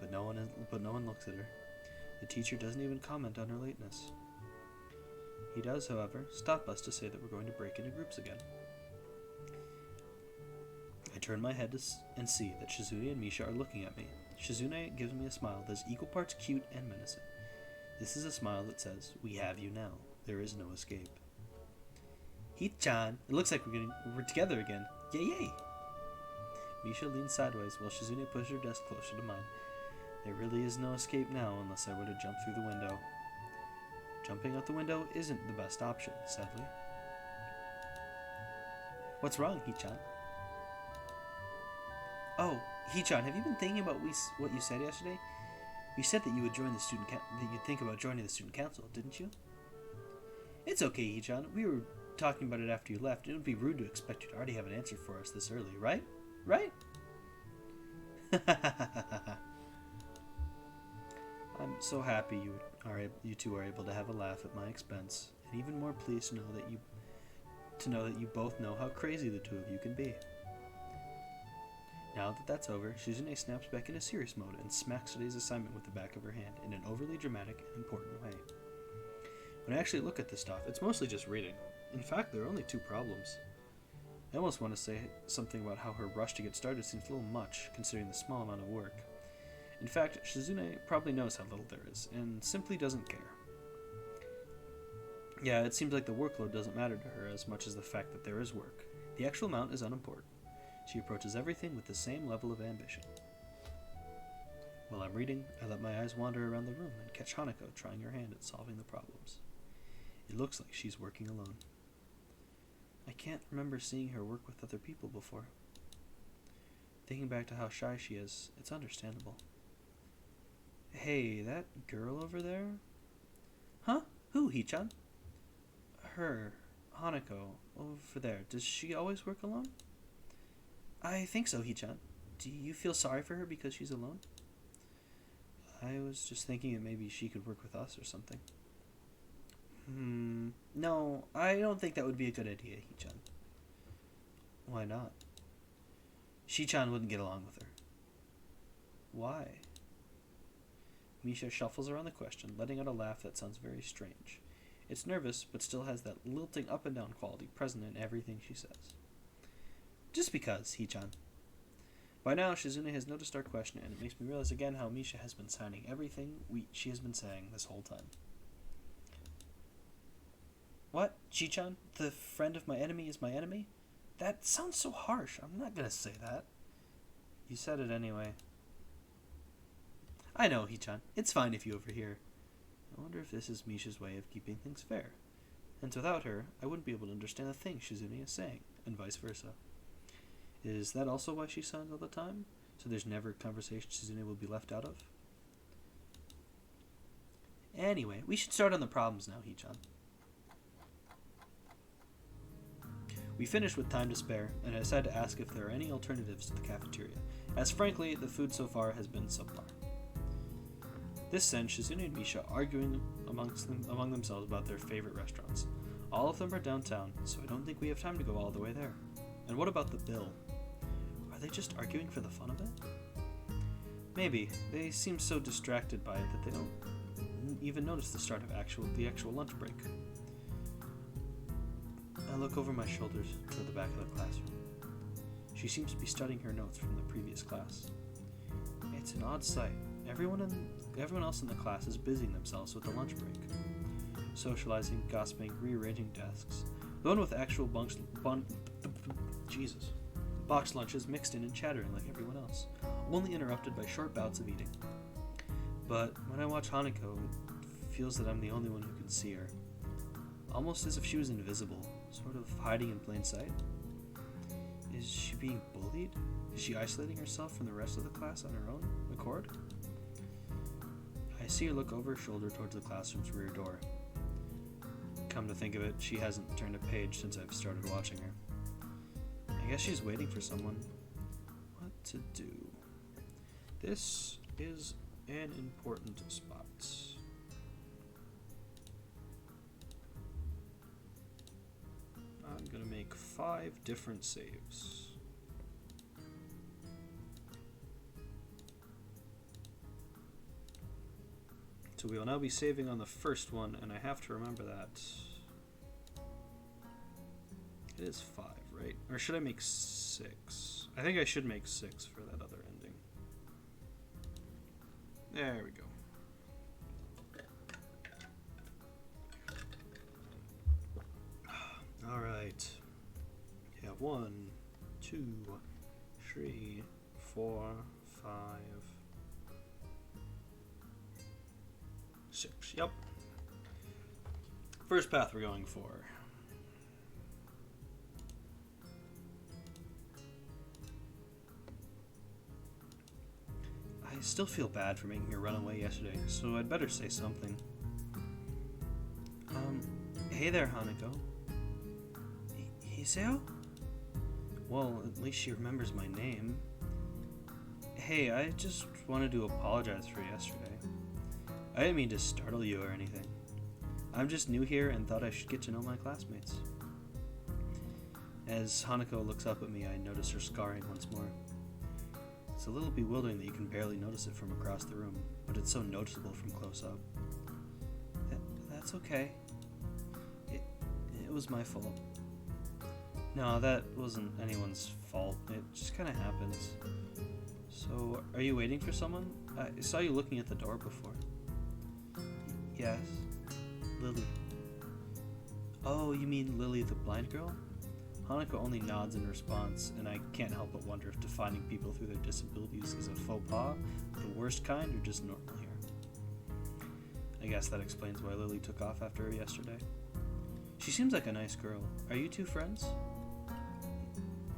but no one looks at her. The teacher doesn't even comment on her lateness. He does, however, stop us to say that we're going to break into groups again. I turn my head and see that Shizune and Misha are looking at me. Shizune gives me a smile that is equal parts cute and menacing. This is a smile that says, "We have you now. There is no escape." Hee-chan, it looks like we're together again. Yay yay! Misha leans sideways while Shizune pushes her desk closer to mine. There really is no escape now unless I were to jump through the window. Jumping out the window isn't the best option, sadly. What's wrong, Hee-chan? Oh, Hee-chan, have you been thinking about what you said yesterday? You said that you would join that you'd think about joining the student council, didn't you? It's okay, Hee-chan. We were talking about it after you left. It would be rude to expect you to already have an answer for us this early, right? Right? I'm so happy you two are able to have a laugh at my expense, and even more pleased to know that you both know how crazy the two of you can be. Now that that's over, Shizune snaps back into serious mode and smacks today's assignment with the back of her hand in an overly dramatic and important way. When I actually look at this stuff, it's mostly just reading. In fact, there are only 2 problems. I almost want to say something about how her rush to get started seems a little much, considering the small amount of work. In fact, Shizune probably knows how little there is, and simply doesn't care. Yeah, it seems like the workload doesn't matter to her as much as the fact that there is work. The actual amount is unimportant. She approaches everything with the same level of ambition. While I'm reading, I let my eyes wander around the room and catch Hanako trying her hand at solving the problems. It looks like she's working alone. I can't remember seeing her work with other people before. Thinking back to how shy she is, it's understandable. Hey, that girl over there? Huh? Who, Hichan? Her. Hanako. Over there. Does she always work alone? I think so, Hichan. Do you feel sorry for her because she's alone? I was just thinking that maybe she could work with us or something. No, I don't think that would be a good idea, Hichan. Why not? Shichan wouldn't get along with her. Why? Misha shuffles around the question, letting out a laugh that sounds very strange. It's nervous, but still has that lilting up and down quality present in everything she says. Just because, Hichan. By now, Shizune has noticed our question, and it makes me realize again how Misha has been signing everything she has been saying this whole time. What? Shichan? The friend of my enemy is my enemy? That sounds so harsh. I'm not gonna say that. You said it anyway. I know, Hichan. It's fine if you overhear. I wonder if this is Misha's way of keeping things fair. And without her, I wouldn't be able to understand a thing Shizune is saying, and vice versa. Is that also why she signs all the time? So there's never a conversation Shizune will be left out of? Anyway, we should start on the problems now, Hichan. We finished with time to spare, and I decided to ask if there are any alternatives to the cafeteria, as frankly, the food so far has been subpar. This sends Shizune and Misha arguing among themselves about their favorite restaurants. All of them are downtown, so I don't think we have time to go all the way there. And what about the bill? Are they just arguing for the fun of it? Maybe. They seem so distracted by it that they don't even notice the start of the actual lunch break. I look over my shoulders toward the back of the classroom. She seems to be studying her notes from the previous class. It's an odd sight. Everyone else in the class is busying themselves with the lunch break. Socializing, gossiping, rearranging desks. The one with actual box lunches mixed in and chattering like everyone else, only interrupted by short bouts of eating. But when I watch Hanako, it feels that I'm the only one who can see her. Almost as if she was invisible, sort of hiding in plain sight. Is she being bullied? Is she isolating herself from the rest of the class on her own accord? I see her look over her shoulder towards the classroom's rear door. Come to think of it, she hasn't turned a page since I've started watching her. I guess she's waiting for someone. What to do? This is an important spot. I'm going to make 5 different saves. So we will now be saving on the first one, and I have to remember that. It is 5, right? Or should I make 6? I think I should make 6 for that other ending. There we go. Alright. Yeah, 1, 2, 3, 4, 5, 6. Yep. First path we're going for. I still feel bad for making her run away yesterday, so I'd better say something. Hey there, Hanako. Hiseo? Well, at least she remembers my name. Hey, I just wanted to apologize for yesterday. I didn't mean to startle you or anything. I'm just new here and thought I should get to know my classmates. As Hanako looks up at me, I notice her scarring once more. It's a little bewildering that you can barely notice it from across the room, but it's so noticeable from close up. That's okay. It was my fault. No, that wasn't anyone's fault. It just kind of happens. So, are you waiting for someone? I saw you looking at the door before. Yes. Lily. Oh, you mean Lily the blind girl? Hanako only nods in response, and I can't help but wonder if defining people through their disabilities is a faux pas, the worst kind, or just normal here. I guess that explains why Lily took off after her yesterday. She seems like a nice girl. Are you two friends?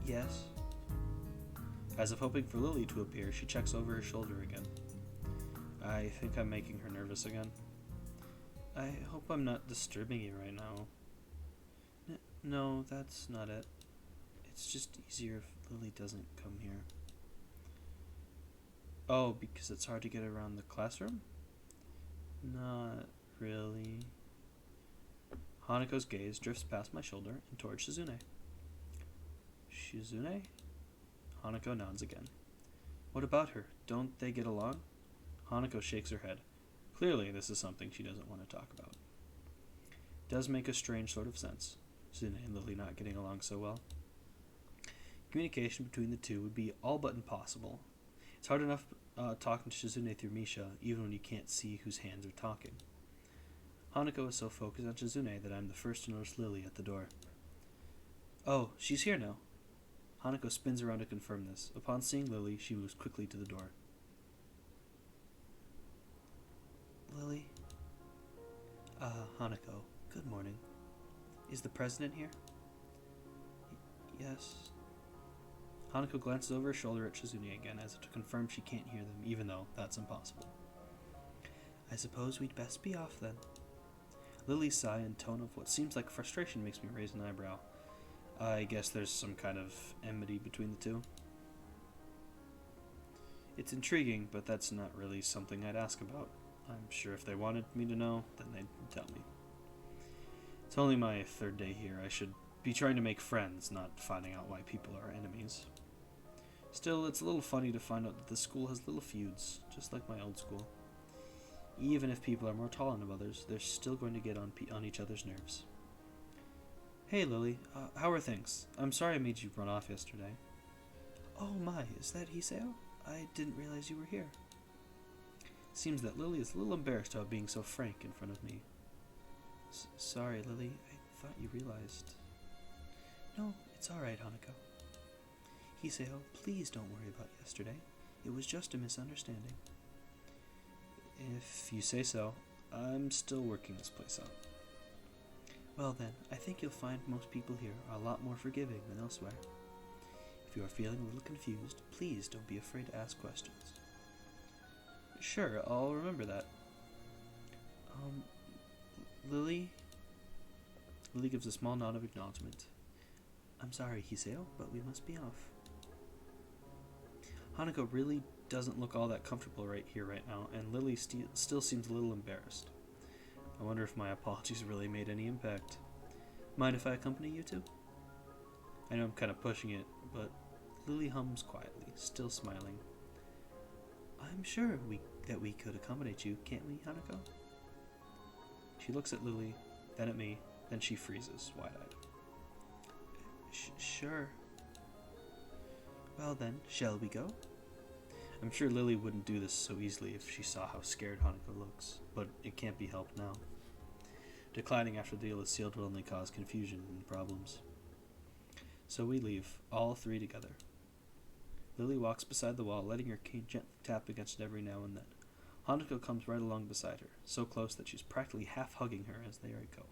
Yes. As if hoping for Lily to appear, she checks over her shoulder again. I think I'm making her nervous again. I hope I'm not disturbing you right now. No, that's not it. It's just easier if Lily doesn't come here. Oh, because it's hard to get around the classroom? Not really. Hanako's gaze drifts past my shoulder and towards Shizune. Shizune? Hanako nods again. What about her? Don't they get along? Hanako shakes her head. Clearly, this is something she doesn't want to talk about. It does make a strange sort of sense, Shizune and Lily not getting along so well. Communication between the two would be all but impossible. It's hard enough talking to Shizune through Misha, even when you can't see whose hands are talking. Hanako is so focused on Shizune that I'm the first to notice Lily at the door. Oh, she's here now. Hanako spins around to confirm this. Upon seeing Lily, she moves quickly to the door. Lily? Hanako, good morning. Is the president here? Yes. Hanako glances over her shoulder at Shizune again, as if to confirm she can't hear them, even though that's impossible. I suppose we'd best be off then. Lily's sigh and tone of what seems like frustration makes me raise an eyebrow. I guess there's some kind of enmity between the two. It's intriguing, but that's not really something I'd ask about. I'm sure if they wanted me to know, then they'd tell me. It's only my third day here. I should be trying to make friends, not finding out why people are enemies. Still, it's a little funny to find out that the school has little feuds, just like my old school. Even if people are more tolerant of others, they're still going to get on each other's nerves. Hey, Lily. How are things? I'm sorry I made you run off yesterday. Oh my, is that Hisao? I didn't realize you were here. Seems that Lily is a little embarrassed about being so frank in front of me. Sorry, Lily. I thought you realized. No, it's alright, Hanako. Hisao, please don't worry about yesterday. It was just a misunderstanding. If you say so, I'm still working this place out. Well then, I think you'll find most people here are a lot more forgiving than elsewhere. If you are feeling a little confused, please don't be afraid to ask questions. Sure, I'll remember that. Lily? Lily gives a small nod of acknowledgement. I'm sorry, Hisao, but we must be off. Hanako really doesn't look all that comfortable right now, and Lily still seems a little embarrassed. I wonder if my apologies really made any impact. Mind if I accompany you two? I know I'm kind of pushing it, but Lily hums quietly, still smiling. I'm sure that we could accommodate you, can't we, Hanako? She looks at Lily, then at me, then she freezes, wide-eyed. Sure. Well then, shall we go? I'm sure Lily wouldn't do this so easily if she saw how scared Hanako looks, but it can't be helped now. Declining after the deal is sealed will only cause confusion and problems. So we leave, all three together. Lily walks beside the wall, letting her cane gently tap against it every now and then. Hanako comes right along beside her, so close that she's practically half-hugging her as they go.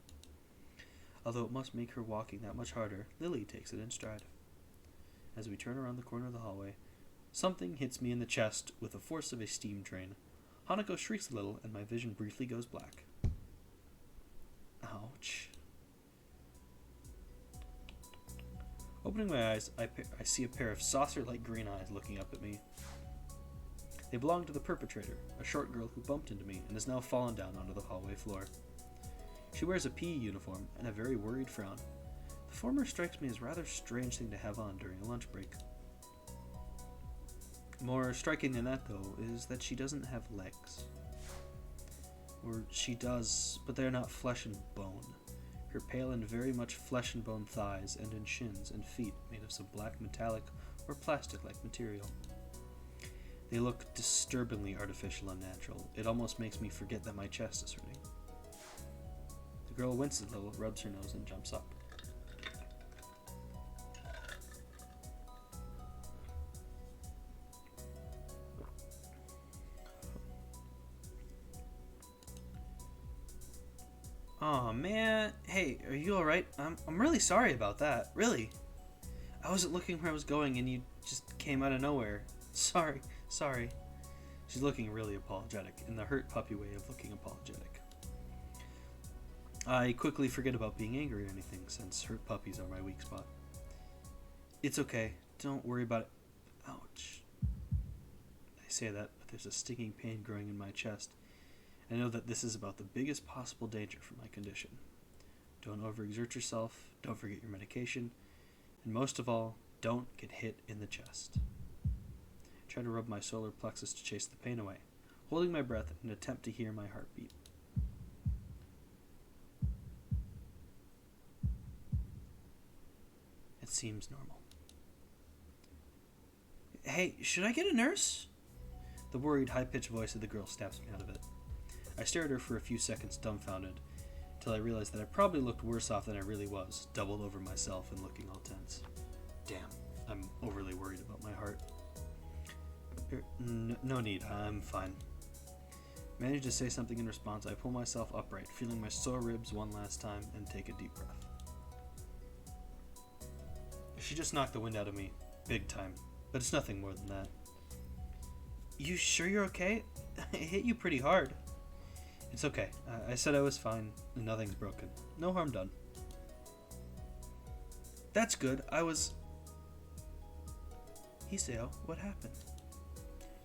Although it must make her walking that much harder, Lily takes it in stride. As we turn around the corner of the hallway, something hits me in the chest with the force of a steam train. Hanako shrieks a little, and my vision briefly goes black. Ouch. Opening my eyes, I see a pair of saucer-like green eyes looking up at me. They belong to the perpetrator, a short girl who bumped into me and has now fallen down onto the hallway floor. She wears a PE uniform and a very worried frown. The former strikes me as a rather strange thing to have on during a lunch break. More striking than that, though, is that she doesn't have legs. Or she does, but they are not flesh and bone. Her pale and very much flesh and bone thighs end in shins and feet made of some black metallic or plastic-like material. They look disturbingly artificial and natural. It almost makes me forget that my chest is hurting. The girl winces a little, rubs her nose, and jumps up. Aw, man. Hey, are you alright? I'm really sorry about that. Really. I wasn't looking where I was going and you just came out of nowhere. Sorry. She's looking really apologetic, in the hurt puppy way of looking apologetic. I quickly forget about being angry or anything, since hurt puppies are my weak spot. It's okay. Don't worry about it. Ouch. I say that, but there's a stinging pain growing in my chest. I know that this is about the biggest possible danger for my condition. Don't overexert yourself, don't forget your medication, and most of all, don't get hit in the chest. I try to rub my solar plexus to chase the pain away, holding my breath in an attempt to hear my heartbeat. It seems normal. Hey, should I get a nurse? The worried, high-pitched voice of the girl snaps me out of it. I stare at her for a few seconds, dumbfounded, till I realized that I probably looked worse off than I really was, doubled over myself and looking all tense. Damn, I'm overly worried about my heart. No need, I'm fine. Manage to say something in response. I pull myself upright, feeling my sore ribs one last time, and take a deep breath. She just knocked the wind out of me, big time, but it's nothing more than that. You sure you're okay? I hit you pretty hard. It's okay. I said I was fine, and nothing's broken. No harm done. That's good. Hiseo, what happened?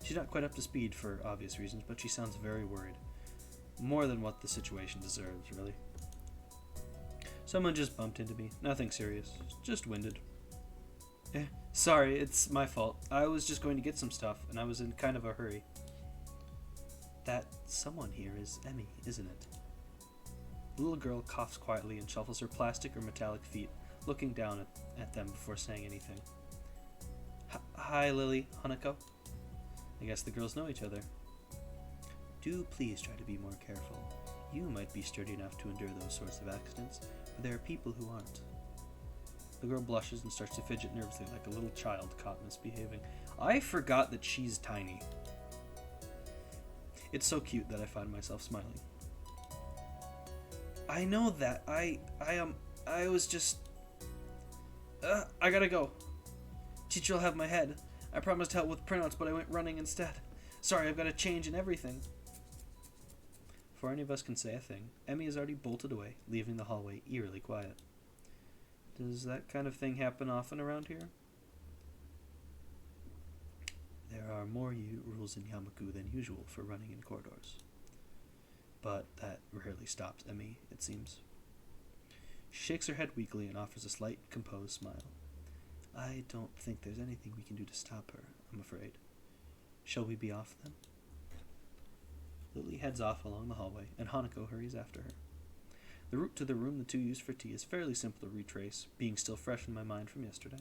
She's not quite up to speed for obvious reasons, but she sounds very worried. More than what the situation deserves, really. Someone just bumped into me. Nothing serious. Just winded. Sorry, it's my fault. I was just going to get some stuff, and I was in kind of a hurry. That someone here is Emmy, isn't it? The little girl coughs quietly and shuffles her plastic or metallic feet, looking down at them before saying anything. Hi, Lily, Hanako. I guess the girls know each other. Do please try to be more careful. You might be sturdy enough to endure those sorts of accidents, but there are people who aren't. The girl blushes and starts to fidget nervously like a little child caught misbehaving. I forgot that she's tiny. It's so cute that I find myself smiling. I know that. I was just... I gotta go. Teacher will have my head. I promised to help with printouts, but I went running instead. Sorry, I've got to change and everything. Before any of us can say a thing, Emmy has already bolted away, leaving the hallway eerily quiet. Does that kind of thing happen often around here? There are more rules in Yamaku than usual for running in corridors. But that rarely stops Emmy, it seems. She shakes her head weakly and offers a slight, composed smile. I don't think there's anything we can do to stop her, I'm afraid. Shall we be off then? Lily heads off along the hallway, and Hanako hurries after her. The route to the room the two use for tea is fairly simple to retrace, being still fresh in my mind from yesterday.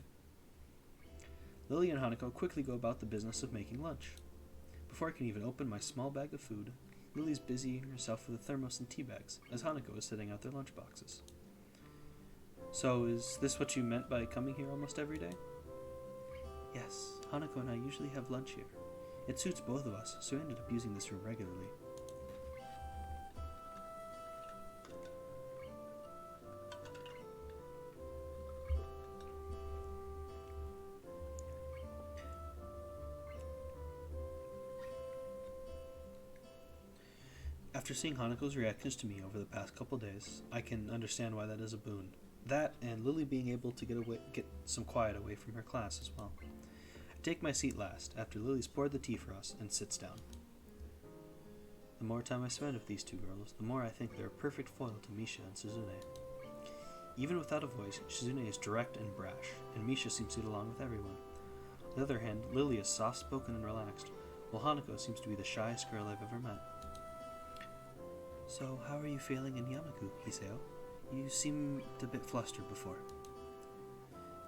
Lily and Hanako quickly go about the business of making lunch. Before I can even open my small bag of food, Lily's busying herself with a thermos and tea bags, as Hanako is setting out their lunch boxes. So, is this what you meant by coming here almost every day? Yes, Hanako and I usually have lunch here. It suits both of us, so I ended up using this room regularly. After seeing Hanako's reactions to me over the past couple days, I can understand why that is a boon. That, and Lily being able to get some quiet away from her class as well. I take my seat last, after Lily's poured the tea for us, and sits down. The more time I spend with these two girls, the more I think they're a perfect foil to Misha and Suzune. Even without a voice, Suzune is direct and brash, and Misha seems to get along with everyone. On the other hand, Lily is soft-spoken and relaxed, while Hanako seems to be the shyest girl I've ever met. So, how are you feeling in Yamaku, Hiseo? You seemed a bit flustered before.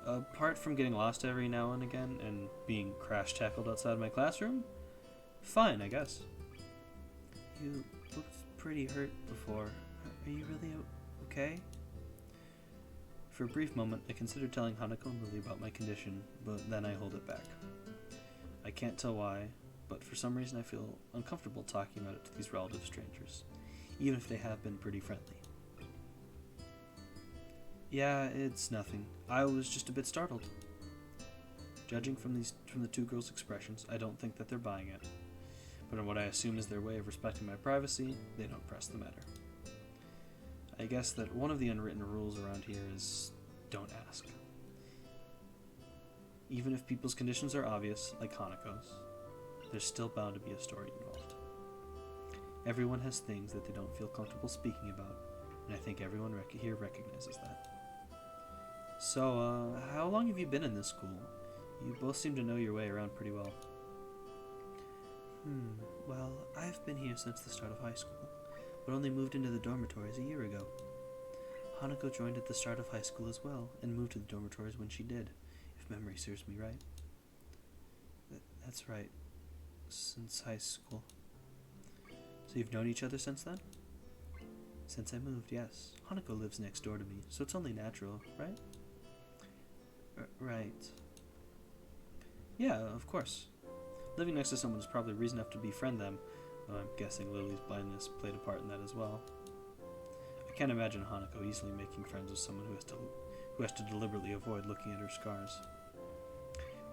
Apart from getting lost every now and again and being crash-tackled outside my classroom, fine, I guess. You looked pretty hurt before. Are you really okay? For a brief moment, I considered telling Hanako and Lily about my condition, but then I hold it back. I can't tell why, but for some reason I feel uncomfortable talking about it to these relative strangers, even if they have been pretty friendly. Yeah, it's nothing. I was just a bit startled. Judging from the two girls' expressions, I don't think that they're buying it. but in what I assume is their way of respecting my privacy, they don't press the matter. I guess that one of the unwritten rules around here is don't ask. Even if people's conditions are obvious, like Hanako's, there's still bound to be a story involved. Everyone has things that they don't feel comfortable speaking about, and I think everyone here recognizes that. So, how long have you been in this school? You both seem to know your way around pretty well. Well, I've been here since the start of high school, but only moved into the dormitories a year ago. Hanako joined at the start of high school as well, and moved to the dormitories when she did, if memory serves me right. That's right. Since high school. So you've known each other since then? Since I moved, yes. Hanako lives next door to me, so it's only natural, right? Right. Yeah, of course. Living next to someone is probably reason enough to befriend them, though I'm guessing Lily's blindness played a part in that as well. I can't imagine Hanako easily making friends with someone who has to deliberately avoid looking at her scars.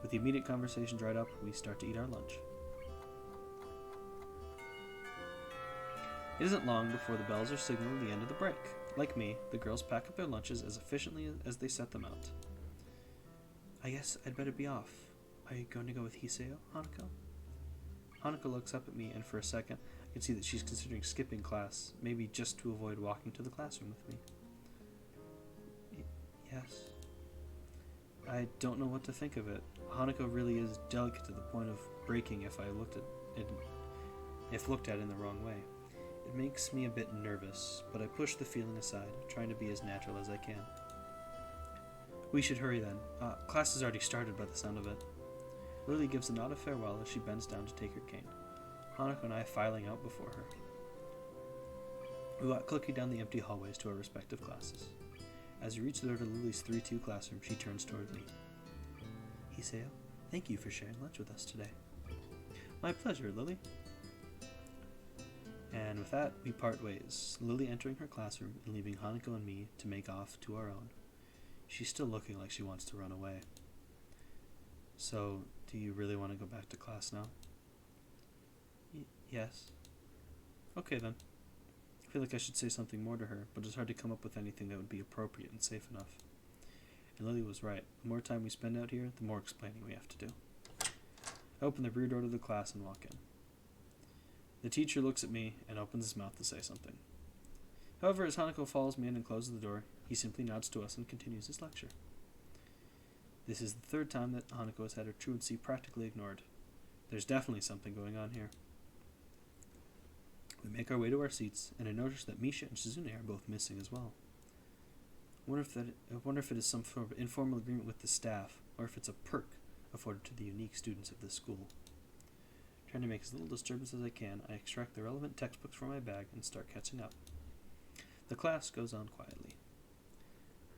With the immediate conversation dried up, we start to eat our lunch. It isn't long before the bells are signaling the end of the break. Like me, the girls pack up their lunches as efficiently as they set them out. I guess I'd better be off. Are you going to go with Hiseo, Hanako? Hanako looks up at me, and for a second, I can see that she's considering skipping class, maybe just to avoid walking to the classroom with me. Yes. I don't know what to think of it. Hanako really is delicate to the point of breaking if looked at in the wrong way. It makes me a bit nervous, but I push the feeling aside, trying to be as natural as I can. We should hurry then. Class has already started by the sound of it. Lily gives a nod of farewell as she bends down to take her cane, Hanako and I filing out before her. We walk quickly down the empty hallways to our respective classes. As we reach the door to Lily's 3-2 classroom, she turns toward me. Hiseo, thank you for sharing lunch with us today. My pleasure, Lily. And with that, we part ways, Lily entering her classroom and leaving Hanako and me to make off to our own. She's still looking like she wants to run away. So, do you really want to go back to class now? Yes. Okay then. I feel like I should say something more to her, but it's hard to come up with anything that would be appropriate and safe enough. And Lily was right. The more time we spend out here, the more explaining we have to do. I open the rear door to the class and walk in. The teacher looks at me and opens his mouth to say something. However, as Hanako follows me in and closes the door, he simply nods to us and continues his lecture. This is the third time that Hanako has had her truancy practically ignored. There's definitely something going on here. We make our way to our seats, and I notice that Misha and Shizune are both missing as well. I wonder if it is some sort of informal agreement with the staff, or if it's a perk afforded to the unique students of this school. Trying to make as little disturbance as I can, I extract the relevant textbooks from my bag and start catching up. The class goes on quietly.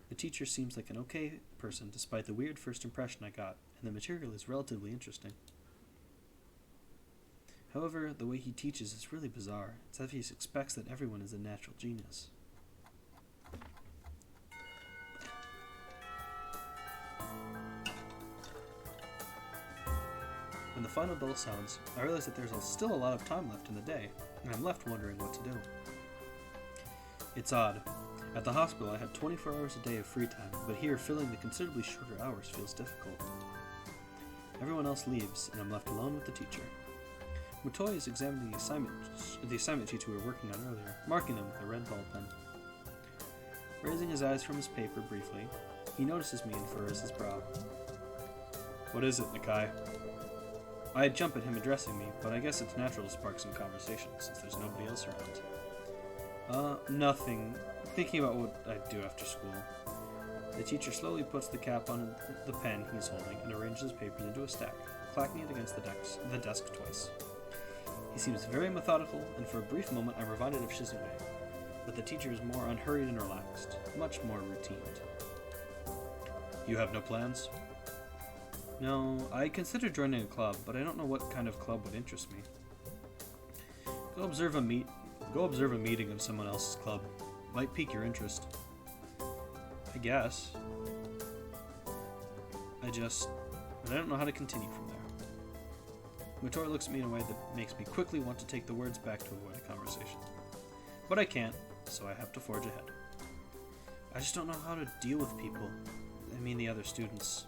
The teacher seems like an okay person despite the weird first impression I got, and the material is relatively interesting. However, the way he teaches is really bizarre. It's as if he expects that everyone is a natural genius. When the final bell sounds, I realize that there's still a lot of time left in the day, and I'm left wondering what to do. It's odd. At the hospital, I had 24 hours a day of free time, but here, filling the considerably shorter hours feels difficult. Everyone else leaves, and I'm left alone with the teacher. Mutoi is examining the assignment sheets we were working on earlier, marking them with a red ball pen. Raising his eyes from his paper briefly, he notices me and furrows his brow. What is it, Nakai? I jump at him addressing me, but I guess it's natural to spark some conversation, since there's nobody else around. Nothing. Thinking about what I'd do after school. The teacher slowly puts the cap on the pen he's holding and arranges his papers into a stack, clacking it against the desk twice. He seems very methodical, and for a brief moment I'm reminded of Shizune, but the teacher is more unhurried and relaxed, much more routined. You have no plans? No, I considered joining a club, but I don't know what kind of club would interest me. Go observe a meeting of someone else's club. Might pique your interest. I guess. I don't know how to continue from there. Mutoi looks at me in a way that makes me quickly want to take the words back to avoid a conversation. But I can't, so I have to forge ahead. I just don't know how to deal with people. I mean the other students.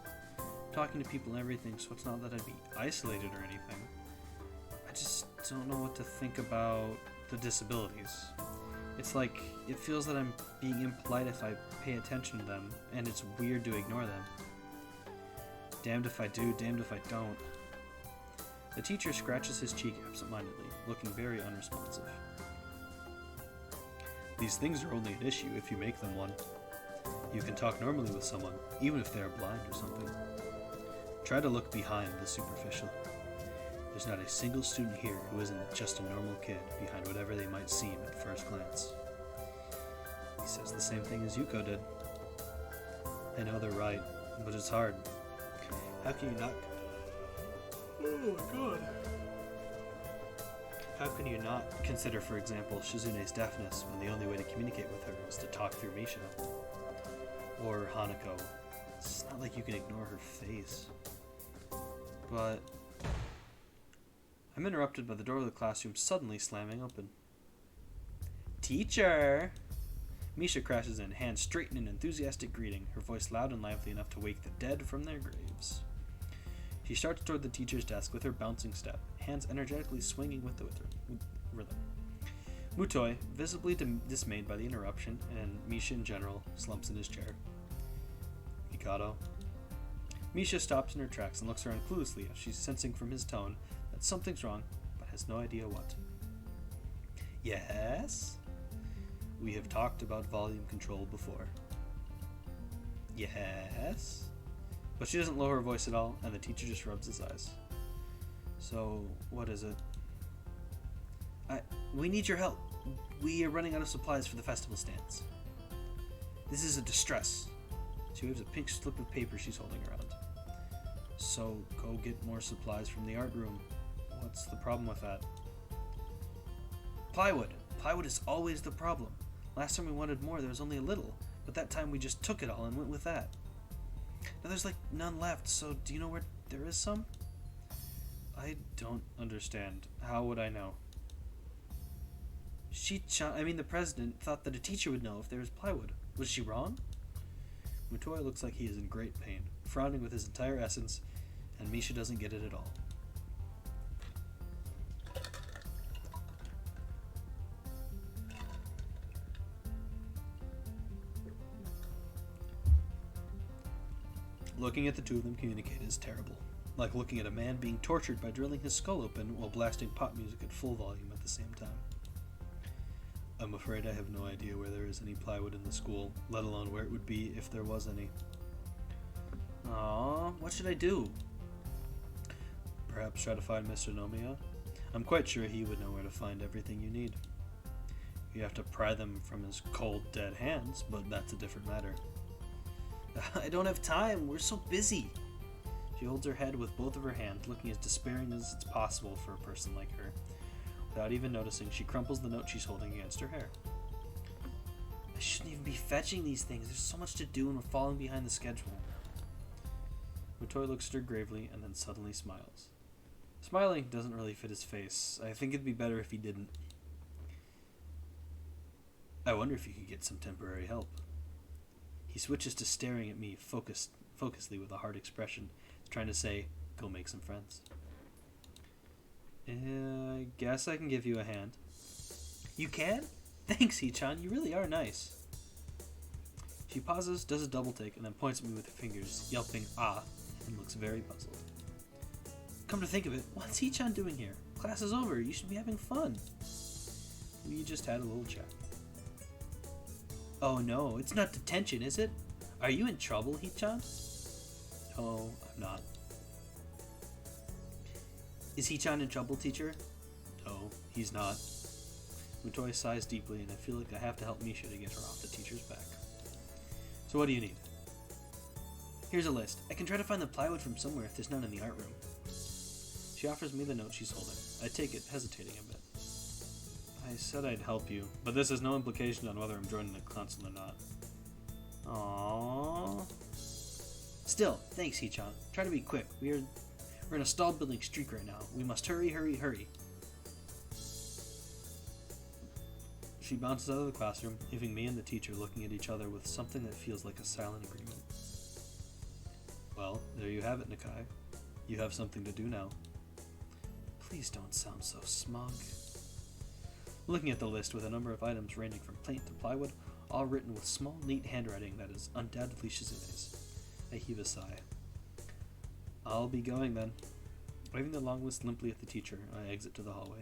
Talking to people and everything, so it's not that I'd be isolated or anything. I just don't know what to think about the disabilities. It's like, it feels that I'm being impolite if I pay attention to them, and it's weird to ignore them. Damned if I do, damned if I don't. The teacher scratches his cheek absentmindedly, looking very unresponsive. These things are only an issue if you make them one. You can talk normally with someone, even if they are blind or something. Try to look behind the superficial. There's not a single student here who isn't just a normal kid behind whatever they might seem at first glance. He says the same thing as Yuko did. I know they're right, but it's hard. How can you not... Oh my god. How can you not consider, for example, Shizune's deafness when the only way to communicate with her was to talk through Misha? Or Hanako. It's not like you can ignore her face. But... I'm interrupted by the door of the classroom suddenly slamming open. Teacher! Misha crashes in, hands straight in an enthusiastic greeting, her voice loud and lively enough to wake the dead from their graves. She starts toward the teacher's desk with her bouncing step, hands energetically swinging with the rhythm. Mutoi, visibly dismayed by the interruption, and Misha in general, slumps in his chair. Mikado. Misha stops in her tracks and looks around cluelessly as she's sensing from his tone that something's wrong, but has no idea what. Yes? We have talked about volume control before. Yes? But she doesn't lower her voice at all, and the teacher just rubs his eyes. So, what is it? We need your help. We are running out of supplies for the festival stands. This is a distress. She waves a pink slip of paper she's holding around. So, go get more supplies from the art room. What's the problem with that? Plywood. Plywood is always the problem. Last time we wanted more, there was only a little, but that time we just took it all and went with that. Now there's like none left, so do you know where there is some? I don't understand. How would I know? The president thought that a teacher would know if there was plywood. Was she wrong? Mutoi looks like he is in great pain, frowning with his entire essence, and Misha doesn't get it at all. Looking at the two of them communicate is terrible, like looking at a man being tortured by drilling his skull open while blasting pop music at full volume at the same time. I'm afraid I have no idea where there is any plywood in the school, let alone where it would be if there was any. Aww, what should I do? Perhaps try to find Mr. Nomiya? I'm quite sure he would know where to find everything you need. You have to pry them from his cold, dead hands, but that's a different matter. I don't have time, we're so busy. She holds her head with both of her hands, looking as despairing as it's possible for a person like her. Without even noticing, she crumples the note she's holding against her hair. I shouldn't even be fetching these things. There's so much to do and we're falling behind the schedule. Mutoi looks at her gravely and then suddenly smiles. Smiling doesn't really fit his face. I think it'd be better if he didn't. I wonder if you could get some temporary help. He switches to staring at me focusedly with a hard expression, trying to say, go make some friends. I guess I can give you a hand. You can? Thanks, Hee-chan. You really are nice. She pauses, does a double take, and then points at me with her fingers, yelping, ah, and looks very puzzled. Come to think of it, what's Hee-chan doing here? Class is over. You should be having fun. We just had a little chat. Oh no, it's not detention, is it? Are you in trouble, Hee-chan? No, I'm not. Is Hee-chan in trouble, teacher? No, he's not. Mutoi sighs deeply, and I feel like I have to help Misha to get her off the teacher's back. So what do you need? Here's a list. I can try to find the plywood from somewhere if there's none in the art room. She offers me the note she's holding. I take it, hesitating a bit. I said I'd help you, but this has no implication on whether I'm joining the council or not. Aww. Still, thanks, Hee-chan. Try to be quick. We're in a stalled building streak right now. We must hurry, hurry, hurry. She bounces out of the classroom, leaving me and the teacher looking at each other with something that feels like a silent agreement. Well, there you have it, Nakai. You have something to do now. Please don't sound so smug. Looking at the list with a number of items ranging from paint to plywood, all written with small, neat handwriting that is undoubtedly Shizune's, I heave a sigh. I'll be going then. Waving the long list limply at the teacher, I exit to the hallway.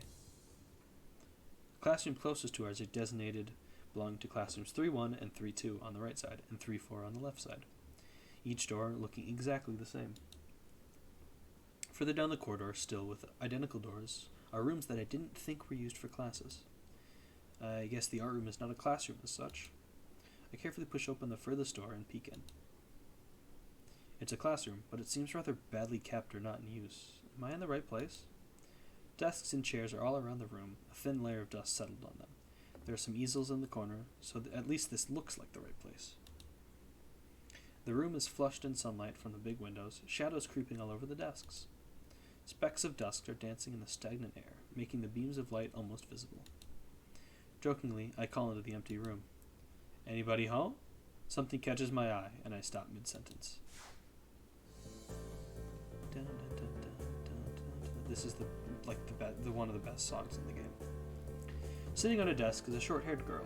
The classroom closest to ours are designated belonging to classrooms 3-1 and 3-2 on the right side, and 3-4 on the left side, each door looking exactly the same. Further down the corridor, still with identical doors, are rooms that I didn't think were used for classes. I guess the art room is not a classroom as such. I carefully push open the furthest door and peek in. It's a classroom, but it seems rather badly kept or not in use. Am I in the right place? Desks and chairs are all around the room, a thin layer of dust settled on them. There are some easels in the corner, so that at least this looks like the right place. The room is flushed in sunlight from the big windows, shadows creeping all over the desks. Specks of dust are dancing in the stagnant air, making the beams of light almost visible. Jokingly, I call into the empty room. Anybody home? Something catches my eye, and I stop mid-sentence. This is the one of the best songs in the game. Sitting on a desk is a short-haired girl,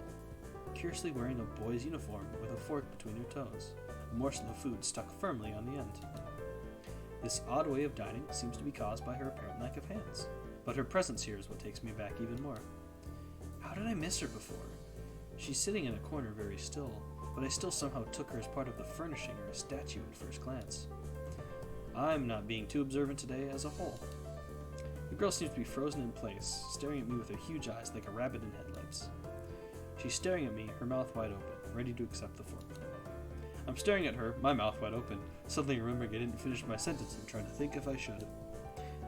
curiously wearing a boy's uniform with a fork between her toes, a morsel of food stuck firmly on the end. This odd way of dining seems to be caused by her apparent lack of hands, but her presence here is what takes me back even more. How did I miss her before? She's sitting in a corner very still, but I still somehow took her as part of the furnishing or a statue at first glance. I'm not being too observant today as a whole. The girl seems to be frozen in place, staring at me with her huge eyes like a rabbit in headlights. She's staring at me, her mouth wide open, ready to accept the fork. I'm staring at her, my mouth wide open, suddenly remembering I didn't finish my sentence and trying to think if I should.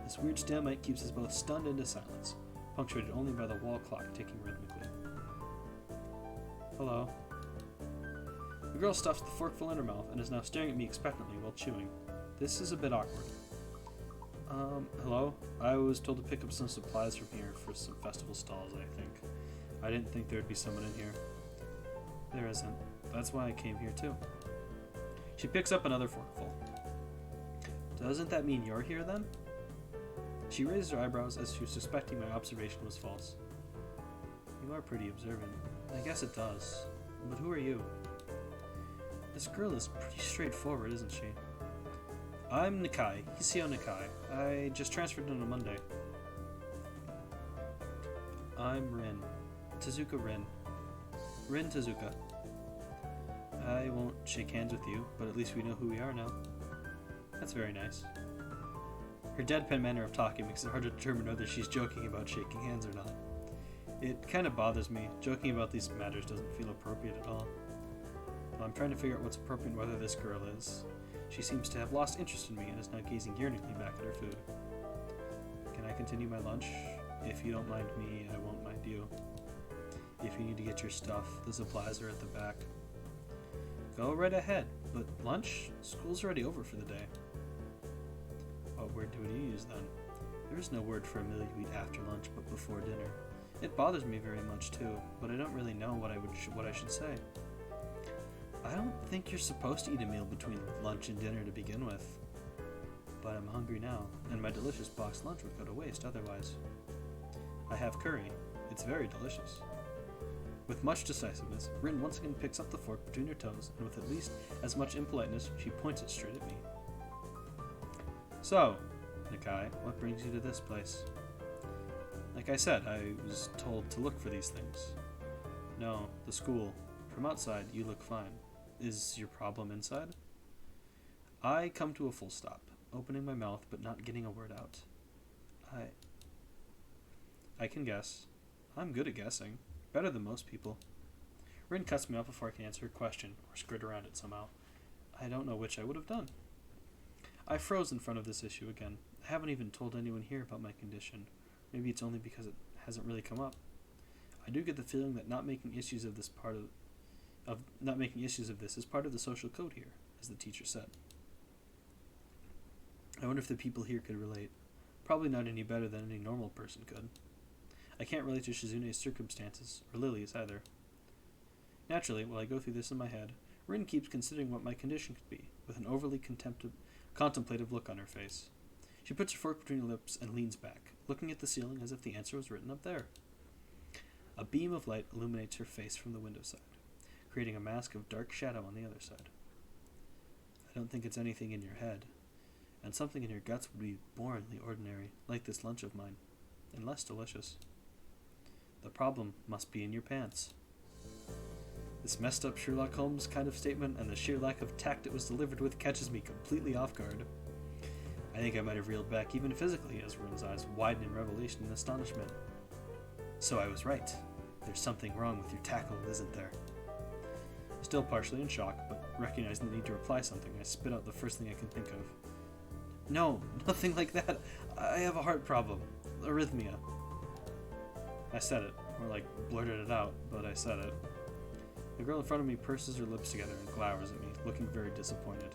This weird stalemate keeps us both stunned into silence, punctuated only by the wall clock ticking rhythmically. Hello. The girl stuffs the forkful in her mouth and is now staring at me expectantly while chewing. This is a bit awkward. Hello? I was told to pick up some supplies from here for some festival stalls, I think. I didn't think there'd be someone in here. There isn't. That's why I came here too. She picks up another forkful. Doesn't that mean you're here then? She raises her eyebrows as she was suspecting my observation was false. You are pretty observant. I guess it does. But who are you? This girl is pretty straightforward, isn't she? I'm Nakai, Hiseo Nakai. I just transferred in on Monday. I'm Rin. Tezuka Rin. Rin Tezuka. I won't shake hands with you, but at least we know who we are now. That's very nice. Her deadpan manner of talking makes it hard to determine whether she's joking about shaking hands or not. It kind of bothers me. Joking about these matters doesn't feel appropriate at all. I'm trying to figure out what's appropriate and whether this girl is. She seems to have lost interest in me and is now gazing yearningly back at her food. Can I continue my lunch? If you don't mind me, I won't mind you. If you need to get your stuff, the supplies are at the back. Go right ahead, but lunch? School's already over for the day. What word would you use then? There is no word for a meal you eat after lunch but before dinner. It bothers me very much too, but I don't really know what I should say. I don't think you're supposed to eat a meal between lunch and dinner to begin with. But I'm hungry now, and my delicious boxed lunch would go to waste otherwise. I have curry. It's very delicious. With much decisiveness, Rin once again picks up the fork between her toes, and with at least as much impoliteness, she points it straight at me. So, Nakai, what brings you to this place? Like I said, I was told to look for these things. No, the school. From outside, you look fine. Is your problem inside? I come to a full stop, opening my mouth but not getting a word out. I can guess. I'm good at guessing. Better than most people. Rin cuts me off before I can answer her question, or skirt around it somehow. I don't know which I would have done. I froze in front of this issue again. I haven't even told anyone here about my condition. Maybe it's only because it hasn't really come up. I do get the feeling that not making issues of this is part of the social code here, as the teacher said. I wonder if the people here could relate. Probably not any better than any normal person could. I can't relate to Shizune's circumstances, or Lily's either. Naturally, while I go through this in my head, Rin keeps considering what my condition could be, with an overly contemplative look on her face. She puts her fork between her lips and leans back, looking at the ceiling as if the answer was written up there. A beam of light illuminates her face from the window side, creating a mask of dark shadow on the other side. I don't think it's anything in your head, and something in your guts would be boringly ordinary, like this lunch of mine, and less delicious. The problem must be in your pants. This messed up Sherlock Holmes kind of statement and the sheer lack of tact it was delivered with catches me completely off guard. I think I might have reeled back even physically as Rin's eyes widen in revelation and astonishment. So I was right. There's something wrong with your tackle, isn't there? Still partially in shock, but recognizing the need to reply something, I spit out the first thing I can think of. No, nothing like that. I have a heart problem. Arrhythmia. I said it, or like blurted it out, but I said it. The girl in front of me purses her lips together and glowers at me, looking very disappointed.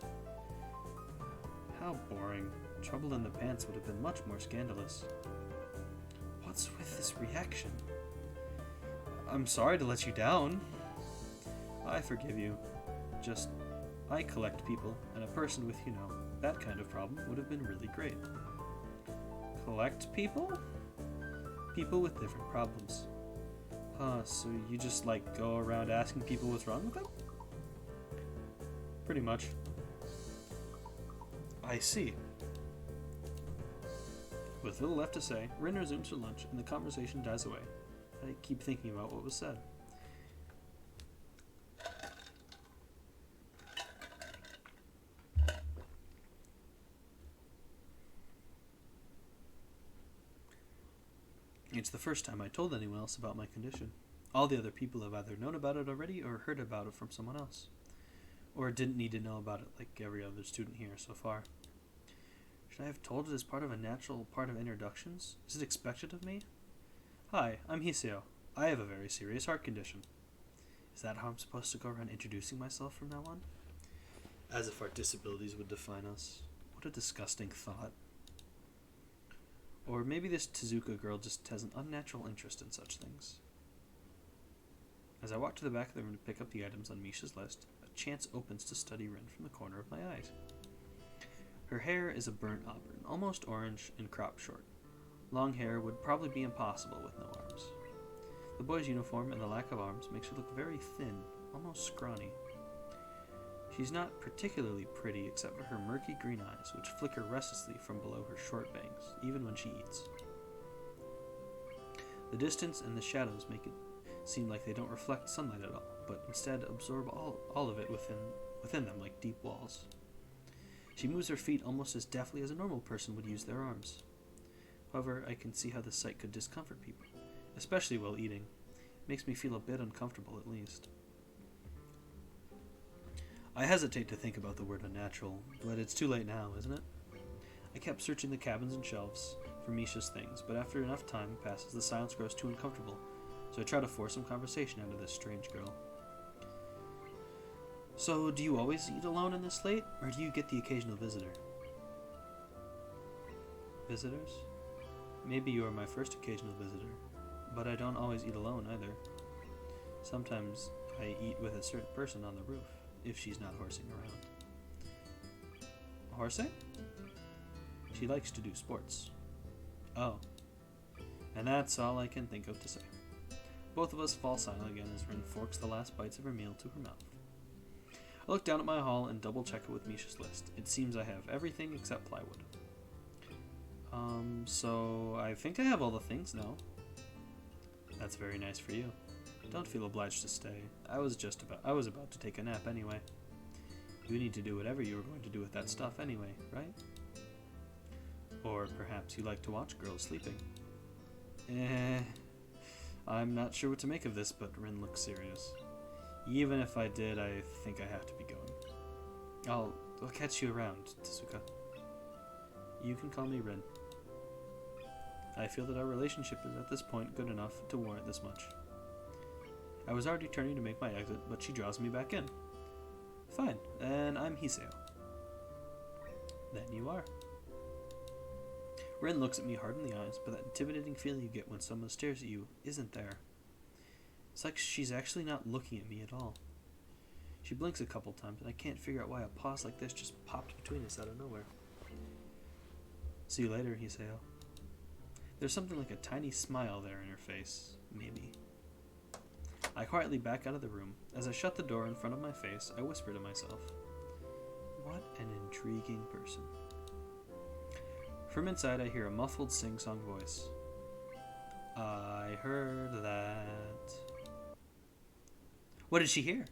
How boring. Trouble in the pants would have been much more scandalous. What's with this reaction? I'm sorry to let you down. I forgive you. Just, I collect people, and a person with, that kind of problem would have been really great. Collect people? People with different problems. So you just, go around asking people what's wrong with them? Pretty much. I see. With little left to say, Rin resumes her lunch, and the conversation dies away. I keep thinking about what was said. It's the first time I told anyone else about my condition. All the other people have either known about it already or heard about it from someone else. Or didn't need to know about it like every other student here so far. Should I have told it as part of a natural part of introductions? Is it expected of me? Hi, I'm Hiseo. I have a very serious heart condition. Is that how I'm supposed to go around introducing myself from now on? As if our disabilities would define us. What a disgusting thought. Or maybe this Tezuka girl just has an unnatural interest in such things. As I walk to the back of the room to pick up the items on Misha's list, a chance opens to study Rin from the corner of my eyes. Her hair is a burnt auburn, almost orange and cropped short. Long hair would probably be impossible with no arms. The boy's uniform and the lack of arms makes her look very thin, almost scrawny. She's not particularly pretty except for her murky green eyes, which flicker restlessly from below her short bangs, even when she eats. The distance and the shadows make it seem like they don't reflect sunlight at all, but instead absorb all of it within them like deep walls. She moves her feet almost as deftly as a normal person would use their arms. However, I can see how this sight could discomfort people, especially while eating. It makes me feel a bit uncomfortable at least. I hesitate to think about the word unnatural, but it's too late now, isn't it? I kept searching the cabins and shelves for Misha's things, but after enough time passes, the silence grows too uncomfortable, so I try to force some conversation out of this strange girl. So, do you always eat alone in this late, or do you get the occasional visitor? Visitors? Maybe you are my first occasional visitor, but I don't always eat alone either. Sometimes I eat with a certain person on the roof, if she's not horsing around. Horsing? She likes to do sports. Oh. And that's all I can think of to say. Both of us fall silent again as Rin forks the last bites of her meal to her mouth. I look down at my haul and double check it with Misha's list. It seems I have everything except plywood. So I think I have all the things now. That's very nice for you. Don't feel obliged to stay. I was about to take a nap anyway. You need to do whatever you were going to do with that stuff anyway, right? Or perhaps you like to watch girls sleeping. I'm not sure what to make of this, but Rin looks serious. Even if I did, I think I have to be going. I'll catch you around, Tezuka. You can call me Rin. I feel that our relationship is at this point good enough to warrant this much. I was already turning to make my exit, but she draws me back in. Fine, and I'm Hiseo. Then you are. Rin looks at me hard in the eyes, but that intimidating feeling you get when someone stares at you isn't there. It's like she's actually not looking at me at all. She blinks a couple times, and I can't figure out why a pause like this just popped between us out of nowhere. See you later, Hiseo. There's something like a tiny smile there in her face, maybe. I quietly back out of the room. As I shut the door in front of my face, I whisper to myself, what an intriguing person. From inside, I hear a muffled sing-song voice. I heard that. What did she hear?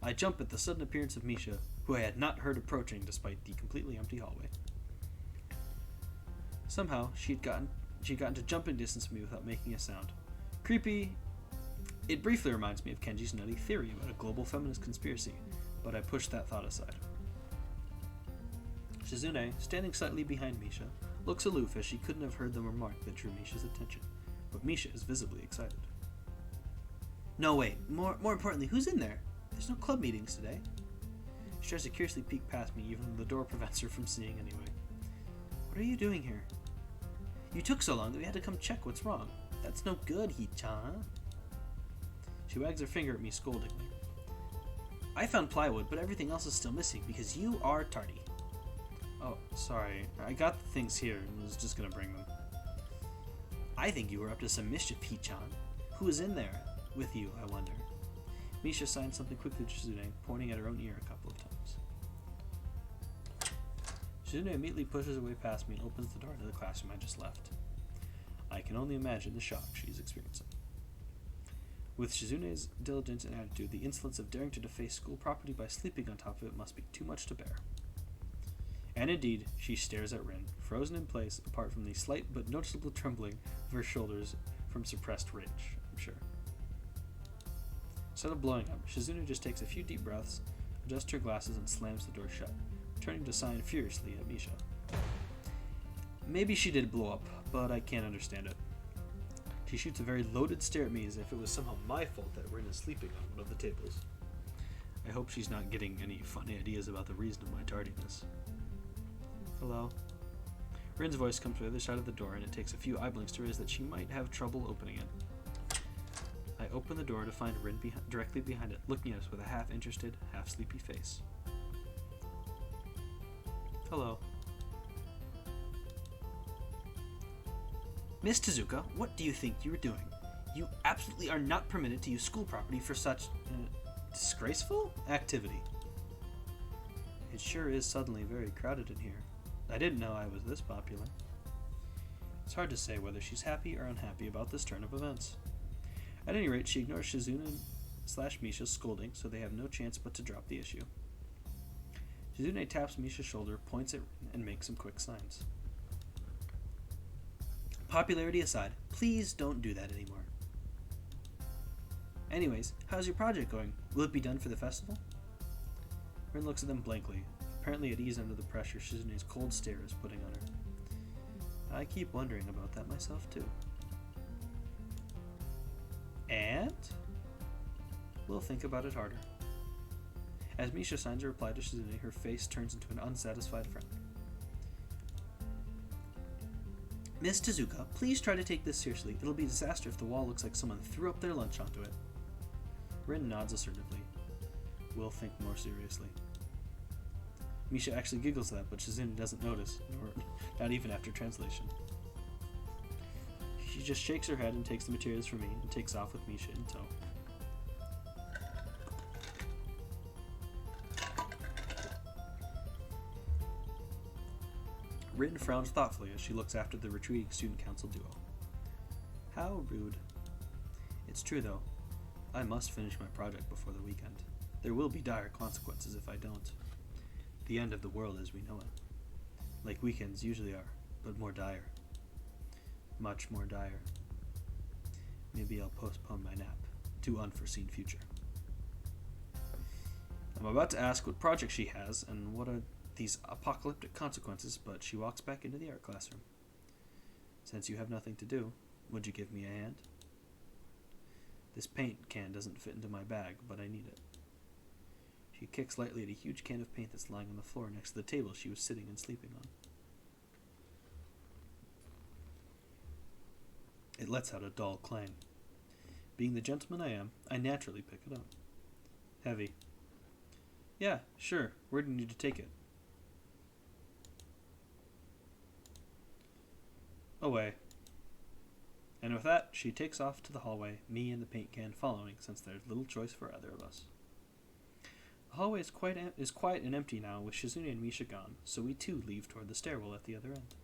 I jump at the sudden appearance of Misha, who I had not heard approaching despite the completely empty hallway. Somehow, she'd gotten to jumping distance of me without making a sound. Creepy. It briefly reminds me of Kenji's nutty theory about a global feminist conspiracy, but I pushed that thought aside. Shizune, standing slightly behind Misha, looks aloof as she couldn't have heard the remark that drew Misha's attention, but Misha is visibly excited. No, wait. More importantly, who's in there? There's no club meetings today. She tries to curiously peek past me, even though the door prevents her from seeing anyway. What are you doing here? You took so long that we had to come check what's wrong. That's no good, Hee-chan. She wags her finger at me scoldingly. I found plywood, but everything else is still missing because you are tardy. Oh, sorry. I got the things here and was just gonna bring them. I think you were up to some mischief, Hee-chan. Who is in there with you, I wonder? Misha signed something quickly to Shizune, pointing at her own ear a couple of times. Shizune immediately pushes away past me and opens the door to the classroom I just left. I can only imagine the shock she's experiencing. With Shizune's diligence and attitude, the insolence of daring to deface school property by sleeping on top of it must be too much to bear. And indeed, she stares at Rin, frozen in place, apart from the slight but noticeable trembling of her shoulders from suppressed rage, I'm sure. Instead of blowing up, Shizune just takes a few deep breaths, adjusts her glasses, and slams the door shut, turning to sign furiously at Misha. Maybe she did blow up, but I can't understand it. She shoots a very loaded stare at me as if it was somehow my fault that Rin is sleeping on one of the tables. I hope she's not getting any funny ideas about the reason of my tardiness. Hello? Rin's voice comes from the other side of the door, and it takes a few eye blinks to realize that she might have trouble opening it. I open the door to find Rin directly behind it, looking at us with a half-interested, half-sleepy face. Hello. Miss Tezuka, what do you think you are doing? You absolutely are not permitted to use school property for such disgraceful activity. It sure is suddenly very crowded in here. I didn't know I was this popular. It's hard to say whether she's happy or unhappy about this turn of events. At any rate, she ignores Shizune/Misha's scolding, so they have no chance but to drop the issue. Shizune taps Misha's shoulder, points at Rin, and makes some quick signs. Popularity aside, please don't do that anymore. Anyways, how's your project going? Will it be done for the festival? Rin looks at them blankly, apparently at ease under the pressure Shizune's cold stare is putting on her. I keep wondering about that myself, too. And? We'll think about it harder. As Misha signs a reply to Shizune, her face turns into an unsatisfied frown. Miss Tezuka, please try to take this seriously. It'll be a disaster if the wall looks like someone threw up their lunch onto it. Rin nods assertively. We'll think more seriously. Misha actually giggles at that, but Shizune doesn't notice, not even after translation. She just shakes her head and takes the materials from me and takes off with Misha in tow. Rin frowns thoughtfully as she looks after the retreating student council duo. How rude. It's true, though. I must finish my project before the weekend. There will be dire consequences if I don't. The end of the world as we know it. Like weekends usually are, but more dire. Much more dire. Maybe I'll postpone my nap to unforeseen future. I'm about to ask what project she has and what are these apocalyptic consequences, but she walks back into the art classroom. Since you have nothing to do, would you give me a hand? This paint can doesn't fit into my bag, but I need it. She kicks lightly at a huge can of paint that's lying on the floor next to the table she was sitting and sleeping on. It lets out a dull clang. Being the gentleman I am, I naturally pick it up. Heavy. Yeah, sure. Where do you need to take it? Away. And with that, she takes off to the hallway, me and the paint can following, since there's little choice for either of us. The hallway is quiet and empty now, with Shizune and Misha gone, so we too leave toward the stairwell at the other end.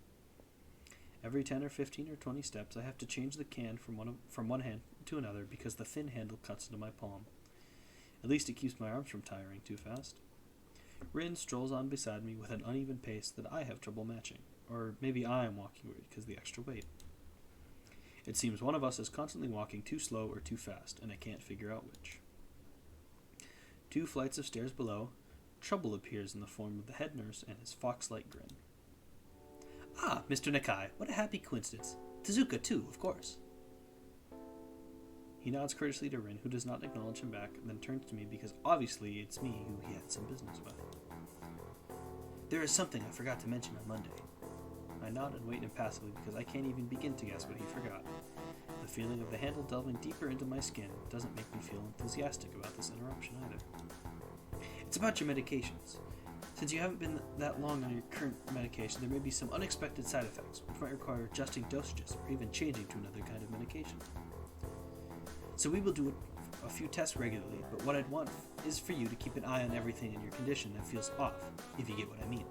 Every 10 or 15 or 20 steps, I have to change the can from one hand to another because the thin handle cuts into my palm. At least it keeps my arms from tiring too fast. Rin strolls on beside me with an uneven pace that I have trouble matching, or maybe I am walking weird because of the extra weight. It seems one of us is constantly walking too slow or too fast, and I can't figure out which. 2 flights of stairs below, trouble appears in the form of the head nurse and his fox-like grin. Ah, Mr. Nakai, what a happy coincidence. Tezuka, too, of course. He nods courteously to Rin, who does not acknowledge him back, and then turns to me because obviously it's me who he had some business with. There is something I forgot to mention on Monday. I nod and wait impassively because I can't even begin to guess what he forgot. The feeling of the handle delving deeper into my skin doesn't make me feel enthusiastic about this interruption either. It's about your medications. Since you haven't been that long on your current medication, there may be some unexpected side effects, which might require adjusting dosages or even changing to another kind of medication. So we will do a few tests regularly, but what I'd want is for you to keep an eye on everything in your condition that feels off, if you get what I mean.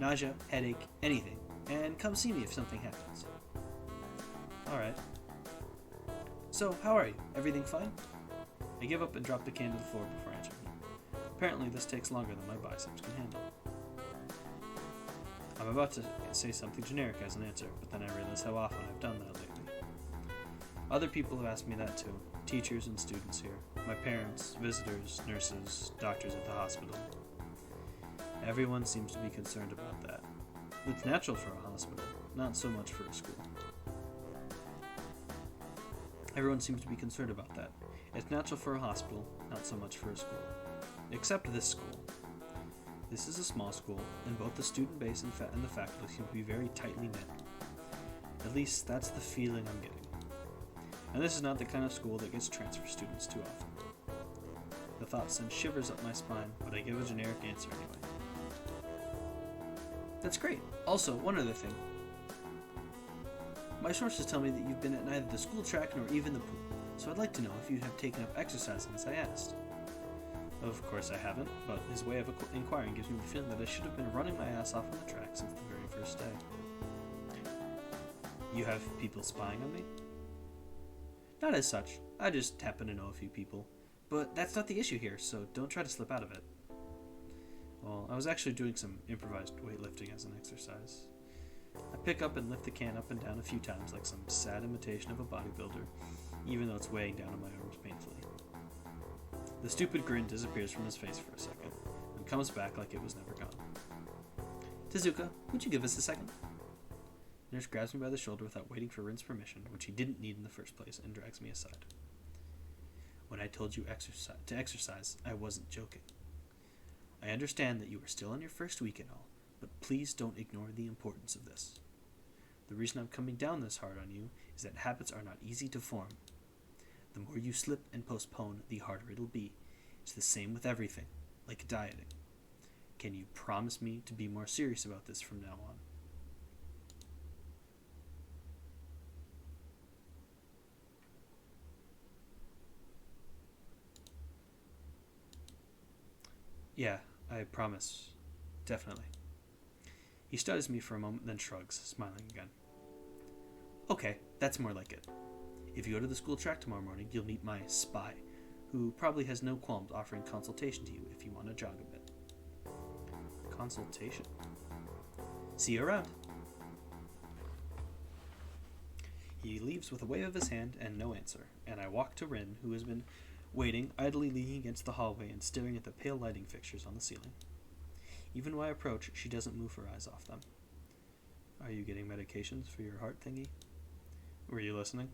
Nausea, headache, anything, and come see me if something happens. Alright. So, how are you? Everything fine? I give up and drop the can to the floor before answering. Apparently this takes longer than my biceps can handle. I'm about to say something generic as an answer, but then I realize how often I've done that lately. Other people have asked me that too. Teachers and students here. My parents, visitors, nurses, doctors at the hospital. Everyone seems to be concerned about that. It's natural for a hospital, not so much for a school. Everyone seems to be concerned about that. It's natural for a hospital, not so much for a school. Except this school. This is a small school, and both the student base and the faculty seem to be very tightly knit. At least that's the feeling I'm getting. And this is not the kind of school that gets transfer students too often. The thought sends shivers up my spine, but I give a generic answer anyway. That's great. Also, one other thing. My sources tell me that you've been at neither the school track nor even the pool, so I'd like to know if you have taken up exercising as I asked. Of course I haven't, but his way of inquiring gives me the feeling that I should have been running my ass off on the track since the very first day. You have people spying on me? Not as such. I just happen to know a few people. But that's not the issue here, so don't try to slip out of it. Well, I was actually doing some improvised weightlifting as an exercise. I pick up and lift the can up and down a few times like some sad imitation of a bodybuilder, even though it's weighing down on my arms painfully. The stupid grin disappears from his face for a second, and comes back like it was never gone. Tezuka, would you give us a second? Nurse grabs me by the shoulder without waiting for Rin's permission, which he didn't need in the first place, and drags me aside. When I told you to exercise, I wasn't joking. I understand that you are still on your first week and all, but please don't ignore the importance of this. The reason I'm coming down this hard on you is that habits are not easy to form. The more you slip and postpone, the harder it'll be. It's the same with everything, like dieting. Can you promise me to be more serious about this from now on? Yeah, I promise. Definitely. He studies me for a moment, then shrugs, smiling again. Okay, that's more like it. If you go to the school track tomorrow morning, you'll meet my spy, who probably has no qualms offering consultation to you if you want to jog a bit. Consultation? See you around. He leaves with a wave of his hand and no answer, and I walk to Rin, who has been waiting, idly leaning against the hallway and staring at the pale lighting fixtures on the ceiling. Even when I approach, she doesn't move her eyes off them. Are you getting medications for your heart thingy? Were you listening?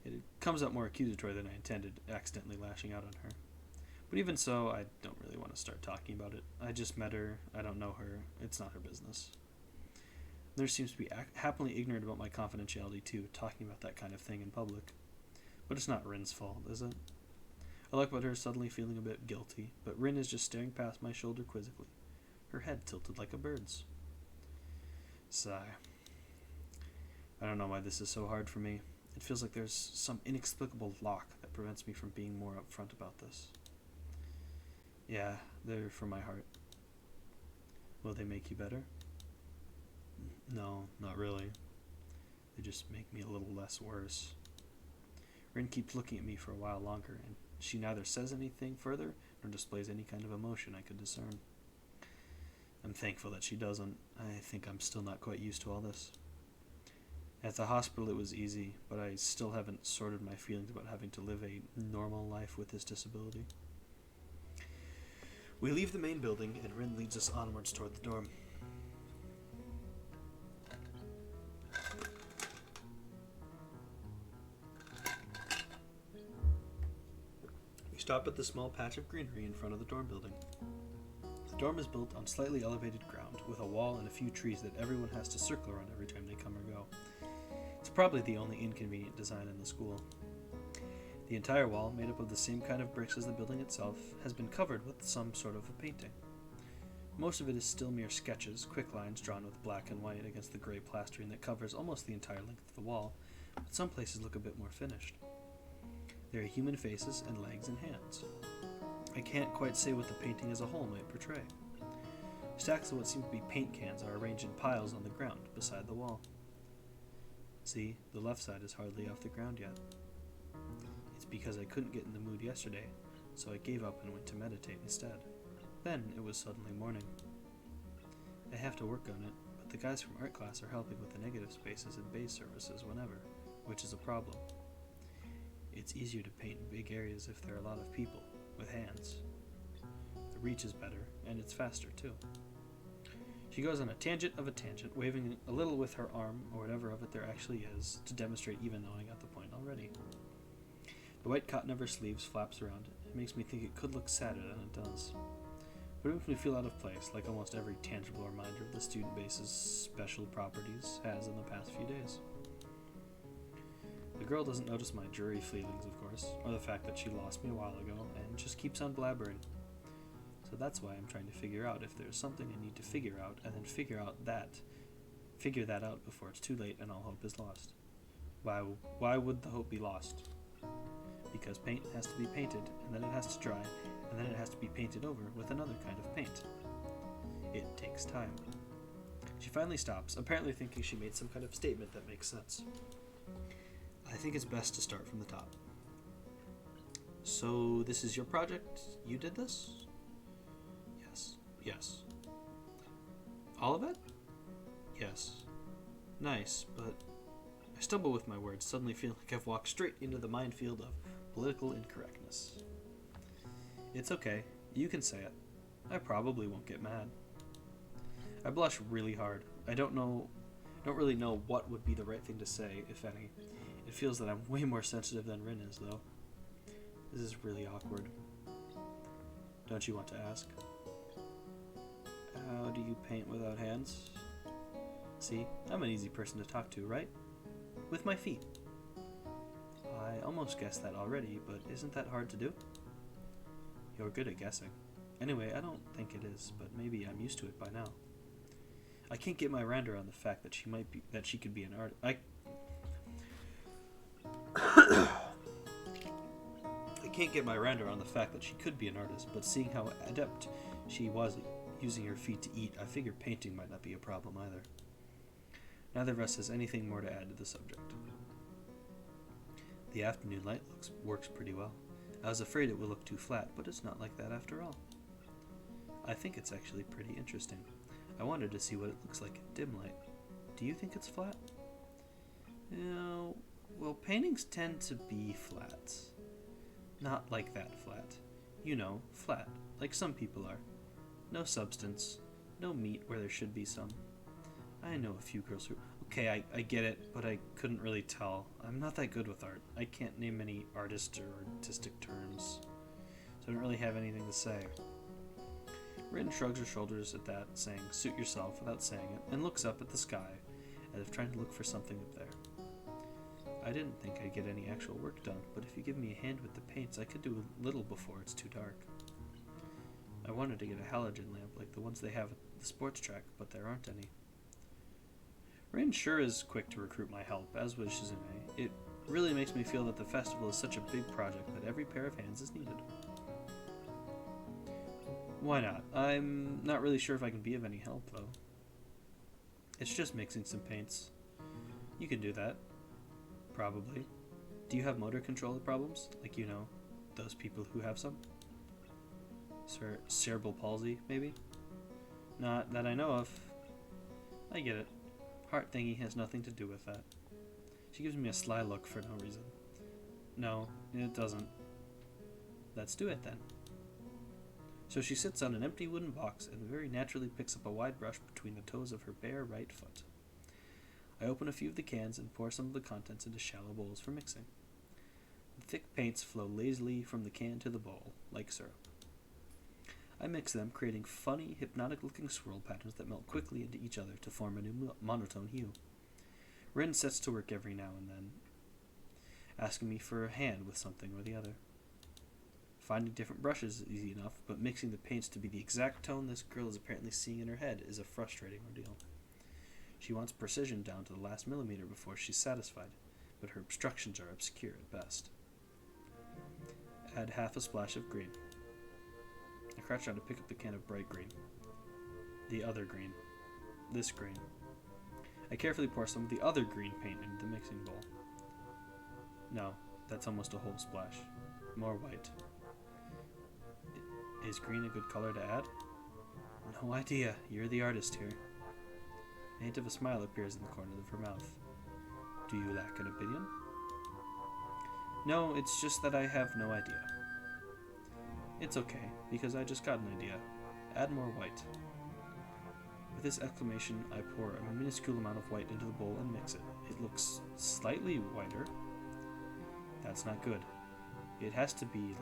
It comes out more accusatory than I intended, accidentally lashing out on her. But even so, I don't really want to start talking about it. I just met her, I don't know her, it's not her business. There seems to be happily ignorant about my confidentiality too, talking about that kind of thing in public. But it's not Rin's fault, is it? I look at her suddenly feeling a bit guilty, but Rin is just staring past my shoulder quizzically, her head tilted like a bird's. Sigh. I don't know why this is so hard for me. It feels like there's some inexplicable lock that prevents me from being more upfront about this. Yeah, they're for my heart. Will they make you better? No, not really. They just make me a little less worse. Rin keeps looking at me for a while longer, and she neither says anything further nor displays any kind of emotion I could discern. I'm thankful that she doesn't. I think I'm still not quite used to all this. At the hospital it was easy, but I still haven't sorted my feelings about having to live a normal life with this disability. We leave the main building, and Rin leads us onwards toward the dorm. We stop at the small patch of greenery in front of the dorm building. The dorm is built on slightly elevated ground, with a wall and a few trees that everyone has to circle around every time they come or go. It's probably the only inconvenient design in the school. The entire wall, made up of the same kind of bricks as the building itself, has been covered with some sort of a painting. Most of it is still mere sketches, quick lines drawn with black and white against the gray plastering that covers almost the entire length of the wall, but some places look a bit more finished. There are human faces and legs and hands. I can't quite say what the painting as a whole might portray. Stacks of what seem to be paint cans are arranged in piles on the ground beside the wall. See, the left side is hardly off the ground yet. It's because I couldn't get in the mood yesterday, so I gave up and went to meditate instead. Then it was suddenly morning. I have to work on it, but the guys from art class are helping with the negative spaces and base surfaces whenever, which is a problem. It's easier to paint in big areas if there are a lot of people, with hands. The reach is better, and it's faster too. She goes on a tangent of a tangent, waving a little with her arm, or whatever of it there actually is, to demonstrate even though I got the point already. The white cotton of her sleeves flaps around it. It makes me think it could look sadder than it does. But it makes me feel out of place, like almost every tangible reminder of the student base's special properties has in the past few days. The girl doesn't notice my dreary feelings, of course, or the fact that she lost me a while ago, and just keeps on blabbering. So that's why I'm trying to figure out if there's something I need to figure out, and then figure that out before it's too late and all hope is lost. Why would the hope be lost? Because paint has to be painted, and then it has to dry, and then it has to be painted over with another kind of paint. It takes time. She finally stops, apparently thinking she made some kind of statement that makes sense. I think it's best to start from the top. So, this is your project? You did this? Yes. All of it? Yes. Nice, but I stumble with my words, suddenly feeling like I've walked straight into the minefield of political incorrectness. It's okay. You can say it. I probably won't get mad. I blush really hard. I don't really know what would be the right thing to say, if any. It feels that I'm way more sensitive than Rin is, though. This is really awkward. Don't you want to ask? How do you paint without hands? See, I'm an easy person to talk to, right? With my feet. I almost guessed that already, but isn't that hard to do? You're good at guessing. Anyway, I don't think it is, but maybe I'm used to it by now. I can't get my mind around the fact that she could be an artist. I can't get my mind around the fact that she could be an artist, but seeing how adept she was at using her feet to eat, I figure painting might not be a problem either. Neither of us has anything more to add to the subject. The afternoon light works pretty well. I was afraid it would look too flat, but it's not like that after all. I think it's actually pretty interesting. I wanted to see what it looks like in dim light. Do you think it's flat? No, well, paintings tend to be flat. Not like that flat. You know, flat, like some people are. No substance, no meat where there should be some. I know a few girls who... Okay, I get it, but I couldn't really tell. I'm not that good with art. I can't name any artist or artistic terms, so I don't really have anything to say. Rin shrugs her shoulders at that, saying, "Suit yourself," without saying it, and looks up at the sky, as if trying to look for something up there. I didn't think I'd get any actual work done, but if you give me a hand with the paints, I could do a little before it's too dark. I wanted to get a halogen lamp like the ones they have at the sports track, but there aren't any. Rin sure is quick to recruit my help, as was Shizume. It really makes me feel that the festival is such a big project that every pair of hands is needed. Why not? I'm not really sure if I can be of any help, though. It's just mixing some paints. You can do that. Probably. Do you have motor controller problems? Like, those people who have some? Cerebral palsy, maybe? Not that I know of. I get it. Heart thingy has nothing to do with that. She gives me a sly look for no reason. No, it doesn't. Let's do it then. So she sits on an empty wooden box and very naturally picks up a wide brush between the toes of her bare right foot. I open a few of the cans and pour some of the contents into shallow bowls for mixing. The thick paints flow lazily from the can to the bowl, like syrup. I mix them, creating funny, hypnotic-looking swirl patterns that melt quickly into each other to form a new monotone hue. Rin sets to work every now and then, asking me for a hand with something or the other. Finding different brushes is easy enough, but mixing the paints to be the exact tone this girl is apparently seeing in her head is a frustrating ordeal. She wants precision down to the last millimeter before she's satisfied, but her instructions are obscure at best. Add half a splash of green. I crouch down to pick up the can of bright green. The other green. This green. I carefully pour some of the other green paint into the mixing bowl. No, that's almost a whole splash. More white. Is green a good color to add? No idea. You're the artist here. A hint of a smile appears in the corner of her mouth. Do you lack an opinion? No, it's just that I have no idea. It's okay, because I just got an idea. Add more white. With this exclamation, I pour a minuscule amount of white into the bowl and mix it. It looks slightly whiter. That's not good. It has to be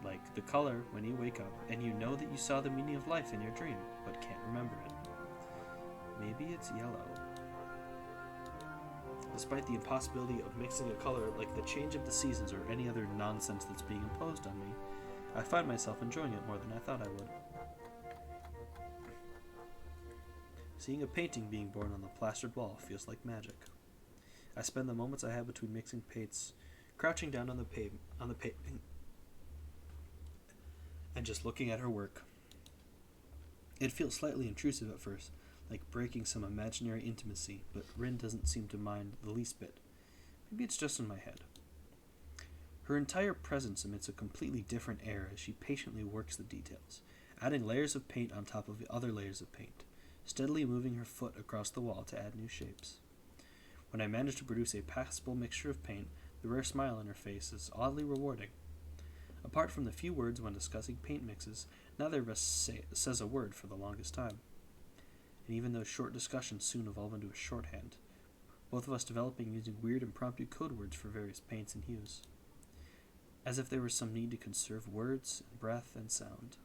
like the color when you wake up and you know that you saw the meaning of life in your dream, but can't remember it. Maybe it's yellow. Despite the impossibility of mixing a color like the change of the seasons or any other nonsense that's being imposed on me, I find myself enjoying it more than I thought I would. Seeing a painting being born on the plastered wall feels like magic. I spend the moments I have between mixing paints crouching down on the pavement and just looking at her work. It feels slightly intrusive at first, like breaking some imaginary intimacy, but Rin doesn't seem to mind the least bit. Maybe it's just in my head. Her entire presence emits a completely different air as she patiently works the details, adding layers of paint on top of the other layers of paint, steadily moving her foot across the wall to add new shapes. When I manage to produce a passable mixture of paint, the rare smile on her face is oddly rewarding. Apart from the few words when discussing paint mixes, neither of us says a word for the longest time. And even those short discussions soon evolve into a shorthand, both of us developing using weird impromptu code words for various paints and hues, as if there was some need to conserve words, breath, and sound.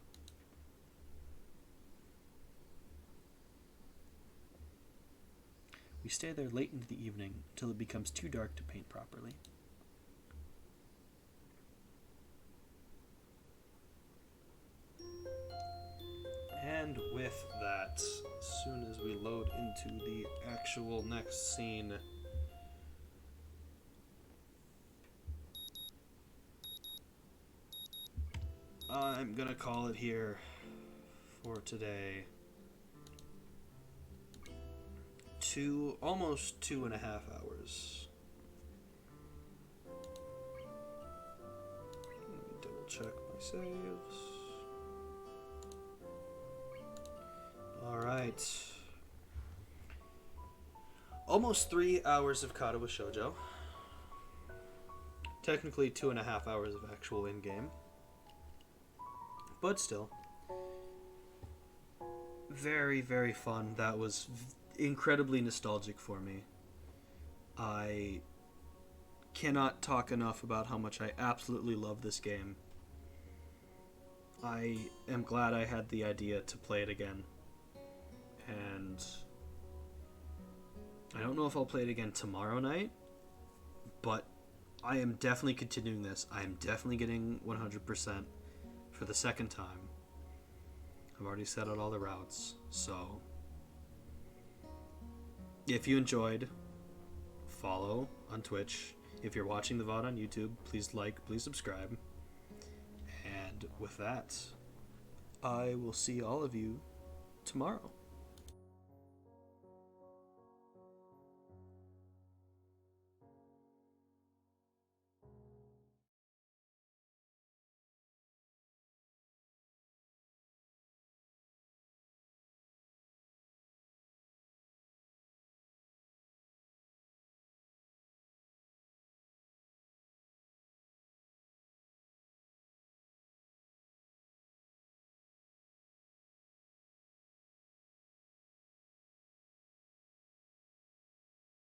We stay there late into the evening until it becomes too dark to paint properly. And with that, as soon as we load into the actual next scene, I'm gonna call it here for today. Almost 2.5 hours. Let me double check my saves. Alright. Almost 3 hours of Katawa Shoujo. Technically 2.5 hours of actual in-game. But still. Very, very fun. That was incredibly nostalgic for me. I cannot talk enough about how much I absolutely love this game. I am glad I had the idea to play it again. And I don't know if I'll play it again tomorrow night, but I am definitely continuing this. I am definitely getting 100% for the second time. I've already set out all the routes, so if you enjoyed, follow on Twitch. If you're watching the VOD on YouTube, please like, please subscribe. And with that, I will see all of you tomorrow.